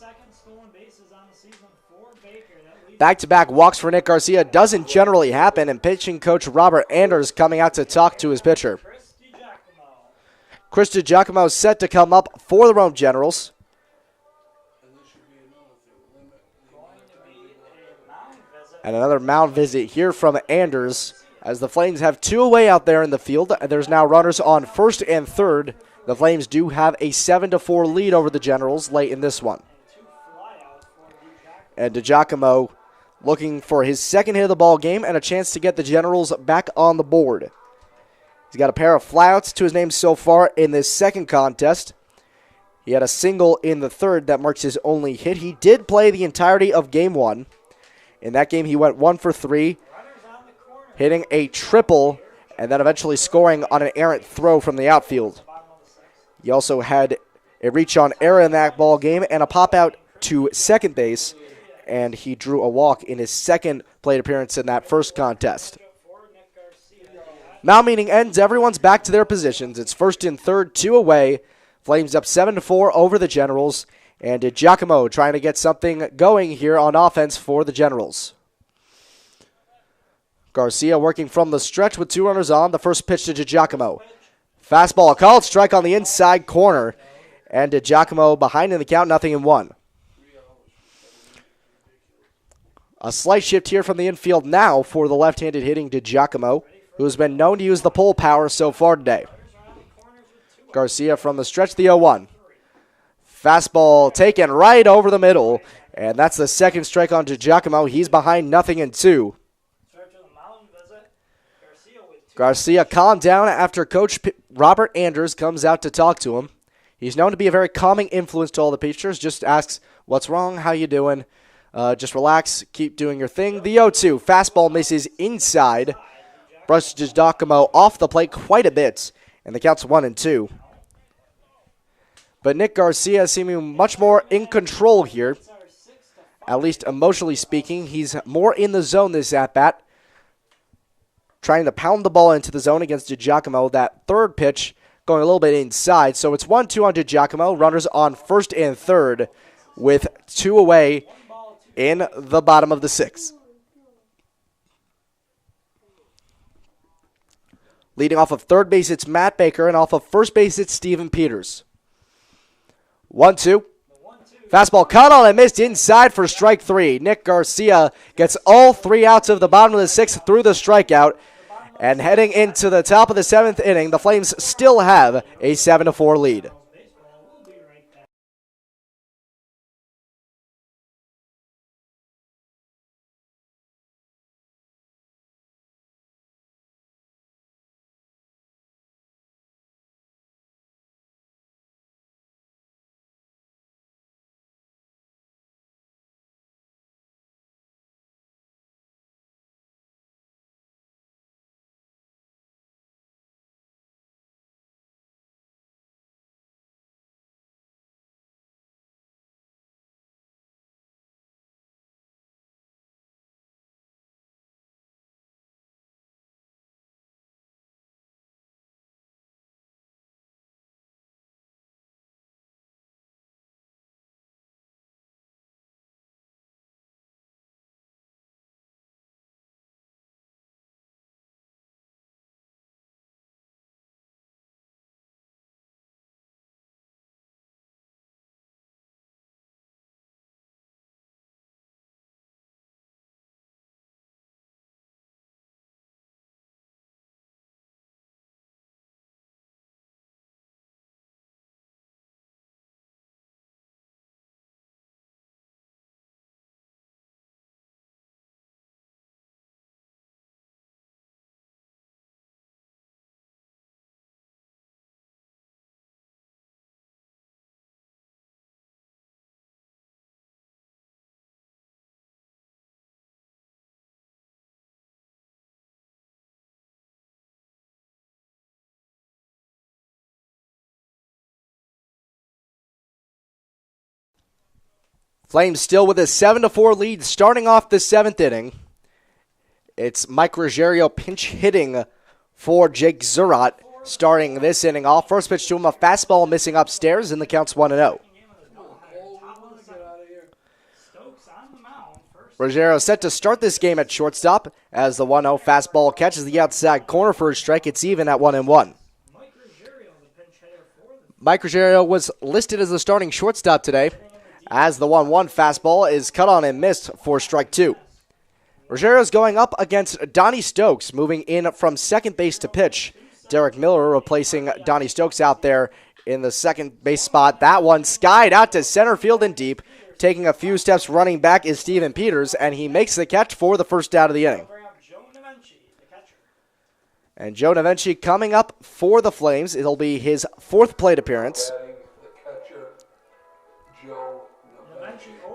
Back-to-back walks for Nick Garcia doesn't generally happen, and pitching coach Robert Anders coming out to talk to his pitcher. Chris DiGiacomo is set to come up for the Rome Generals. And another mound visit here from Anders, as the Flames have 2 away out there in the field. There's now runners on first and third. The Flames do have a 7-4 lead over the Generals late in this one. And DiGiacomo looking for his second hit of the ball game and a chance to get the Generals back on the board. He's got a pair of flyouts to his name so far in this second contest. He had a single in the third that marks his only hit. He did play the entirety of game 1. In that game, he went 1 for 3, hitting a triple and then eventually scoring on an errant throw from the outfield. He also had a reach on error in that ball game and a pop out to second base, and he drew a walk in his second plate appearance in that first contest. Now meeting ends, everyone's back to their positions. It's first and third, 2 away. Flames up 7-4 over the Generals, and DiGiacomo trying to get something going here on offense for the Generals. Garcia working from the stretch with 2 runners on. The first pitch to DiGiacomo. Fastball, a called strike on the inside corner, and DiGiacomo behind in the count, 0-1. A slight shift here from the infield now for the left-handed hitting DiGiacomo, who has been known to use the pull power so far today. Garcia from the stretch, the 0-1. Fastball taken right over the middle, and that's the second strike on DiGiacomo. He's behind 0-2. Garcia calmed down after Coach Robert Anders comes out to talk to him. He's known to be a very calming influence to all the pitchers. Just asks, what's wrong, how you doing? Just relax, keep doing your thing. The 0-2, fastball misses inside. Brushes DiGiacomo off the plate quite a bit, and the count's 1-2. But Nick Garcia seeming much more in control here, at least emotionally speaking. He's more in the zone this at-bat, trying to pound the ball into the zone against DiGiacomo. That third pitch going a little bit inside, so it's 1-2 on DiGiacomo. Runners on first and third with 2 away in the bottom of the 6th. Leading off of third base, it's Matt Baker, and off of first base, it's Steven Peters. 1-2. Fastball caught on and missed inside for strike 3. Nick Garcia gets all 3 outs of the bottom of the 6th through the strikeout. And heading into the top of the 7th inning, the Flames still have a 7-4 lead. Flames still with a 7-4 lead starting off the 7th inning. It's Mike Ruggiero pinch hitting for Jake Zurot starting this inning off. First pitch to him, a fastball missing upstairs, and the count's 1-0. Ruggiero set to start this game at shortstop as the 1-0 fastball catches the outside corner for a strike. It's even at 1-1. Mike Ruggiero was listed as the starting shortstop today, as the 1-1 fastball is cut on and missed for strike 2. Ruggiero's going up against Donnie Stokes, moving in from second base to pitch. Derek Miller replacing Donnie Stokes out there in the second base spot. That one skied out to center field and deep. Taking a few steps running back is Steven Peters, and he makes the catch for the first out of the inning. And Joe Navenchi coming up for the Flames. It'll be his 4th plate appearance.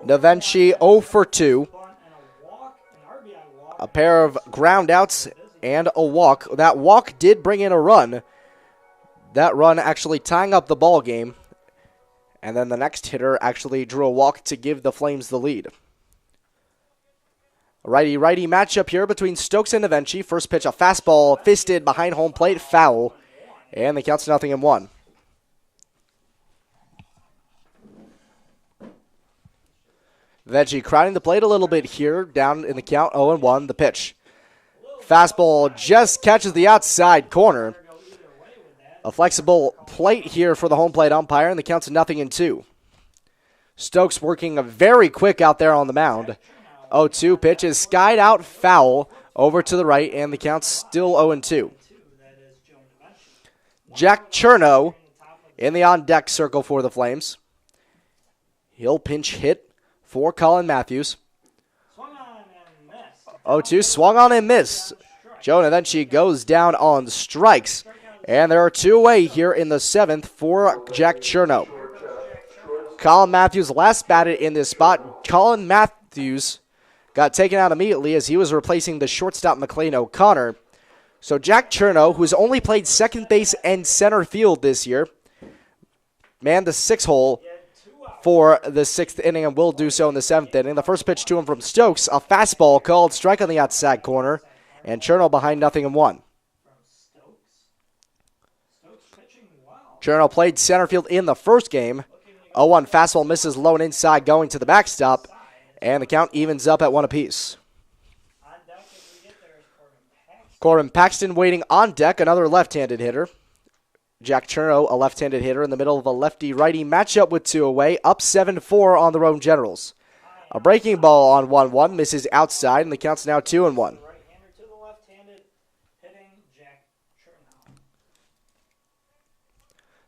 Navenchi 0 for 2. A pair of ground outs and a walk. That walk did bring in a run. That run actually tying up the ball game. And then the next hitter actually drew a walk to give the Flames the lead. A righty-righty matchup here between Stokes and Navenchi. First pitch, a fastball fisted behind home plate, foul. And the count's 0-1. Veggie crowding the plate a little bit here, down in the count, 0-1, the pitch. Fastball just catches the outside corner. A flexible plate here for the home plate umpire, and the count's 0-2. Stokes working very quick out there on the mound. 0-2 pitch is skied out, foul, over to the right, and the count's still 0-2. Jack Cherno in the on-deck circle for the Flames. He'll pinch hit for Colin Matthews. 0-2, swung on and missed. Joe Navenchi goes down on strikes. And there are 2 away here in the 7th for Jack Cherno. Colin Matthews last batted in this spot. Colin Matthews got taken out immediately as he was replacing the shortstop McLean O'Connor. So Jack Cherno, who's only played second base and center field this year, manned the 6-hole for the 6th inning and will do so in the 7th inning. The first pitch to him from Stokes, a fastball called strike on the outside corner, and Cherno behind 0-1. Cherno played center field in the first game. 0-1 fastball misses low and inside going to the backstop, and the count evens up at 1 apiece. Corbin Paxton waiting on deck, another left-handed hitter. Jack Cherno, a left-handed hitter in the middle of a lefty-righty matchup with 2 away, up 7-4 on the Rome Generals. A breaking ball on 1-1 misses outside, and the count's now 2-1. Right-hander to the left-handed, hitting Jack Chernow.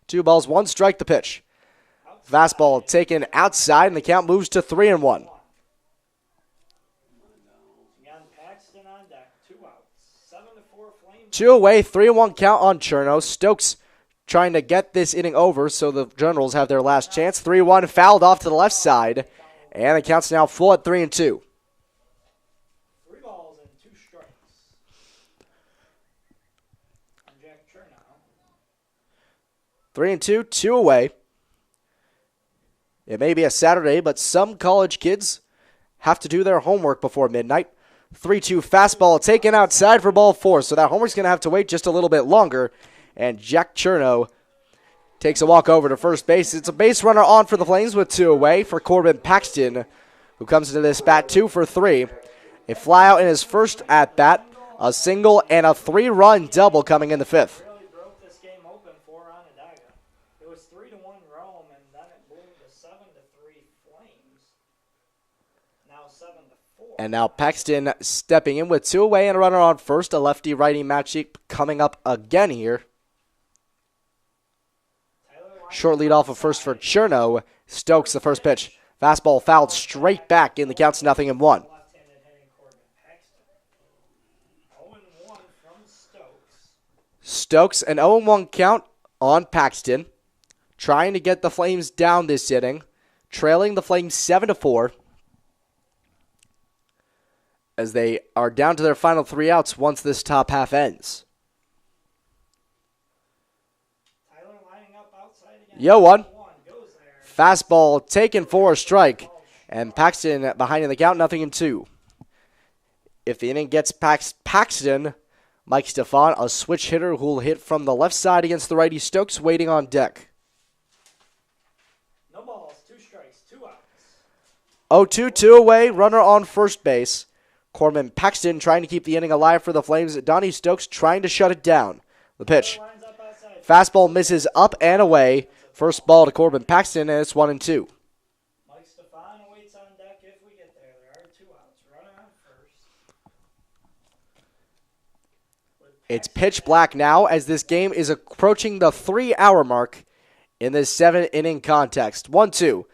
2 balls, 1 strike, the pitch. Fastball taken outside, and the count moves to 3-1. Again, Paxton on deck, 2 outs. 7-4 Flames. 2 away, 3-1 count on Cherno. Stokes trying to get this inning over so the Generals have their last chance. 3-1 fouled off to the left side, and the count's now full at 3-2. 3 balls and 2 strikes. On Jack Chernow. 3-2, 2 away. It may be a Saturday, but some college kids have to do their homework before midnight. 3-2 fastball taken outside for ball 4, so that homework's going to have to wait just a little bit longer. And Jack Cherno takes a walk over to first base. It's a base runner on for the Flames with 2 away for Corbin Paxton, who comes into this bat 2 for 3. A flyout in his first at-bat, a single, and a 3-run double coming in the 5th. Really broke this game open for Onondaga. It was 3-1 Rome, and then it blew to 7-3 Flames. Now 7-4. And now Paxton stepping in with 2 away and a runner on first. A lefty-righty matchup coming up again here. Short lead off of first for Cherno. Stokes the first pitch. Fastball fouled straight back in the count's 0-1. Left-handed hitting Corbin Paxton. 0-1 from Stokes. Stokes, an 0-1 count on Paxton. Trying to get the Flames down this inning. Trailing the Flames 7-4. As they are down to their final 3 outs once this top half ends. Tyler lining up outside again. Yo, one. Goes there. Fastball taken for a strike. And Paxton behind in the count, 0-2. If the inning gets Paxton, Mike Stefan, a switch hitter who will hit from the left side against the righty Stokes, waiting on deck. No balls, 2 strikes, 2 outs. 0-2, 2 away, runner on first base. Corbin Paxton trying to keep the inning alive for the Flames. Donnie Stokes trying to shut it down. The pitch. Lines up outside. Fastball misses up and away. First ball to Corbin Paxton, and it's 1-2. Mike Stefan waits on deck if we get there. There are 2 outs. Runner on first. It's pitch black now as this game is approaching the 3-hour mark in this 7-inning contest. 1-2.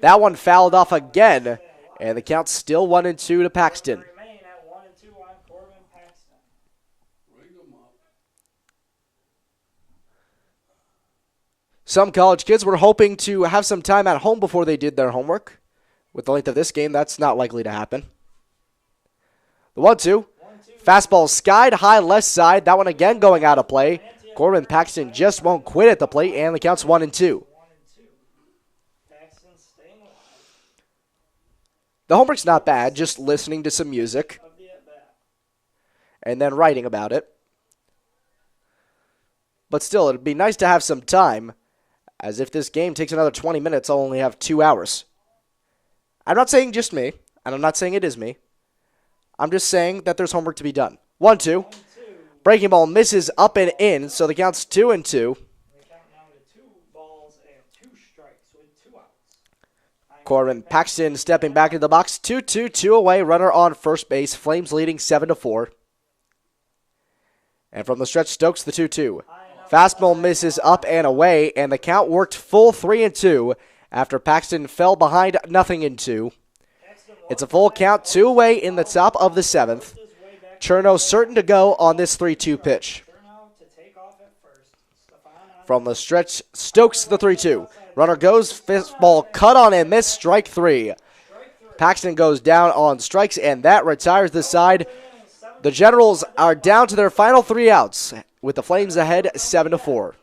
That one fouled off again, and the count's still 1-2 to Paxton. Remain at 1-2 on Corbin Paxton. Ring 'em up. Some college kids were hoping to have some time at home before they did their homework. With the length of this game, that's not likely to happen. The 1-2. Fastball skied high left side. That one again going out of play. Corbin Paxton just won't quit at the plate, and the count's 1-2. 1-2. Paxton staying alive The homework's not bad, just listening to some music of the at-bat. and then writing about it. But still, it'd be nice to have some time, as if this game takes another 20 minutes, I'll only have 2 hours. I'm not saying just me, and I'm not saying it is me. I'm just saying that there's homework to be done. 1-2. 1-2. Breaking ball misses up and in, so the count's 2-2. We count now to 2 balls and 2 strikes with 2 outs. Corbin Paxton stepping back into the box. 2-2, 2 away, runner on first base. Flames leading 7-4. And from the stretch, Stokes the 2-2. Fastball misses up and away, and the count worked full 3-2 after Paxton fell behind 0-2. It's a full count, 2 away in the top of the 7th. Cherno certain to go on this 3-2 pitch. Chernow to take off at first. Stefan on From the stretch, Stokes the 3-2. Runner goes, fastball cut on and missed, strike 3. Paxton goes down on strikes, and that retires the side. The Generals are down to their final 3 outs, with the Flames ahead 7-4.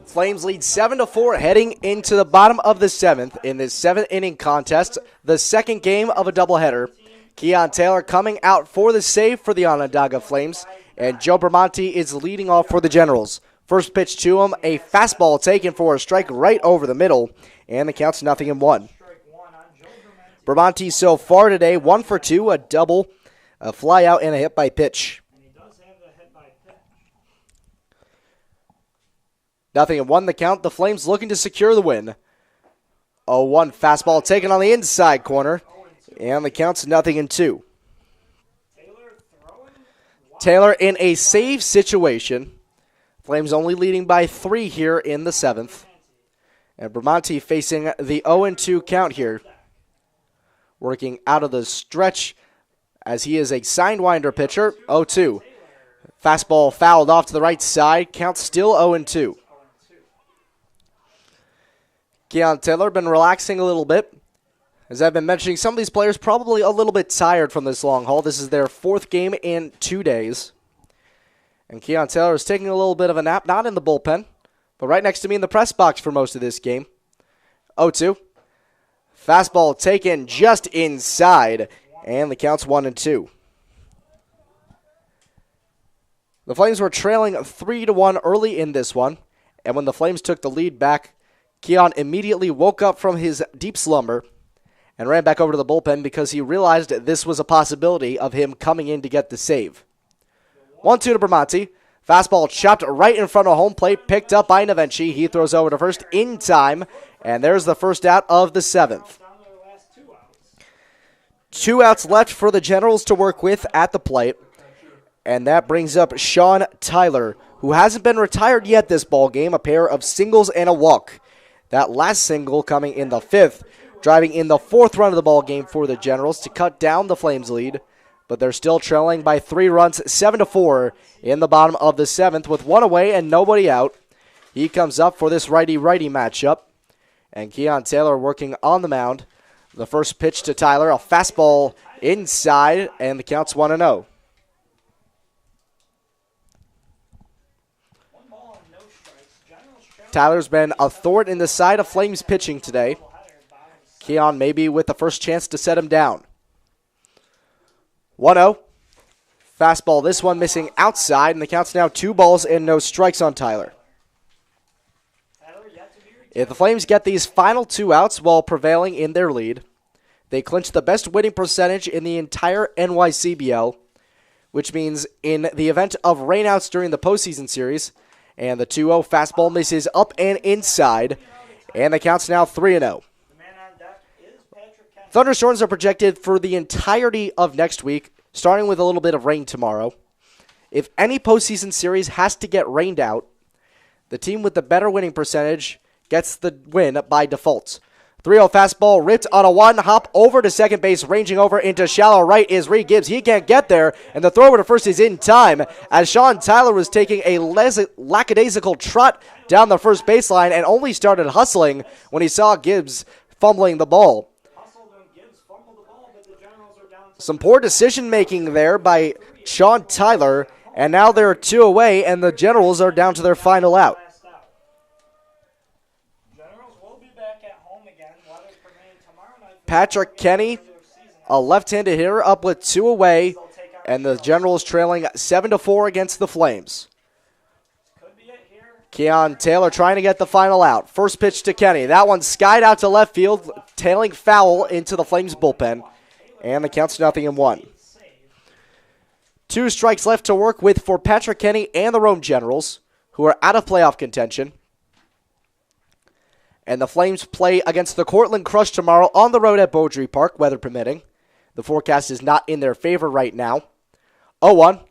Flames lead 7-4 heading into the bottom of the 7th in this 7th-inning contest, the second game of a doubleheader. Keon Taylor coming out for the save for the Onondaga Flames, and Joe Bramante is leading off for the Generals. First pitch to him, a fastball taken for a strike right over the middle, and the count's 0-1. Bramante so far today, 1 for 2, a double, a fly out, and a hit by pitch. 0-1 the count. The Flames looking to secure the win. 0-1 fastball taken on the inside corner, and the count's 0-2. Taylor in a save situation. Flames only leading by 3 here in the 7th. And Bramante facing the 0-2 count here. Working out of the stretch as he is a sidewinder pitcher. 0-2. Fastball fouled off to the right side. Count still 0-2. Keon Taylor been relaxing a little bit. As I've been mentioning, some of these players probably a little bit tired from this long haul. This is their 4th game in 2 days. And Keon Taylor is taking a little bit of a nap, not in the bullpen, but right next to me in the press box for most of this game. 0-2. Fastball taken just inside, and the count's 1-2. The Flames were trailing 3-1 early in this one, and when the Flames took the lead back, Keon immediately woke up from his deep slumber and ran back over to the bullpen because he realized this was a possibility of him coming in to get the save. 1-2 to Bramante. Fastball chopped right in front of home plate, picked up by Navenchi. He throws over to first in time, and there's the first out of the 7th. 2 outs left for the Generals to work with at the plate, and that brings up Sean Tyler, who hasn't been retired yet this ball game, a pair of singles and a walk. That last single coming in the 5th, driving in the 4th run of the ball game for the Generals to cut down the Flames lead, but they're still trailing by 3 runs, 7-4 in the bottom of the 7th with 1 away and nobody out. He comes up for this righty-righty matchup, and Keon Taylor working on the mound. The first pitch to Tyler, a fastball inside, and the count's 1-0. Tyler's been a thorn in the side of Flames pitching today. Keon maybe with the first chance to set him down. 1-0. Fastball, this one missing outside, and the count's now 2 balls and no strikes on Tyler. If the Flames get these final 2 outs while prevailing in their lead, they clinch the best winning percentage in the entire NYCBL, which means in the event of rainouts during the postseason series, and the 2-0 fastball misses up and inside, and the count's now 3-0. Thunderstorms are projected for the entirety of next week, starting with a little bit of rain tomorrow. If any postseason series has to get rained out, the team with the better winning percentage gets the win by default. 3-0 fastball ripped on a 1-hop over to second base, ranging over into shallow right is Reed Gibbs. He can't get there, and the throw over to first is in time as Sean Tyler was taking a lackadaisical trot down the first baseline and only started hustling when he saw Gibbs fumbling the ball. Some poor decision-making there by Sean Tyler, and now they're 2 away, and the Generals are down to their final out. Patrick Kenny, a left-handed hitter, up with 2 away, and the Generals trailing 7-4 against the Flames. Keon Taylor trying to get the final out. First pitch to Kenny. That one skied out to left field, tailing foul into the Flames bullpen, and the count's 0-1. 2 strikes left to work with for Patrick Kenny and the Rome Generals, who are out of playoff contention. And the Flames play against the Cortland Crush tomorrow on the road at Beaudry Park, weather permitting. The forecast is not in their favor right now. 0-1.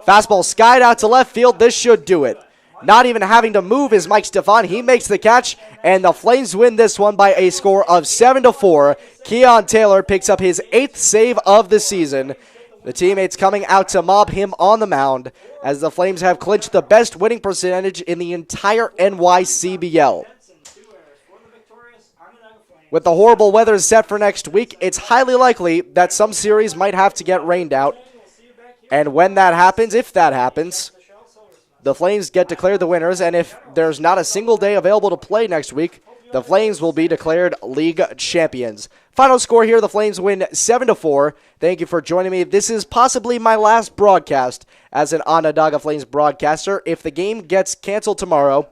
Fastball skied out to left field. This should do it. Not even having to move is Mike Stefan. He makes the catch, and the Flames win this one by a score of 7-4. Keon Taylor picks up his 8th save of the season. The teammates coming out to mob him on the mound as the Flames have clinched the best winning percentage in the entire NYCBL. With the horrible weather set for next week, it's highly likely that some series might have to get rained out. And when that happens, if that happens, the Flames get declared the winners, and if there's not a single day available to play next week, the Flames will be declared league champions. Final score here, the Flames win 7-4. Thank you for joining me. This is possibly my last broadcast as an Onondaga Flames broadcaster. If the game gets canceled tomorrow,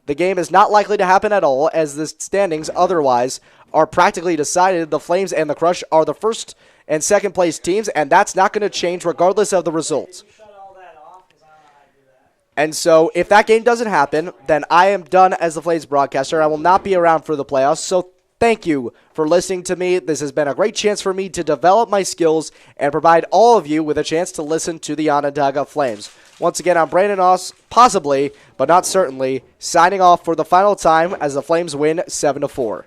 the game is not likely to happen at all, as the standings otherwise are practically decided. The Flames and the Crush are the first and second place teams, and that's not going to change regardless of the results. And so if that game doesn't happen, then I am done as the Flames broadcaster. I will not be around for the playoffs. So thank you for listening to me. This has been a great chance for me to develop my skills and provide all of you with a chance to listen to the Onondaga Flames. Once again, I'm Brandon Ross, possibly, but not certainly, signing off for the final time as the Flames win 7-4.